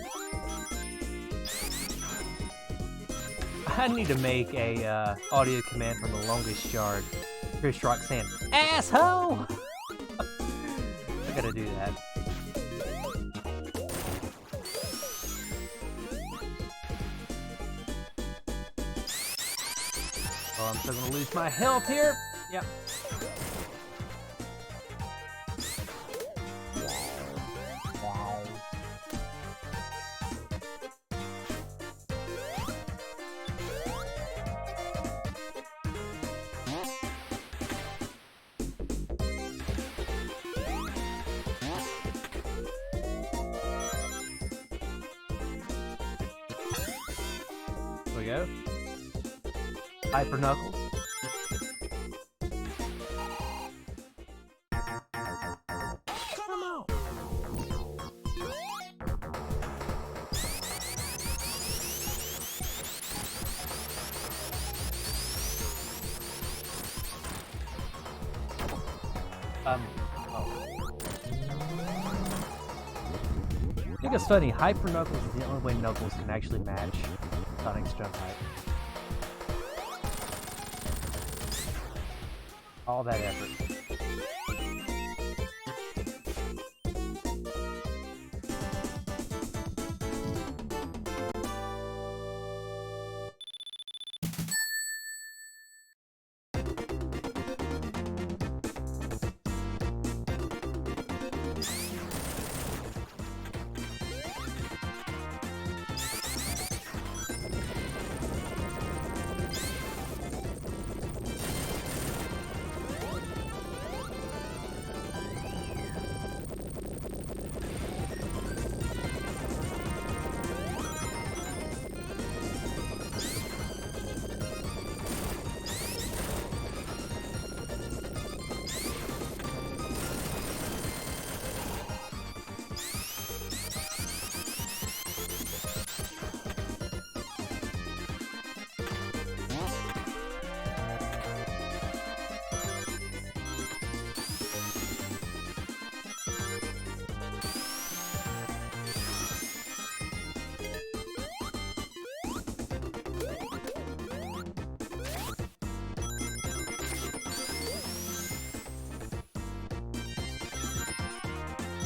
I need to make a audio command from the longest yard. Chris Rock saying, "Asshole!" I gotta do that. Oh, I'm still gonna lose my health here. Yep. There we go. Hyper Knuckles. Come on. I think it's funny, Hyper Knuckles is the only way Knuckles can actually match Sonic's jump height. All that effort.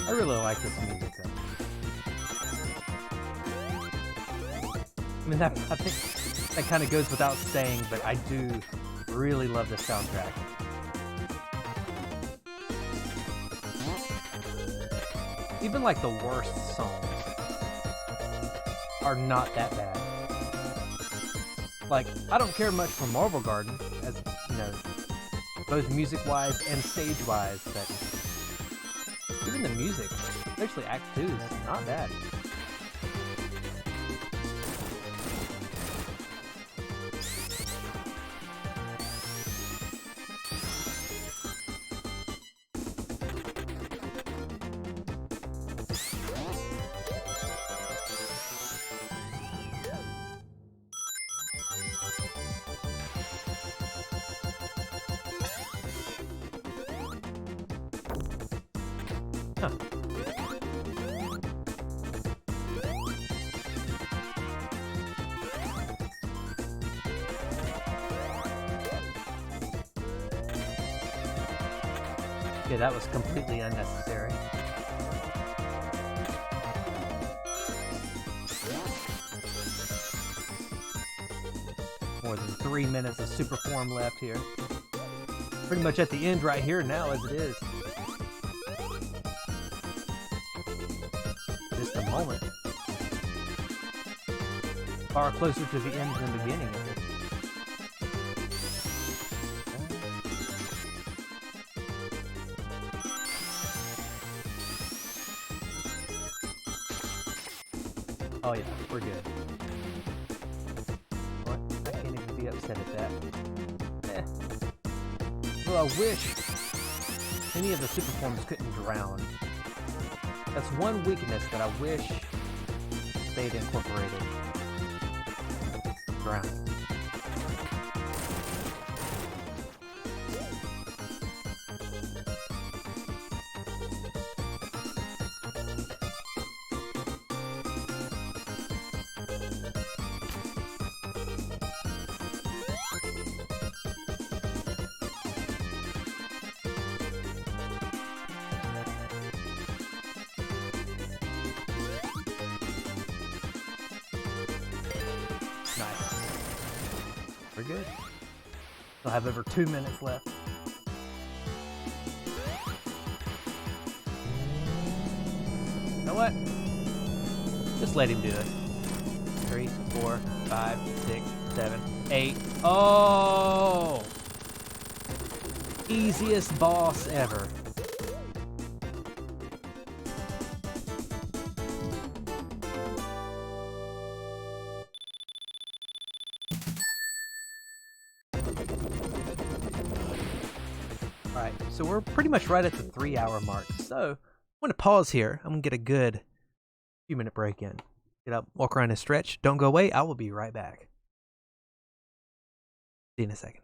I really like this music though. I mean, I think that kind of goes without saying, but I do really love the soundtrack. Even like the worst songs are not that bad. Like, I don't care much for Marvel Garden, as you know, both music-wise and stage-wise, but even the music, especially Act 2, is not bad. Huh. Yeah, that was completely unnecessary. More than 3 minutes of super form left here. Pretty much at the end right here now as it is. Just a moment. Far closer to the end than the beginning of it. Oh yeah, we're good. What? I can't even be upset at that. Well, I wish any of the super forms couldn't drown. That's one weakness that I wish they'd incorporated. Drowning. Nice. We're good. We'll have over 2 minutes left. You know what? Just let him do it. 3, 4, 5, 6, 7, 8. Oh! Easiest boss ever. Alright, so we're pretty much right at the 3-hour mark. So, I'm going to pause here. I'm going to get a good few minute break in. Get up, walk around and stretch. Don't go away. I will be right back. See you in a second.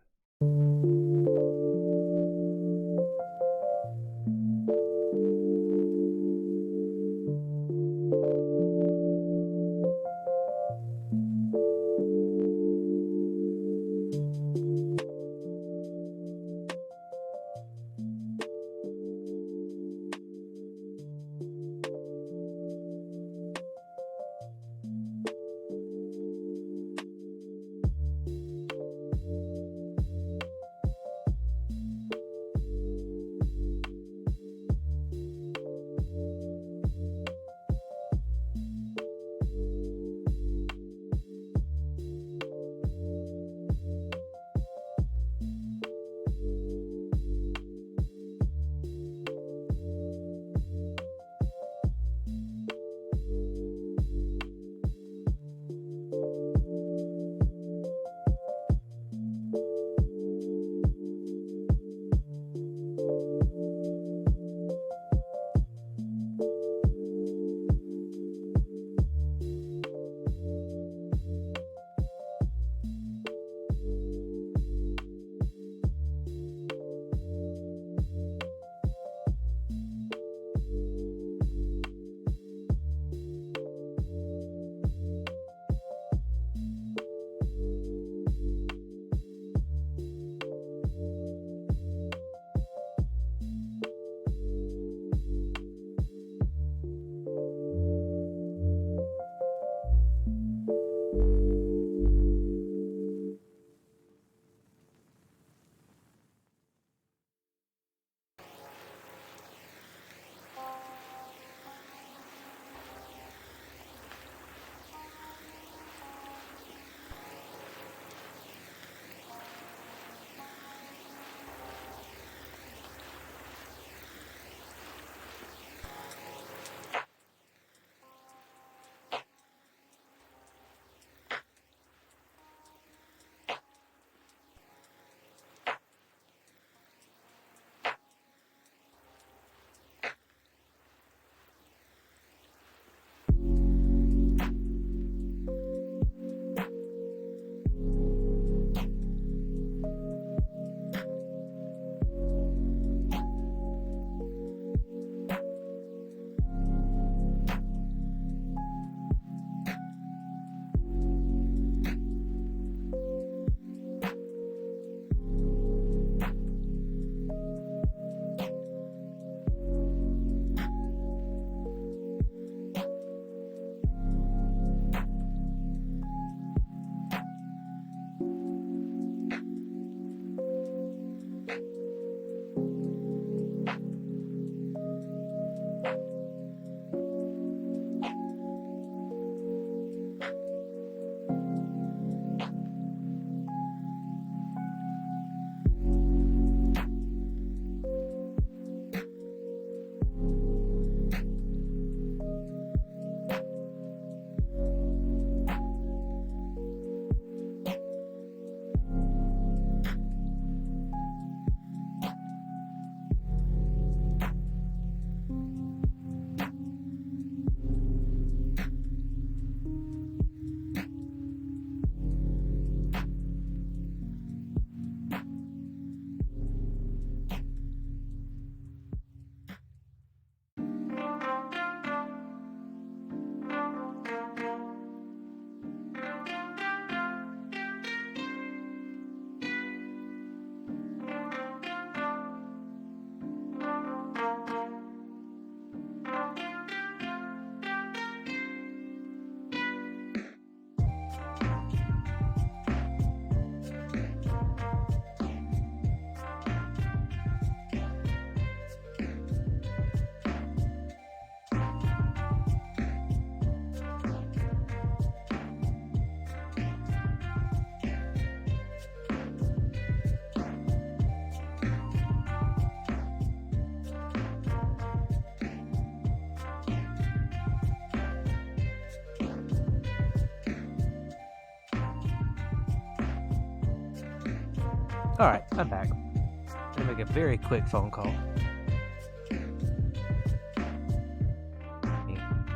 Alright, I'm back. I'm gonna make a very quick phone call.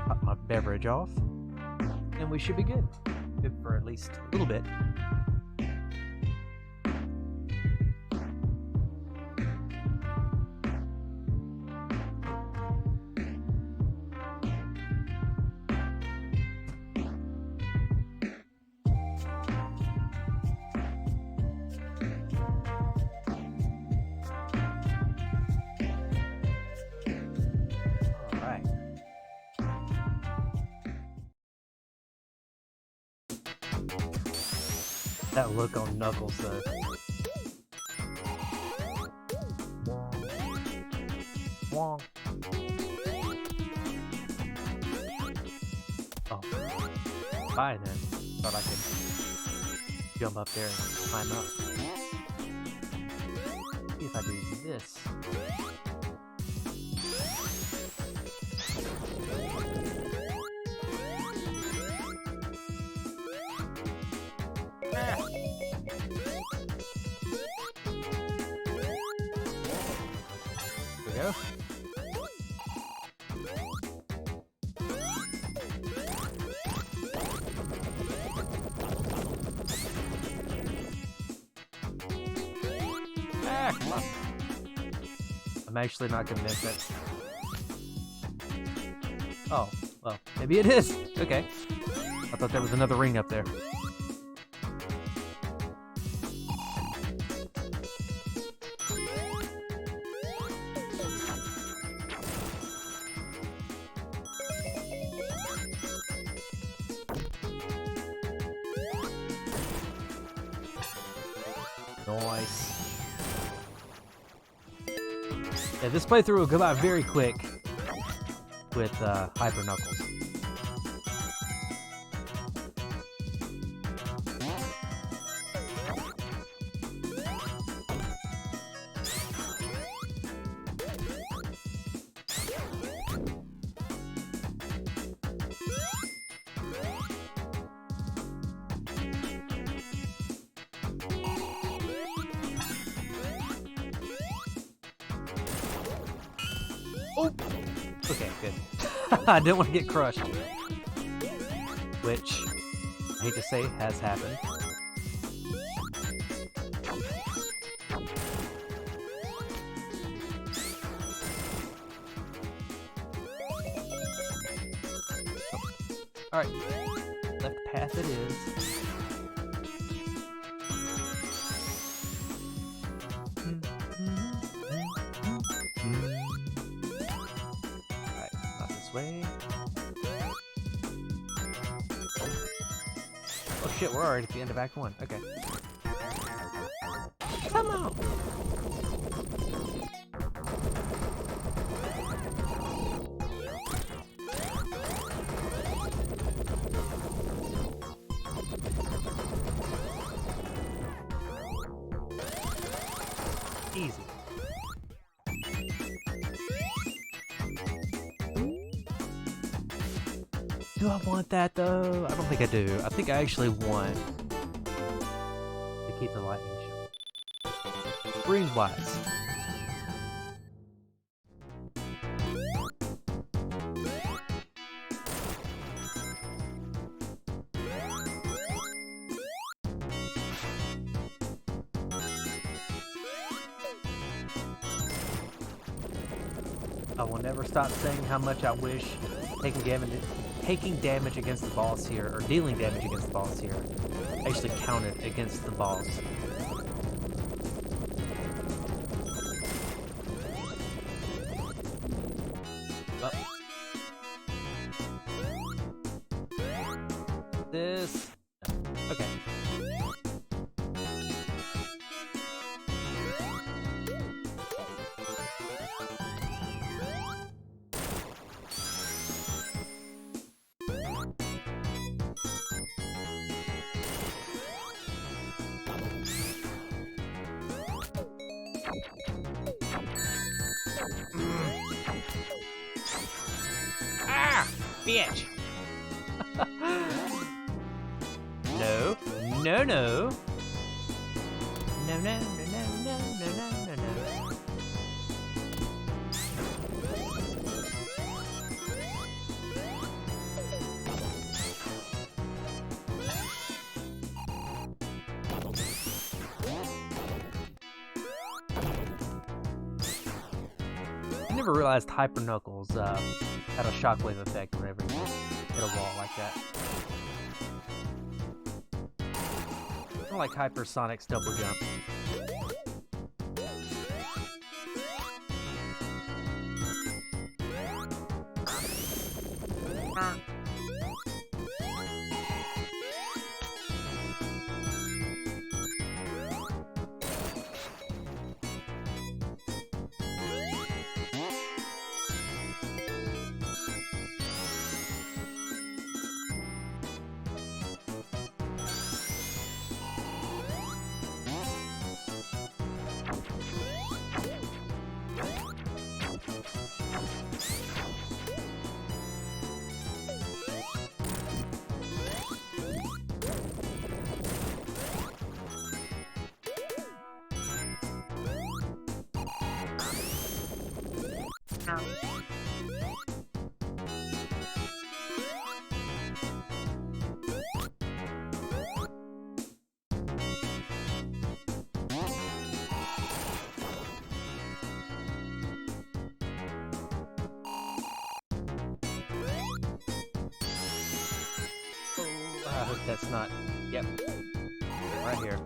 Pop my beverage off. And we should be good. Good for at least a little bit. That look on Knuckles, though. Wong. Oh. Bye then. Thought I could jump up there and climb up. See if I do this. Go. Ah, come on. I'm actually not convinced that. Oh, well, maybe it is. Okay. I thought there was another ring up there. Nice. Yeah, this playthrough will go by very quick with Hyper Knuckles. Oh! Okay, good. I didn't want to get crushed. Which, I hate to say, has happened. Alright. Left path it is. Way. Oh shit, we're already at the end of Act 1. Okay. Come on! Easy. Do I want that though? I don't think I do. I think I actually want to keep the lightning shield. Ring-wise. I will never stop saying how much I wish taking damage against the boss here, or dealing damage against the boss here, actually counted against the boss. Oh. This. Okay. Ah! Bitch! No. No, no. No, no, no, no. I never realized Hyper Knuckles had a shockwave effect whenever you hit a wall like that. Kind of like Hypersonic's double jump. I hope that's not... Yep. Right here.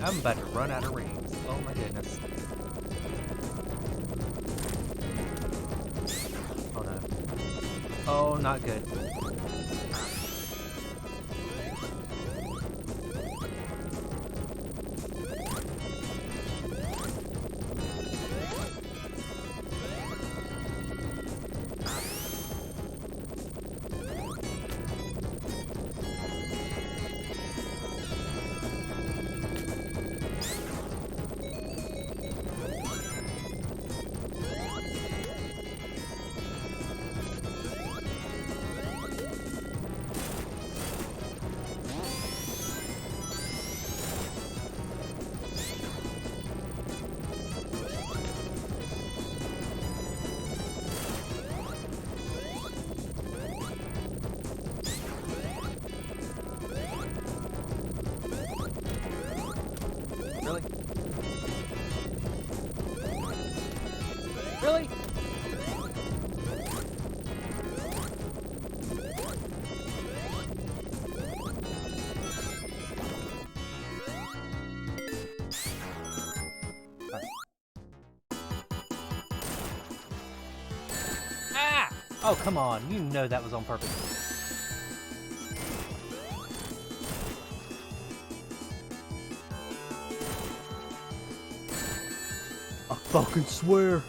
I'm about to run out of rings. Oh my goodness. Oh no. Oh, not good. Really? Really? Ah! Oh, come on. You know that was on purpose. I fucking swear.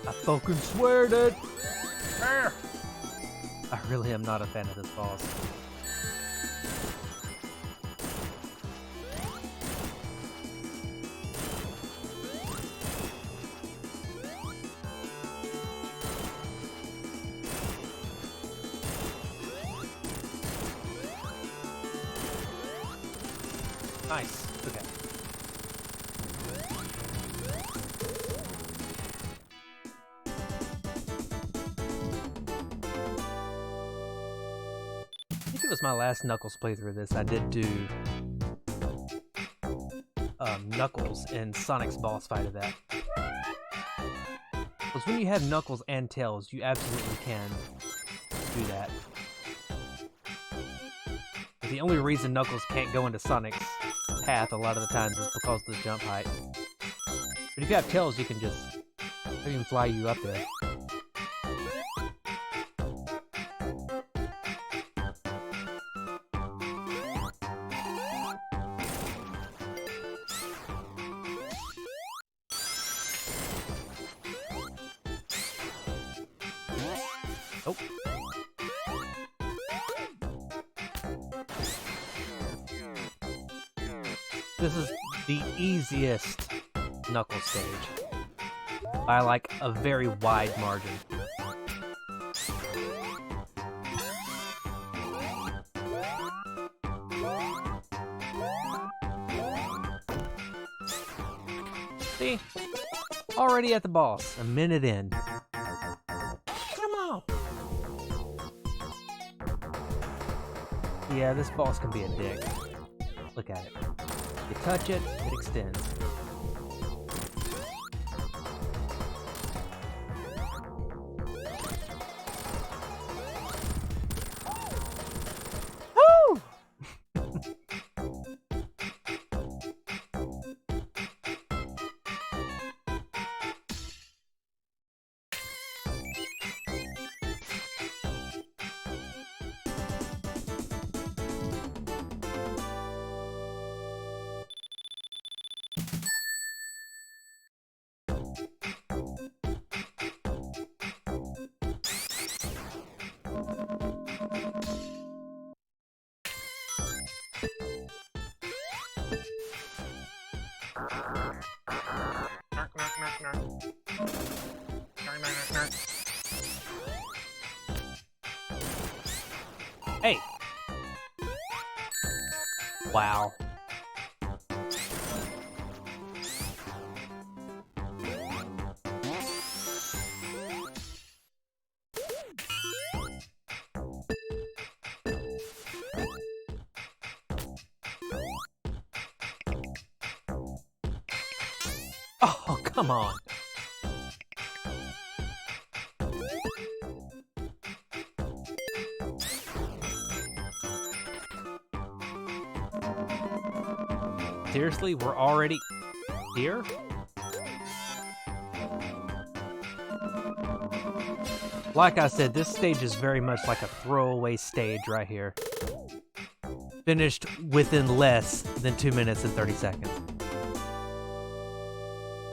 I fucking swear, dude. I really am not a fan of this boss. Nice. Okay. I think it was my last Knuckles playthrough of this. I did do Knuckles in Sonic's boss fight of that. Because when you have Knuckles and Tails, you absolutely can do that. The only reason Knuckles can't go into Sonic's path a lot of the times is because of the jump height. But if you have Tails, you can just even fly you up there. Oh. This is the easiest Knuckles stage. by like a very wide margin. See? Already at the boss, a minute in. Come on! Yeah, this boss can be a dick. Look at it. You touch it, it extends. Woo! Hey! Wow. Oh, come on. Seriously, we're already here? Like I said, this stage is very much like a throwaway stage right here. Finished within less than 2 minutes and 30 seconds.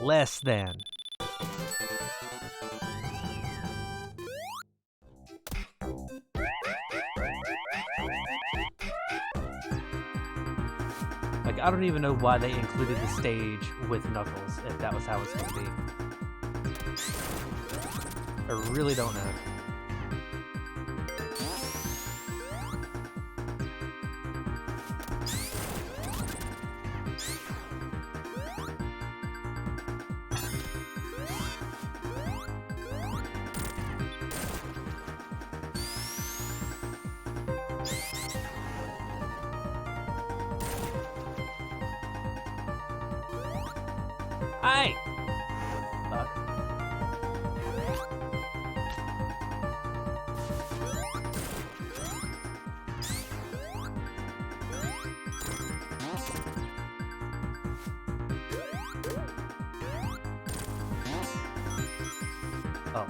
Less than. Like, I don't even know why they included the stage with Knuckles, if that was how it's going to be. I really don't know. Hey! Fuck. Oh.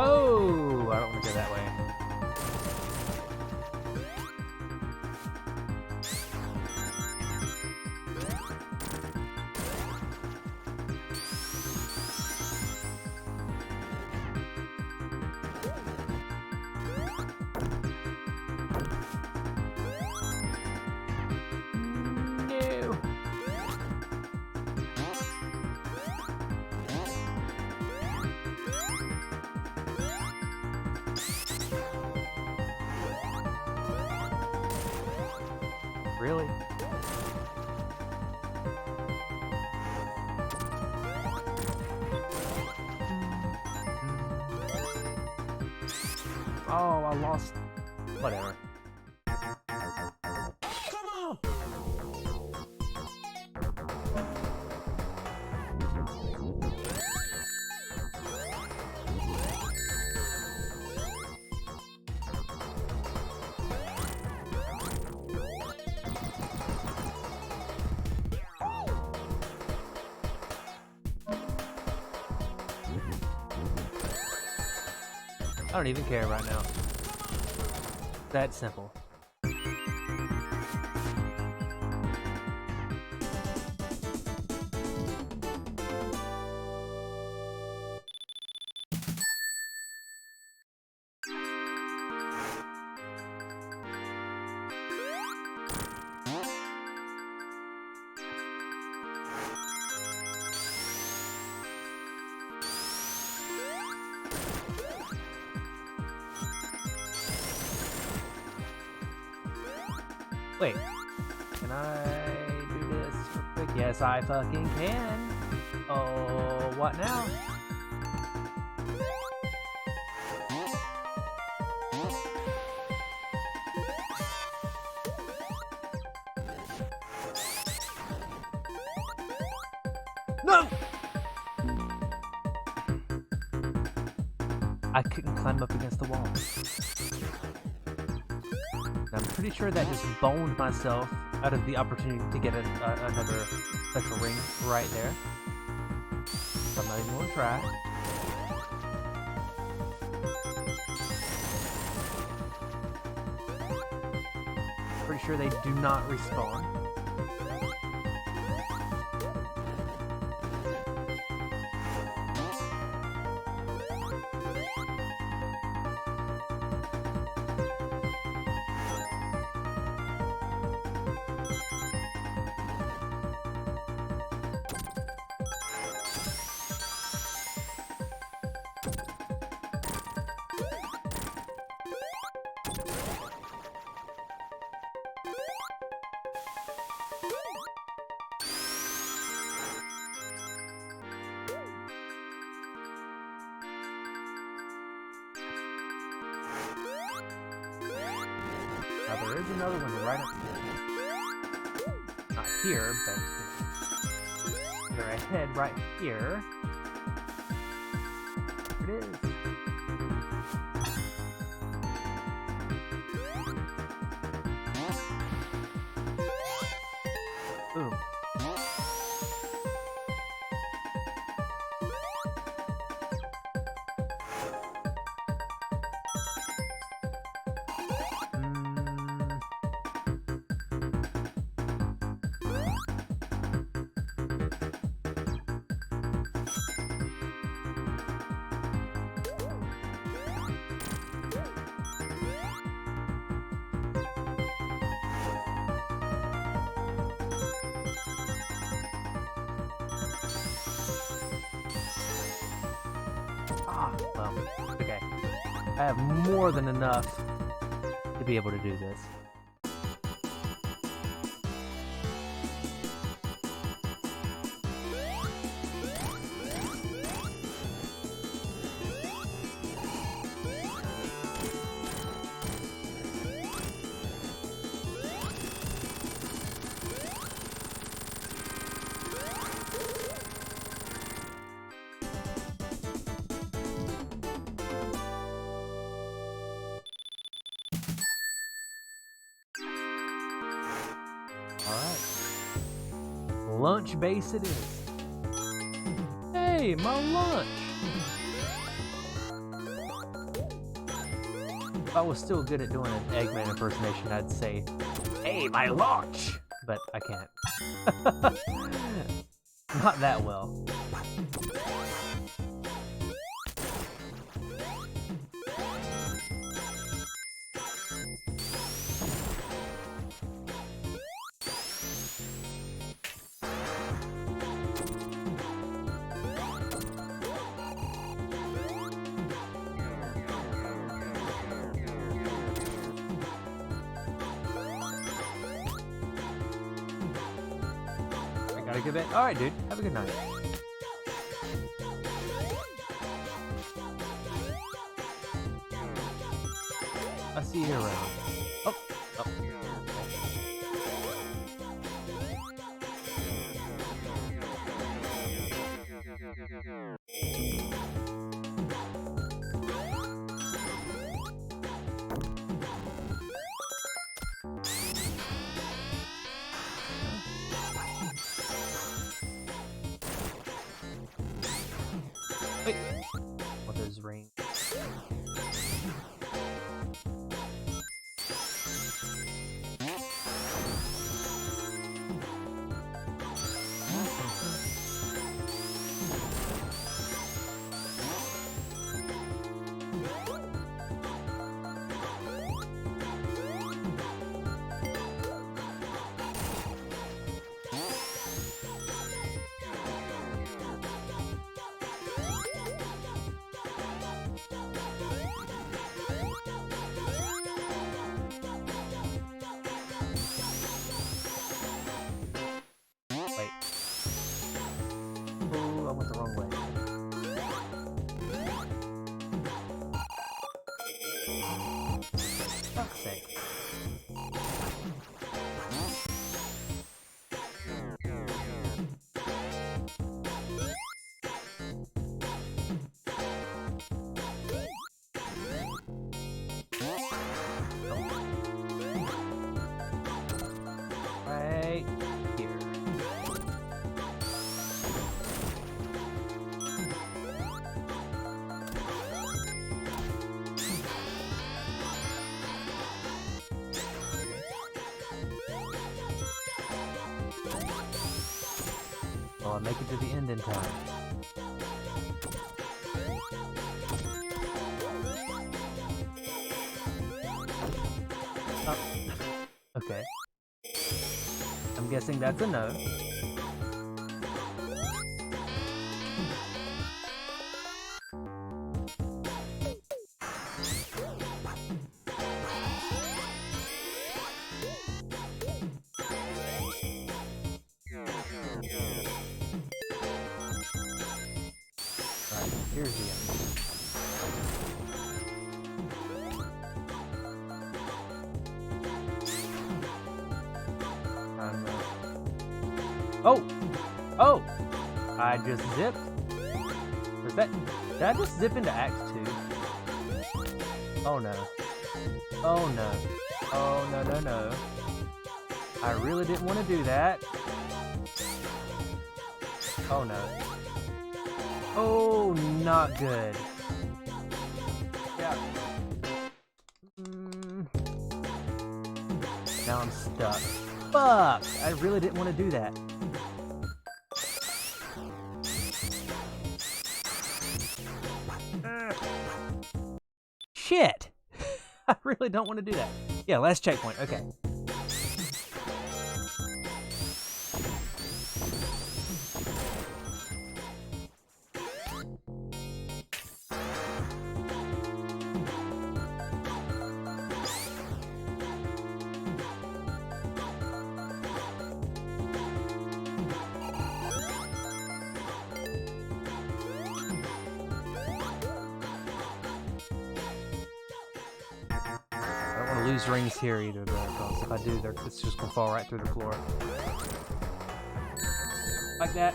Oh, I don't want to go that way. No. Really? Oh, I lost. Whatever. Come on! I don't even care right now. That simple. Wait, can I do this real quick? Yes, I fucking can. Oh, what now? No! I couldn't climb up against the wall. I'm pretty sure that just boned myself out of the opportunity to get another special ring right there. So I'm not even gonna try. Pretty sure they do not respawn. Now there is another one right up here. Not here, but they're ahead right here. There it is. Boom. Well, okay. I have more than enough to be able to do this. Alright. Lunch base it is. Hey, my lunch! If I was still good at doing an Eggman impersonation, I'd say, hey, my lunch! But I can't. Not that well. Got a good bit? Alright, dude. Have a good night. I'll see you around. Oh. Oh. Wait. What is rain? Will I make it to the end in time? Oh. Okay. I'm guessing that's a no. Alright, here's the end. Oh! Oh! I just zipped. Did I just zip into Act 2? Oh no. Oh no. Oh no, no, no. I really didn't want to do that. Oh no. Oh, not good. Yeah. Now I'm stuck. Fuck! I really didn't want to do that. Shit! I really don't want to do that. Yeah, last checkpoint. Okay. I don't want to lose rings here either, though, because if I do, it's just gonna fall right through the floor. Like that.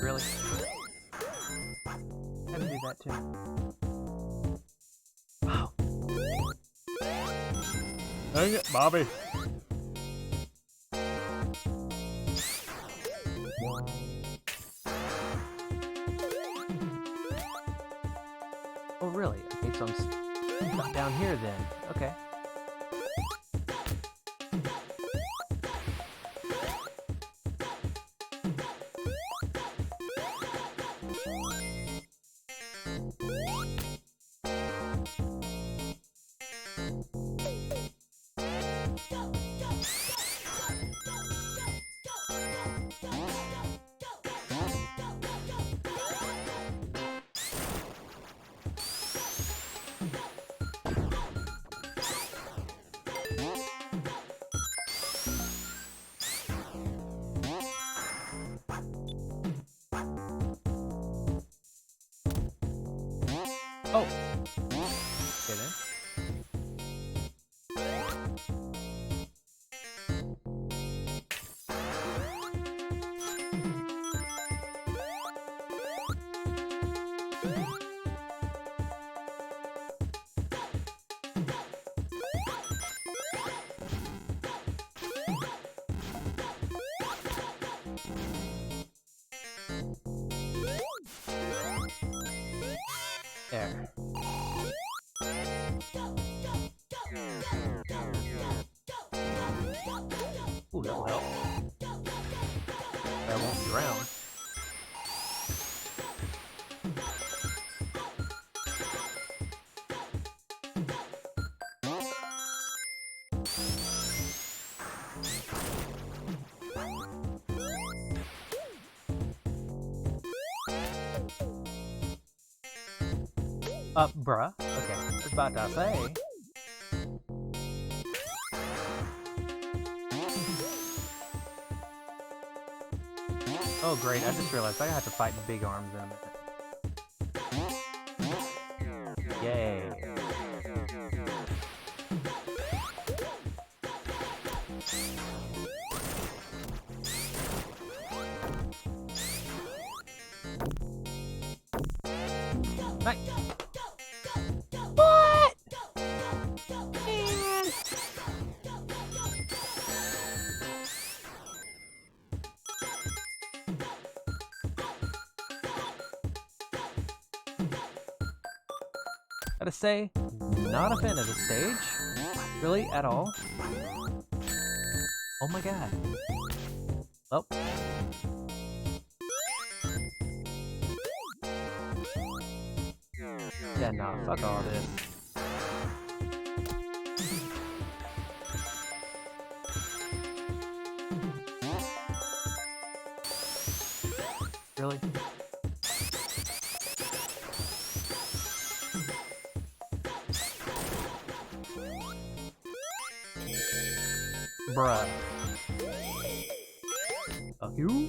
Really? Had to do that too. Wow. Dang it, Bobby. Oh, really? Okay, so I'm stuck down here then. Okay. Oh! Okay then. There. Ooh, that'll help. I won't be around. Bruh. Okay, I was about to say. Oh great, I just realized I have to fight big arms in a minute. Yay. Nice. What? Man. Gotta say, not a fan of this stage. Really, at all. Oh my god. Oh. Yeah, nah, fuck all this. Really? Bruh. You?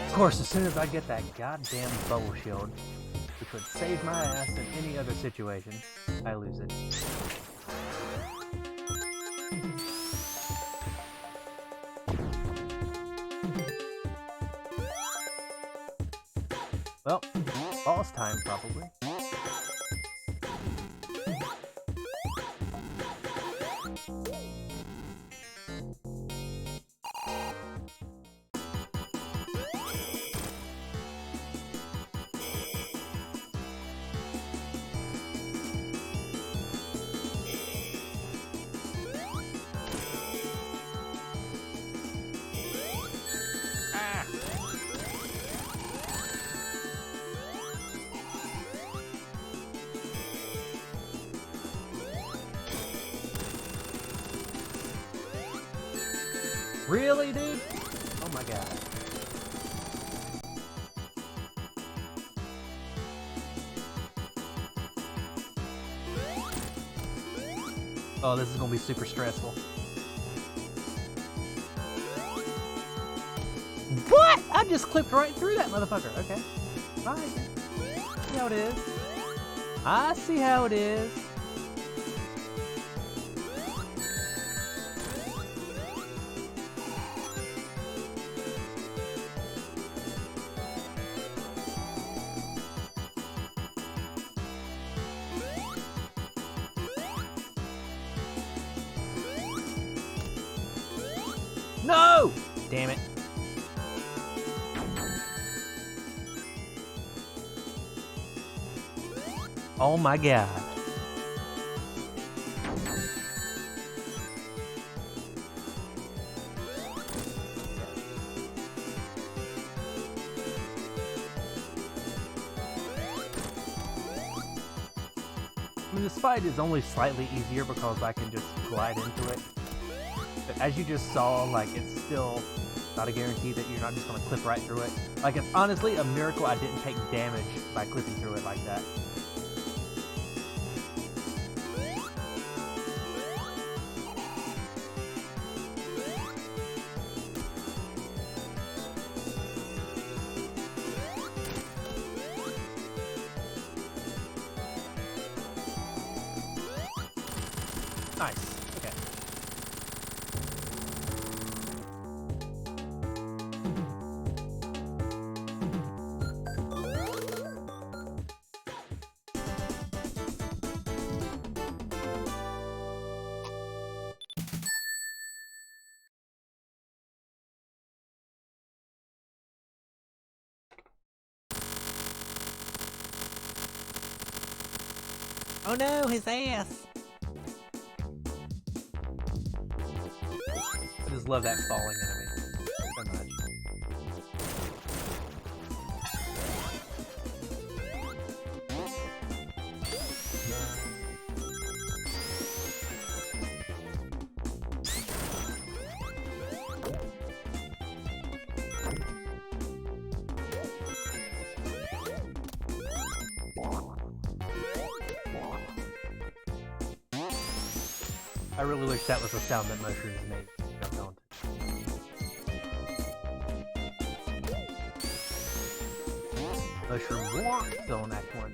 Of course, as soon as I get that goddamn bubble shield, which would save my ass in any other situation, I lose it. Well, boss time probably. Really, dude? Oh my god. Oh, this is gonna be super stressful. What? I just clipped right through that motherfucker. Okay. Alright. See how it is. I see how it is. No! Damn it. Oh my god. I mean, this fight is only slightly easier because I can just glide into it. But as you just saw, like, it's still not a guarantee that you're not just going to clip right through it. Like, it's honestly a miracle I didn't take damage by clipping through it like that. Nice. Okay. Oh no, his ass! I just love that falling enemy so much. I really wish that was the sound that mushrooms make. No, don't. Mushroom walk zone Act 1.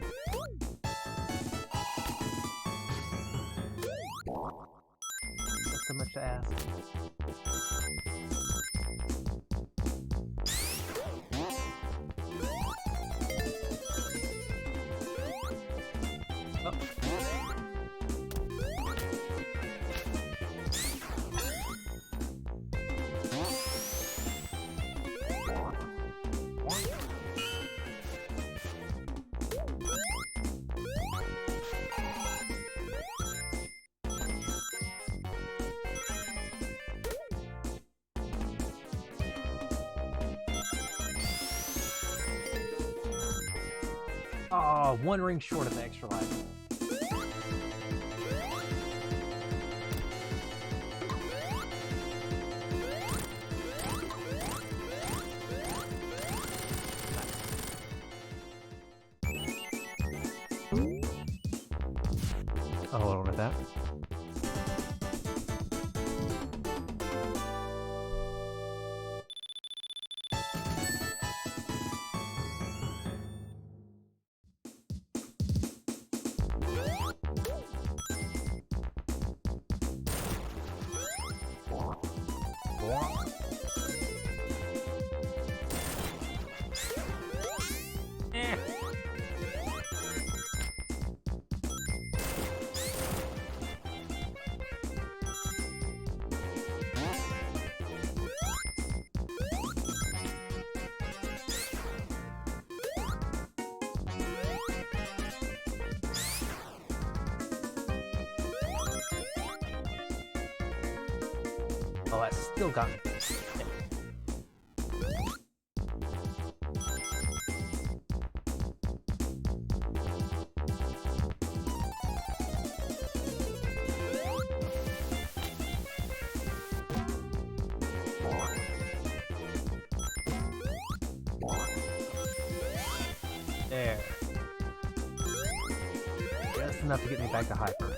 Not so much to ask. Oh, one ring short of the extra life. Oh, hold on with that. Eh. Oh, that still got me. There. Just enough to get me back to hyper.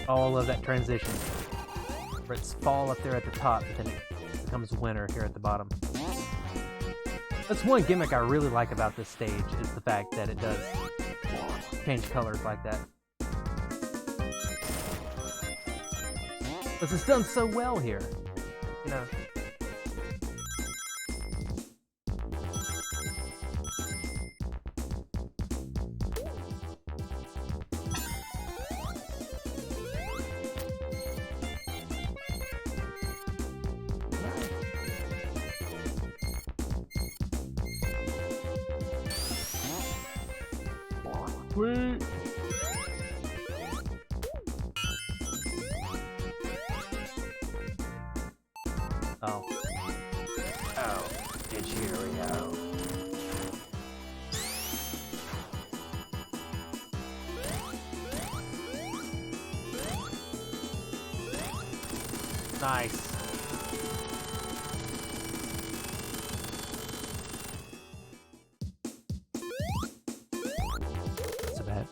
All of that transition. Where it's fall up there at the top, but then it becomes winter here at the bottom. That's one gimmick I really like about this stage, is the fact that it does change colors like that. Because it's done so well here, you know. Sweet. Oh. Oh, here we go. Nice. Not so bad.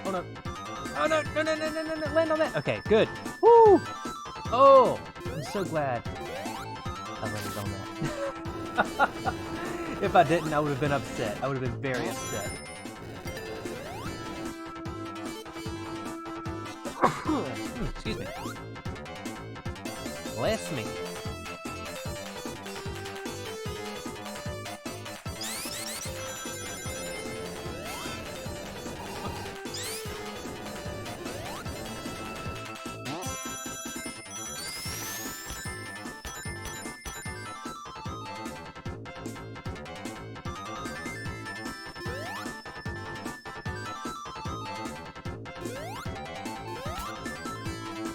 Oh no. Oh no, no, no, no, no, no, no, land on that. Okay, good. Woo! Oh, I'm so glad I landed on that. If I didn't, I would have been upset. I would have been very upset. Excuse me. Bless me.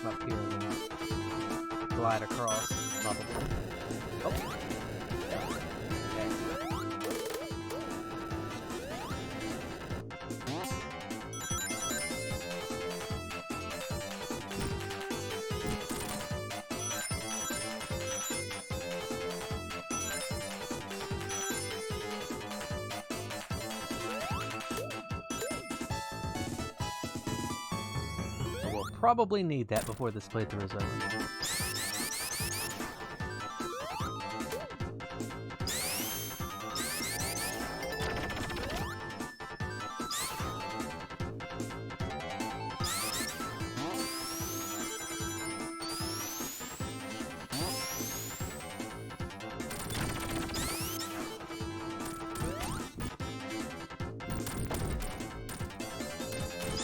Up here and then glide across, probably. Oh. Okay. We'll probably need that before this playthrough is over.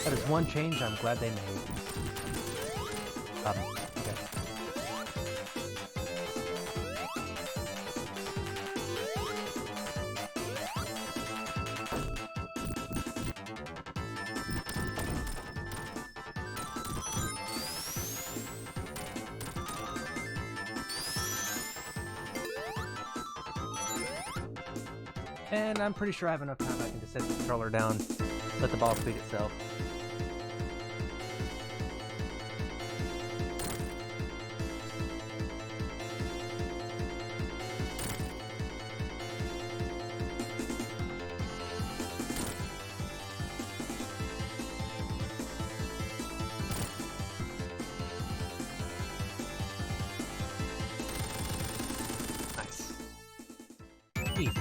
That is one change I'm glad they made. Okay. And I'm pretty sure I have enough time I can just set the controller down, let the ball speed itself. Nice. Easy.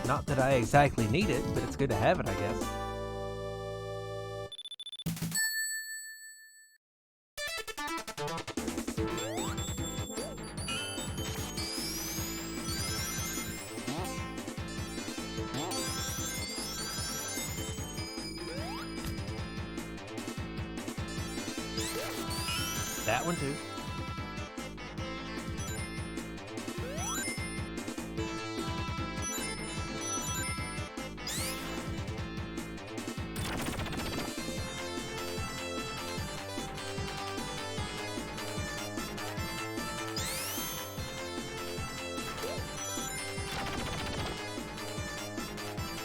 Not that I exactly need it, but it's good to have it, I guess. That one too.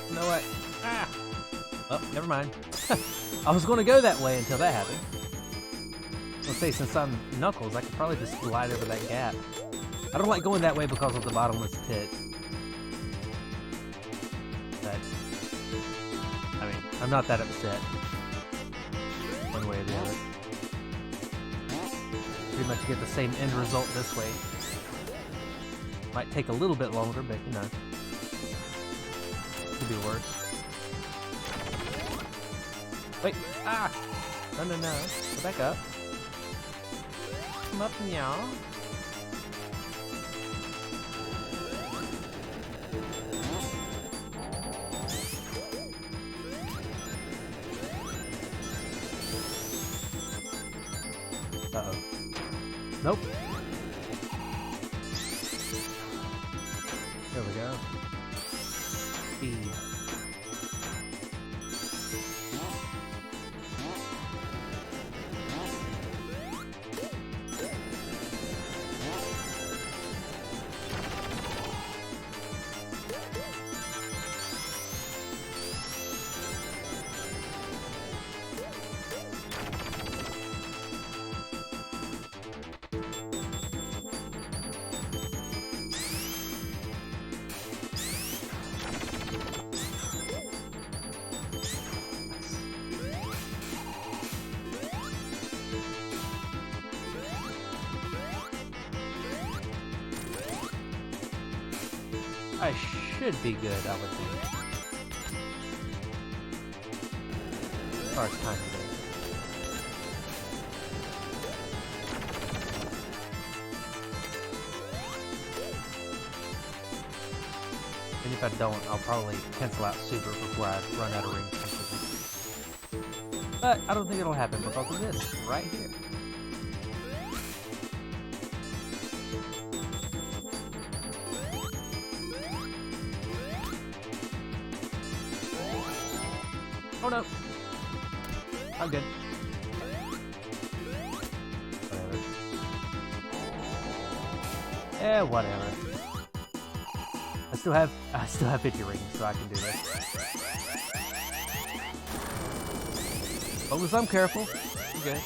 You know what? Ah! Oh, never mind. I was going to go that way until that happened. Let's say, since I'm Knuckles, I could probably just glide over that gap. I don't like going that way because of the bottomless pit. But, I mean, I'm not that upset. One way or the other. Pretty much get the same end result this way. Might take a little bit longer, but you know. Could be worse. Wait! Ah! No, no, no. Go back up. Come up, meow. Uh-oh. Nope. There we go. Speed. I should be good, I would think. As far as timing goes. And if I don't, I'll probably cancel out Super before I run out of rings completely. But I don't think it'll happen because of this right here. Oh no! I'm good. Whatever. Eh, whatever. I still have 50 rings, so I can do this. As long as I'm careful, I'm good.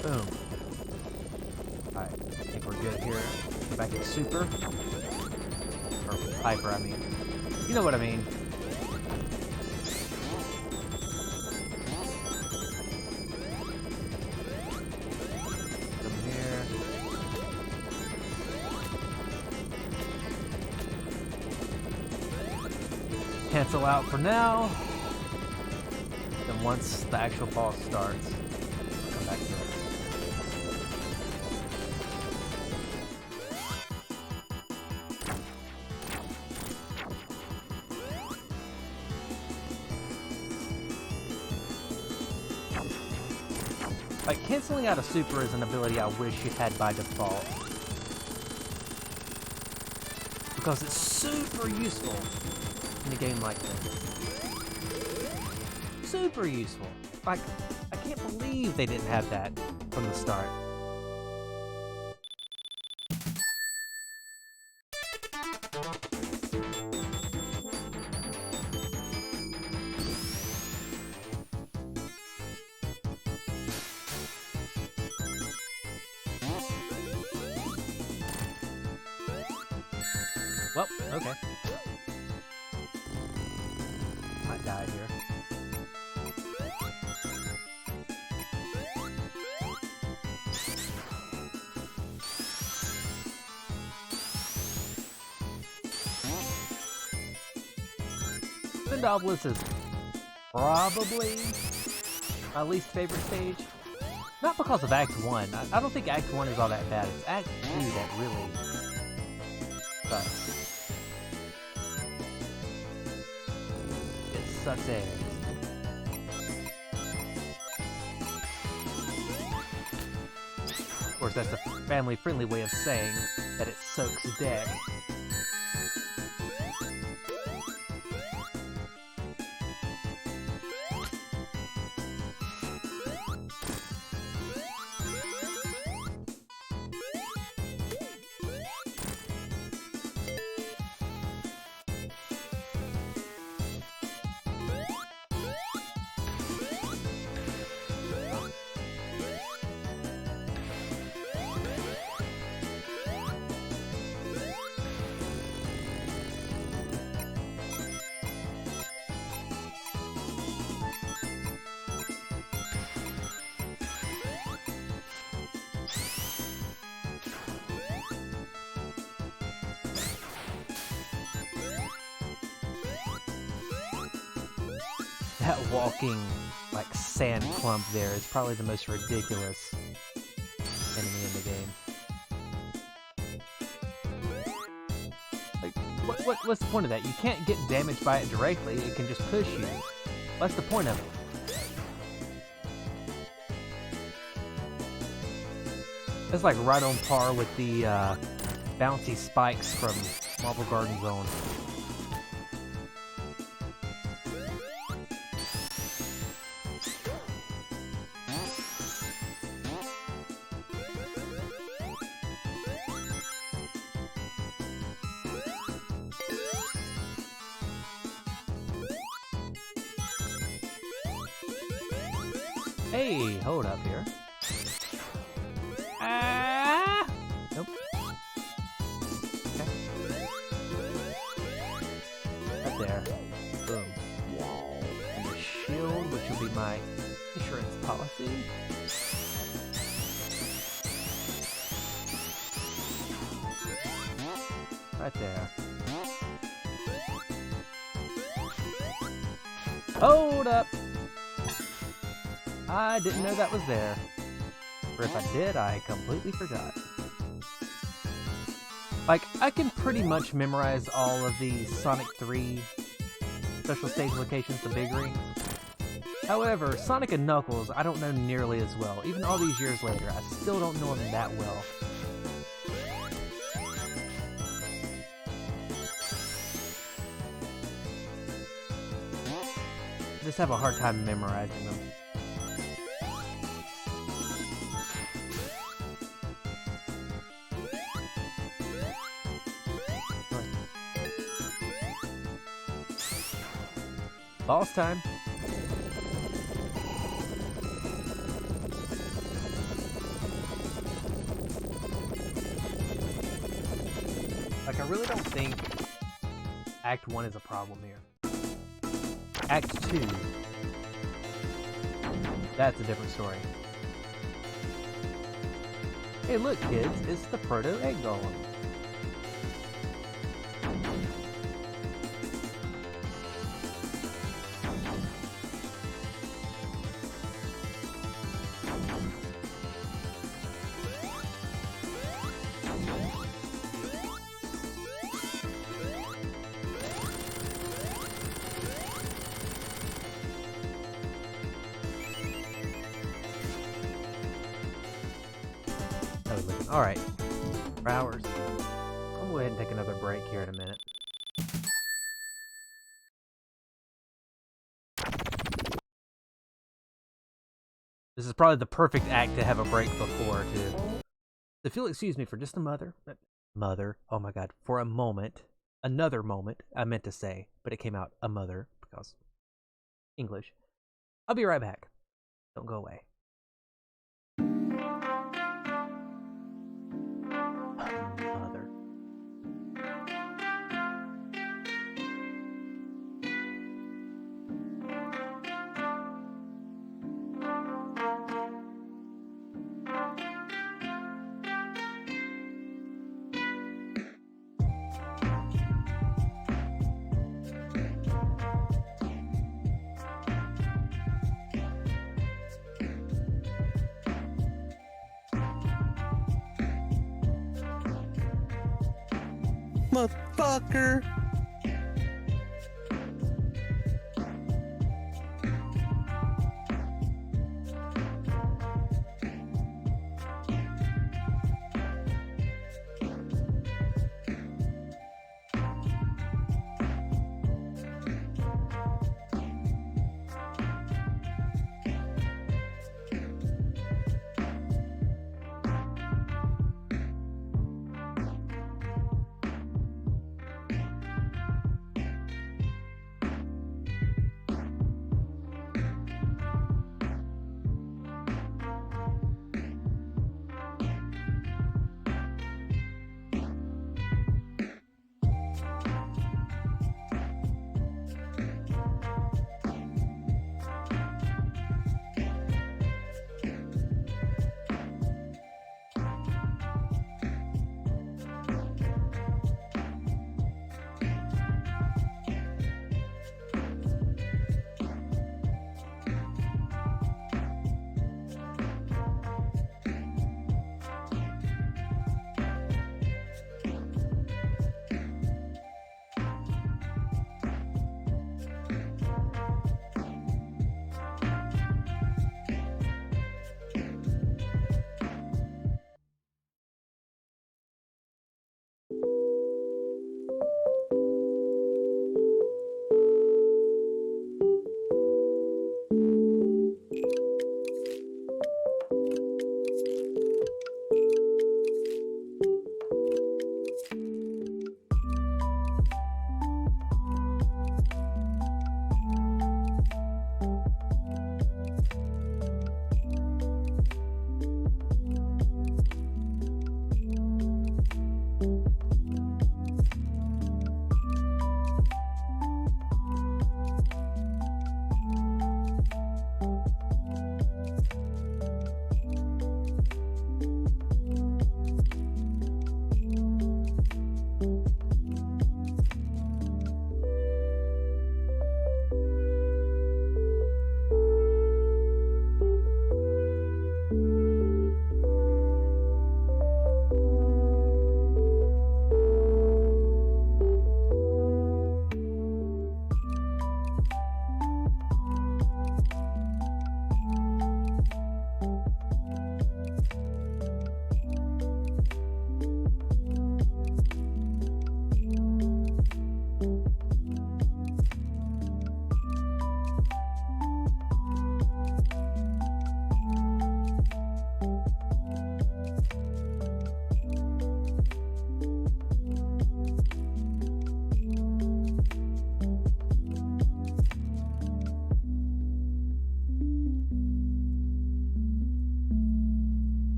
Boom. Alright, I think we're good here. Go back to Super. Or Hyper, I mean. You know what I mean. Come here. Cancel out for now. Then once the actual boss starts, I'll come back to it. Like, canceling out a super is an ability I wish it had by default. Because it's super useful in a game like this. Super useful. Like, I can't believe they didn't have that from the start. Well, okay. Might die here. Spindopolis is probably my least favorite stage. Not because of Act 1. I don't think Act 1 is all that bad. It's Act 2 that really sucks. It sucks eggs. Of course, that's a family-friendly way of saying that it soaks dick. That walking, like, sand clump there is probably the most ridiculous enemy in the game. Like, what's the point of that? You can't get damaged by it directly, it can just push you. What's the point of it? It's like right on par with the bouncy spikes from Marble Garden Zone. Hey, hold up here. Ah! Nope. Okay. Right there. Boom. And the shield, which will be my insurance policy. Right there. Hold up! I didn't know that was there. Or if I did, I completely forgot. Like, I can pretty much memorize all of the Sonic 3 special stage locations, the big rings. However, Sonic and Knuckles, I don't know nearly as well. Even all these years later, I still don't know them that well. I just have a hard time memorizing them. Boss time. Like, I really don't think Act 1 is a problem here. Act 2, that's a different story. Hey look kids, it's the Proto-Egg Golem. Alright, 4 hours. I'll go ahead and take another break here in a minute. This is probably the perfect act to have a break before, too. So if you'll excuse me for just a oh my god, for a moment, another moment, I meant to say, but it came out a mother, because English. I'll be right back. Don't go away. Mother. Motherfucker!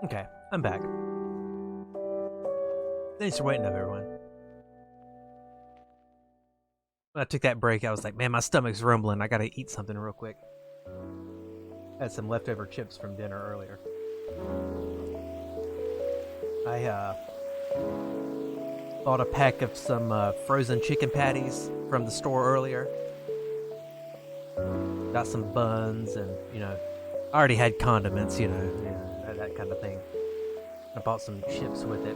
Okay, I'm back. Thanks for waiting up, everyone. When I took that break, I was like, man, my stomach's rumbling. I gotta eat something real quick. Had some leftover chips from dinner earlier. I bought a pack of some frozen chicken patties from the store earlier. Got some buns and, you know, I already had condiments, you know, that kind of thing. I bought some chips with it.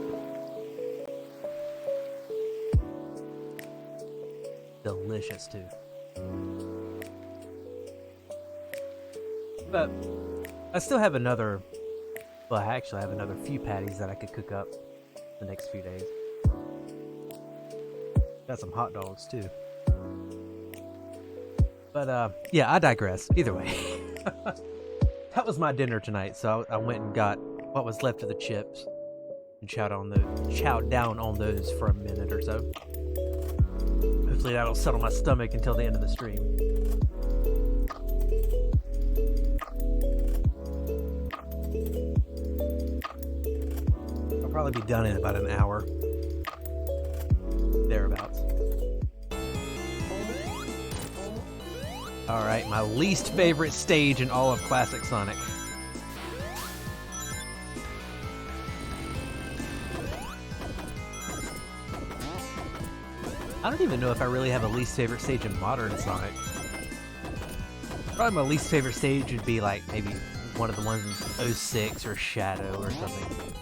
Delicious too. But I still have another, well, I actually have another few patties that I could cook up the next few days. Got some hot dogs too. But yeah, I digress. Either way. That was my dinner tonight, so I went and got what was left of the chips and chowed down on those for a minute or so. Hopefully that'll settle my stomach until the end of the stream. I'll probably be done in about an hour. Thereabouts. Alright, my least favorite stage in all of Classic Sonic. I don't even know if I really have a least favorite stage in Modern Sonic. Probably my least favorite stage would be like maybe one of the ones in 06 or Shadow or something.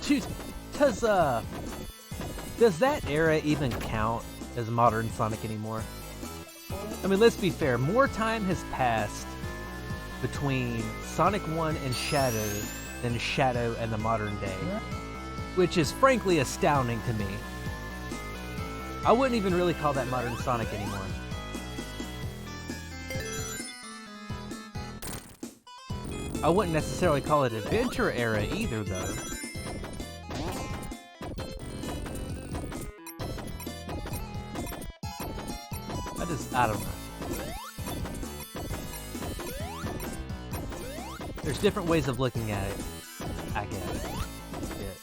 Dude, does that era even count as Modern Sonic anymore? I mean, let's be fair, more time has passed between Sonic 1 and Shadow than Shadow and the modern day, which is frankly astounding to me. I wouldn't even really call that Modern Sonic anymore. I wouldn't necessarily call it Adventure era either, though. I don't know. There's different ways of looking at it, I guess. Yeah.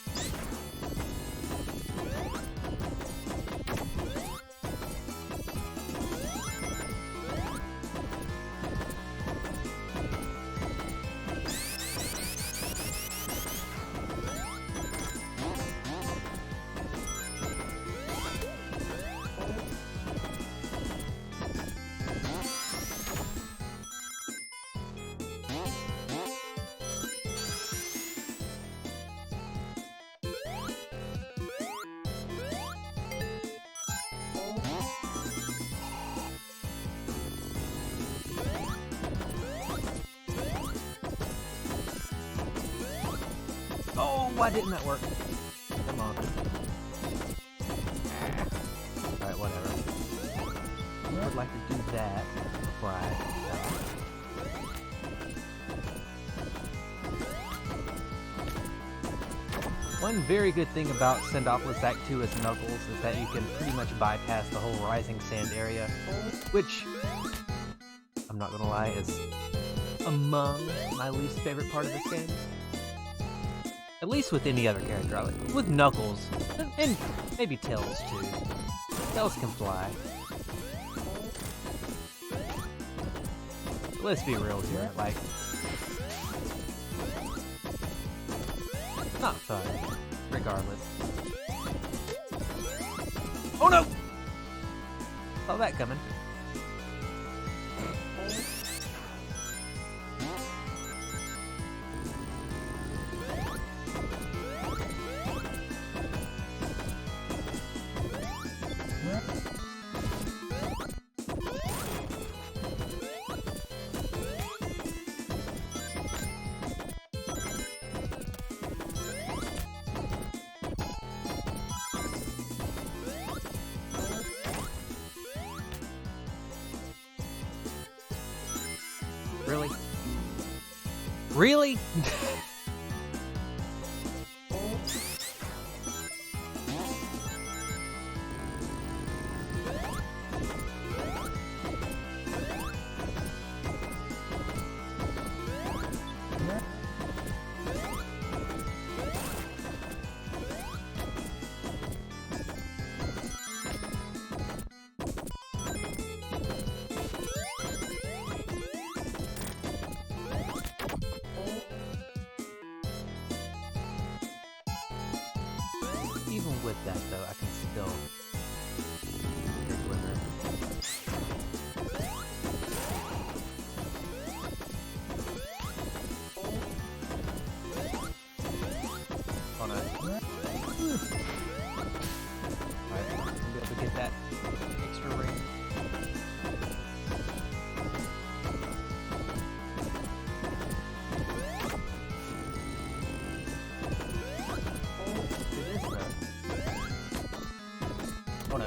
Why didn't that work? Come on. Alright, whatever. I would like to do that before I die. One very good thing about Sendopolis Act 2 as Knuckles is that you can pretty much bypass the whole Rising Sand area, which, I'm not gonna lie, is among my least favorite part of this game. At least with any other character. With Knuckles, and maybe Tails too. Tails can fly. But let's be real here, like, not fun, regardless. Oh no! Saw that coming. Really? Really? Even with that, though, I can still... Oh no. Alright, I'm gonna be able to get that extra ring. Oh no.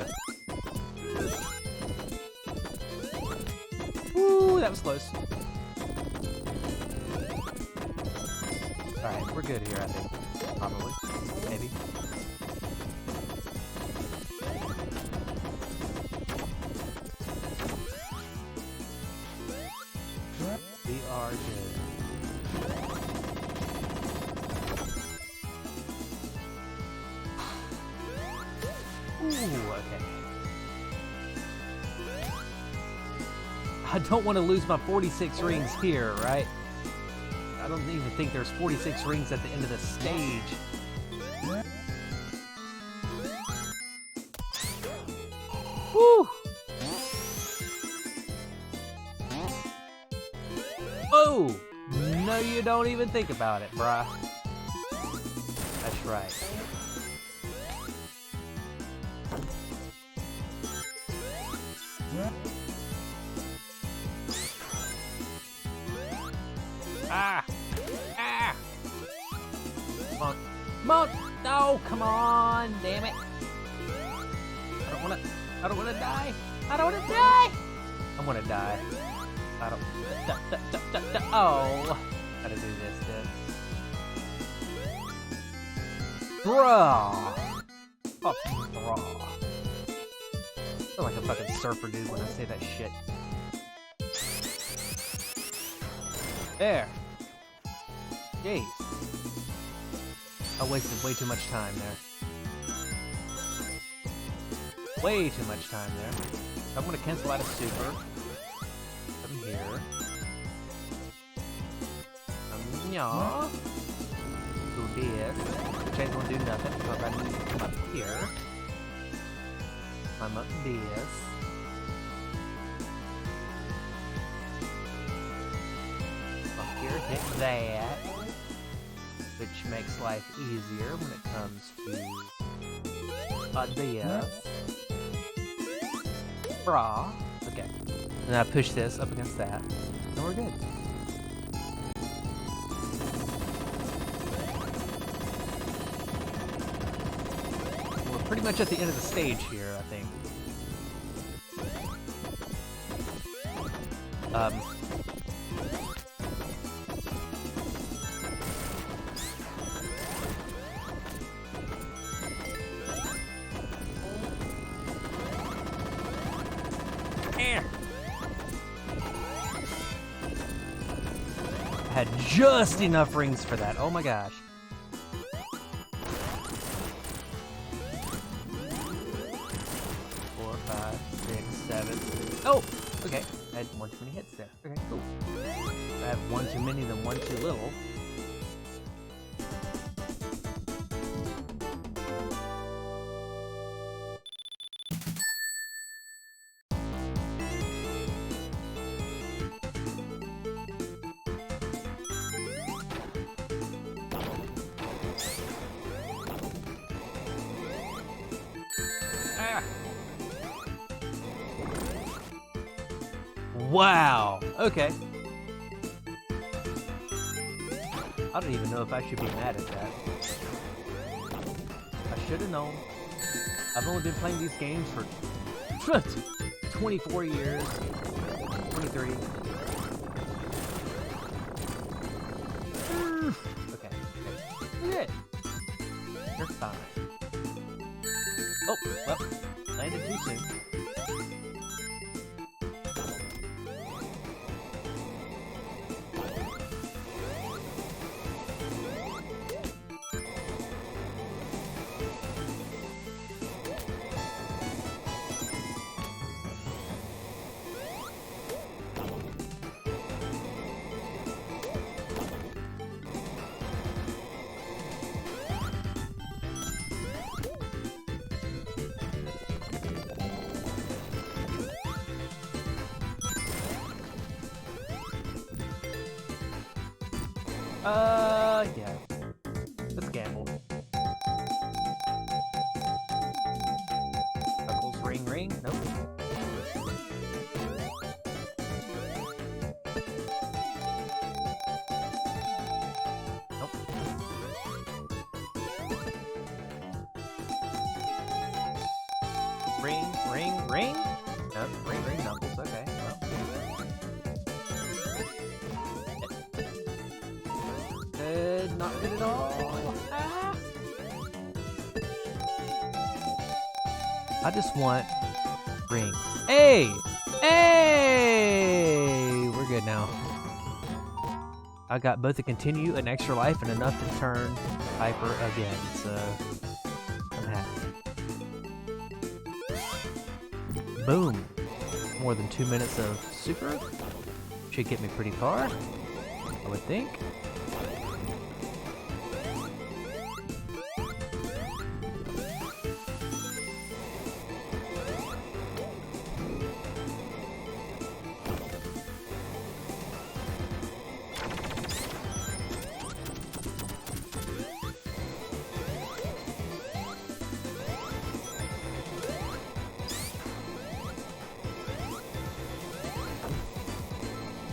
Woo, that was close. Alright, we're good here, I think. Probably. Maybe. We are good. Ooh, okay. I don't want to lose my 46 rings here, right? I don't even think there's 46 rings at the end of the stage. Woo! Oh! No, you don't even think about it, bruh. That's right. Ah! Ah! Come on. Come on! No, come on! Damn it! I don't wanna die! I don't wanna die! I wanna die. I don't... Oh! Gotta do this, then. Bruh! Fucking bruh. I feel like a fucking surfer dude when I say that shit. There! Jeez. I wasted way too much time there. Way too much time there. I'm gonna cancel out a super. Come here. Yeah. Do this. Which ain't gonna do nothing because I need to come up here. Climb up this. Up here, hit that. Which makes life easier when it comes to this. Bra. Okay. And I push this up against that. And we're good. pretty much at the end of the stage here, I think. Had just enough rings for that. Oh my gosh. Four, five, six, seven. Oh, okay. I had one too many hits there. Okay, cool. I have one too many than one too little. Wow. Okay. I don't even know if I should be mad at that. I should have known. I've only been playing these games for 24 years. 23. Okay. Okay. You're fine. Oh, well, landed too soon. Yeah. Let's gamble. Knuckles, ring, ring. Nope. Nope. Ring, ring, ring. Nope. Ring, ring, Knuckles. Okay. Well. Good. Not good at all. Ah. I just want rings. Hey! Hey! We're good now. I got both a continue, an extra life, and enough to turn hyper again, so I'm happy. Boom! More than 2 minutes of super. Should get me pretty far, I would think.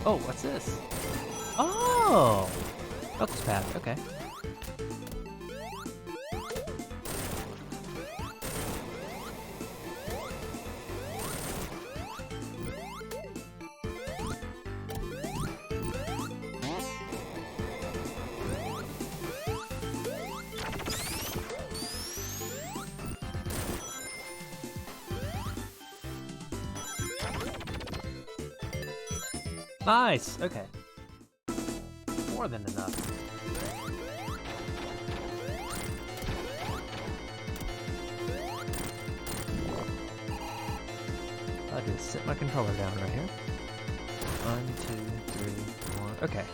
Oh, what's this? Oh! Knuckles path, okay. Nice! Okay. More than enough. I'll just sit my controller down right here. 1, 2, 3, 4. Okay.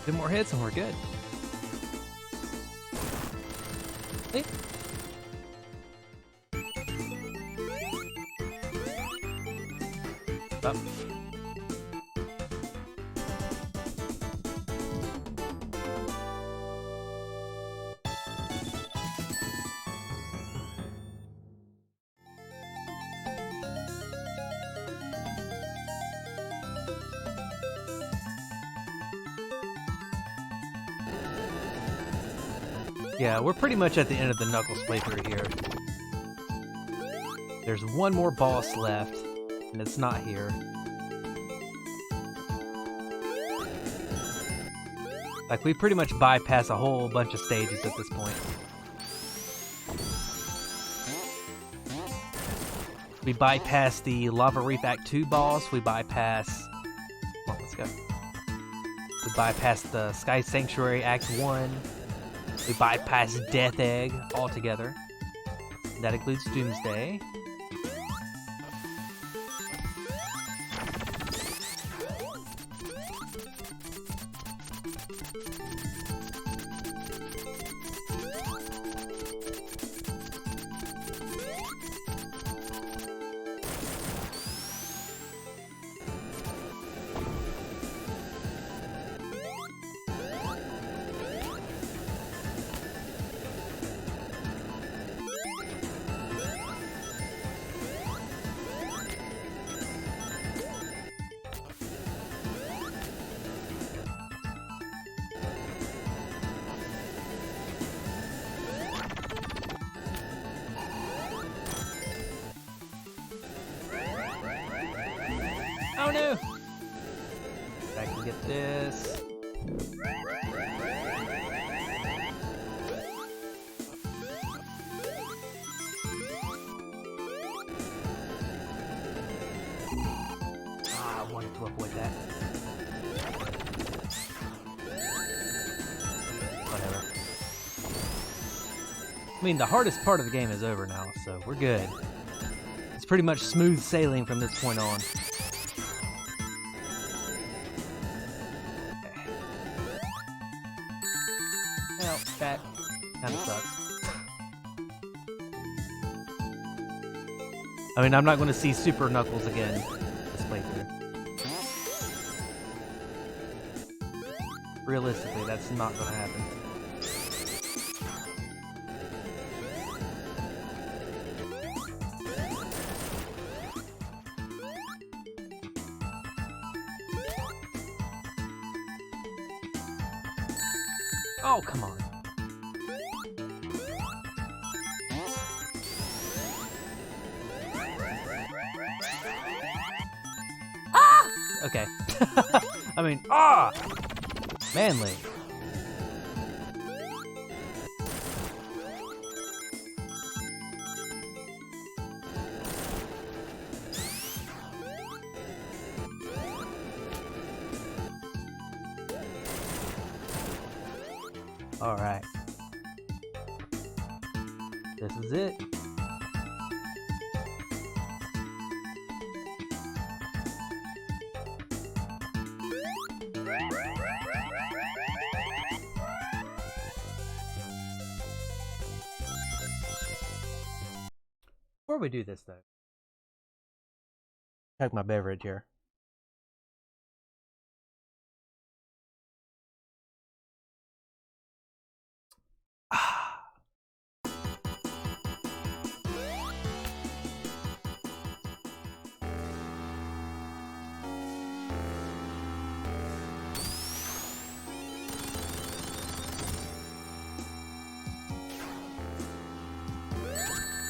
Two more hits and we're good. Hey. Up. Yeah, we're pretty much at the end of the Knuckles playthrough here. There's one more boss left, and it's not here. Like, we pretty much bypass a whole bunch of stages at this point. We bypass the Lava Reef Act 2 boss, we bypass... Come on, let's go. We bypass the Sky Sanctuary Act 1. We bypass Death Egg altogether. That includes Doomsday. Oh no! I can get this. I wanted to avoid that. Whatever. I mean, the hardest part of the game is over now, so we're good. It's pretty much smooth sailing from this point on. Well, that kind of sucks. I mean, I'm not going to see Super Knuckles again this playthrough. Realistically, that's not going to happen. Oh, come on. Ah! Okay. I mean, ah! Manly. Alright. This is it. Before we do this, though, check my beverage here.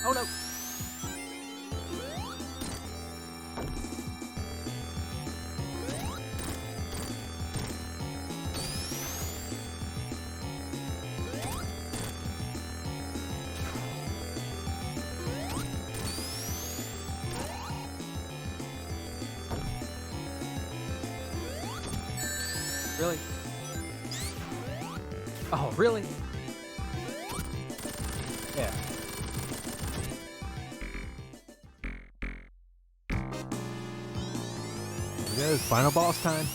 Oh no! Really? Oh, really? Yeah. Here we go, final boss time.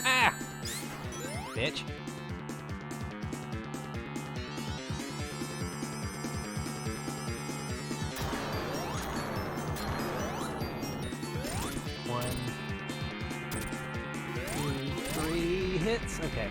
Ah! Bitch. One, two, three hits. Okay.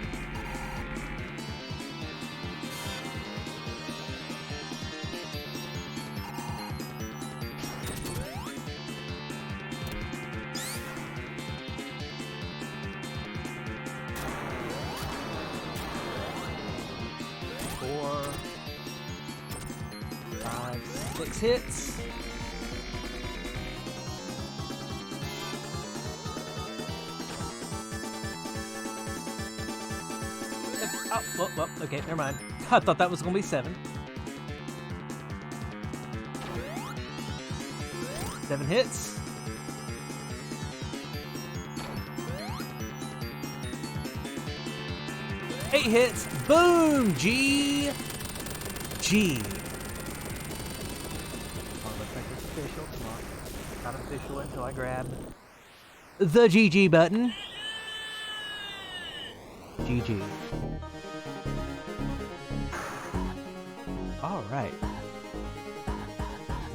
5, 6 hits. Oh, okay, never mind. I thought that was gonna be 7. 7 hits. 8 hits. Boom! G. G. Oh, looks like it's official. Come on. It's not official until I grab the GG button. GG. Alright.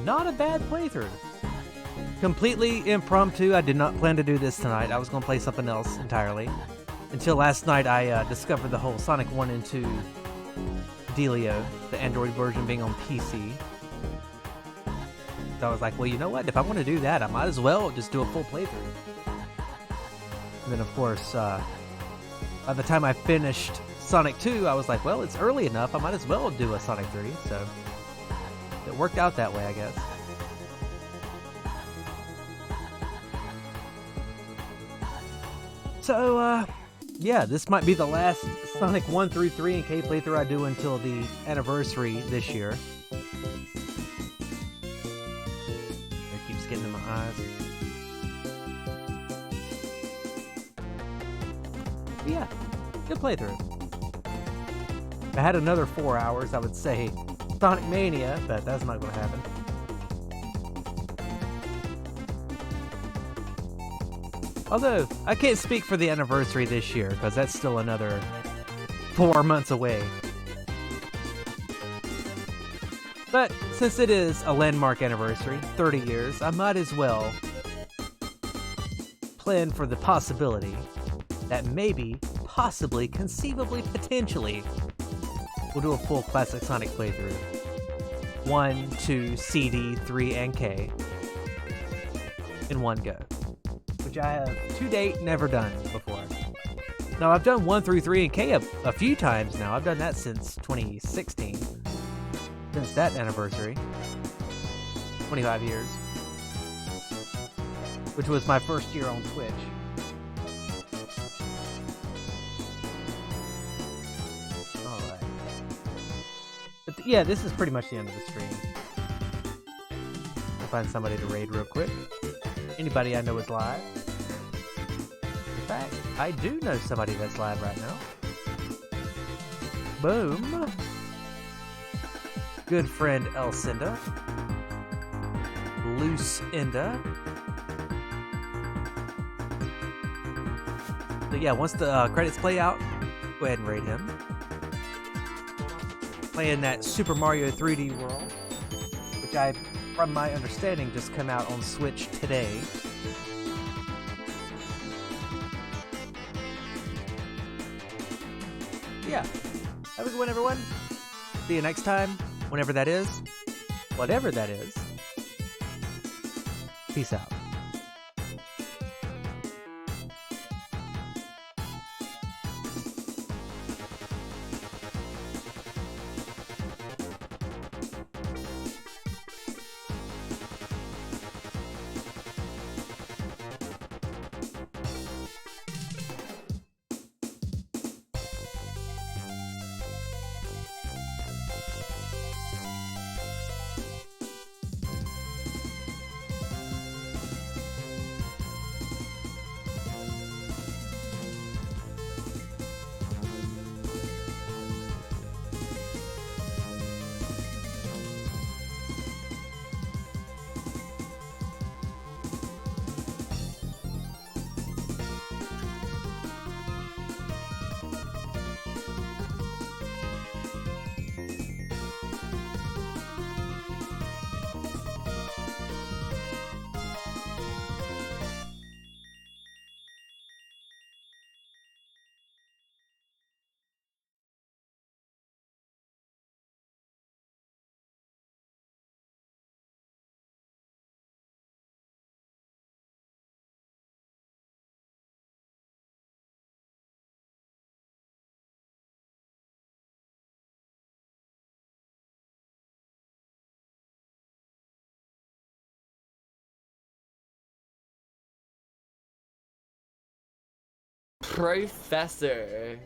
Not a bad playthrough. Completely impromptu. I did not plan to do this tonight. I was going to play something else entirely. Until last night I discovered the whole Sonic 1 and 2 dealio, the Android version being on PC. So I was like, well, you know what? If I want to do that, I might as well just do a full playthrough. And then, of course, by the time I finished Sonic 2, I was like, well, it's early enough. I might as well do a Sonic 3. So it worked out that way, I guess. So, yeah, this might be the last Sonic 1 through 3 and K playthrough I do until the anniversary this year. It keeps getting in my eyes. But yeah, good playthrough. If I had another 4 hours, I would say Sonic Mania, but that's not going to happen. Although, I can't speak for the anniversary this year, because that's still another 4 months away. But, since it is a landmark anniversary, 30 years, I might as well plan for the possibility that maybe, possibly, conceivably, potentially, we'll do a full classic Sonic playthrough. 1, 2, CD, 3, and K in one go. Which I have, to date, never done before. Now, I've done 1 through 3 and K a few times now. I've done that since 2016. Since that anniversary. 25 years. Which was my first year on Twitch. Alright. But yeah, this is pretty much the end of the stream. I'll find somebody to raid real quick. Anybody I know is live. In fact, I do know somebody that's live right now. Boom. Good friend Elcinda. Loose Enda. So yeah, once the credits play out, go ahead and raid him. Playing that Super Mario 3D World, which I, from my understanding, just come out on Switch today. Yeah. Have a good one, everyone. See you next time, whenever that is. Whatever that is. Peace out. Professor.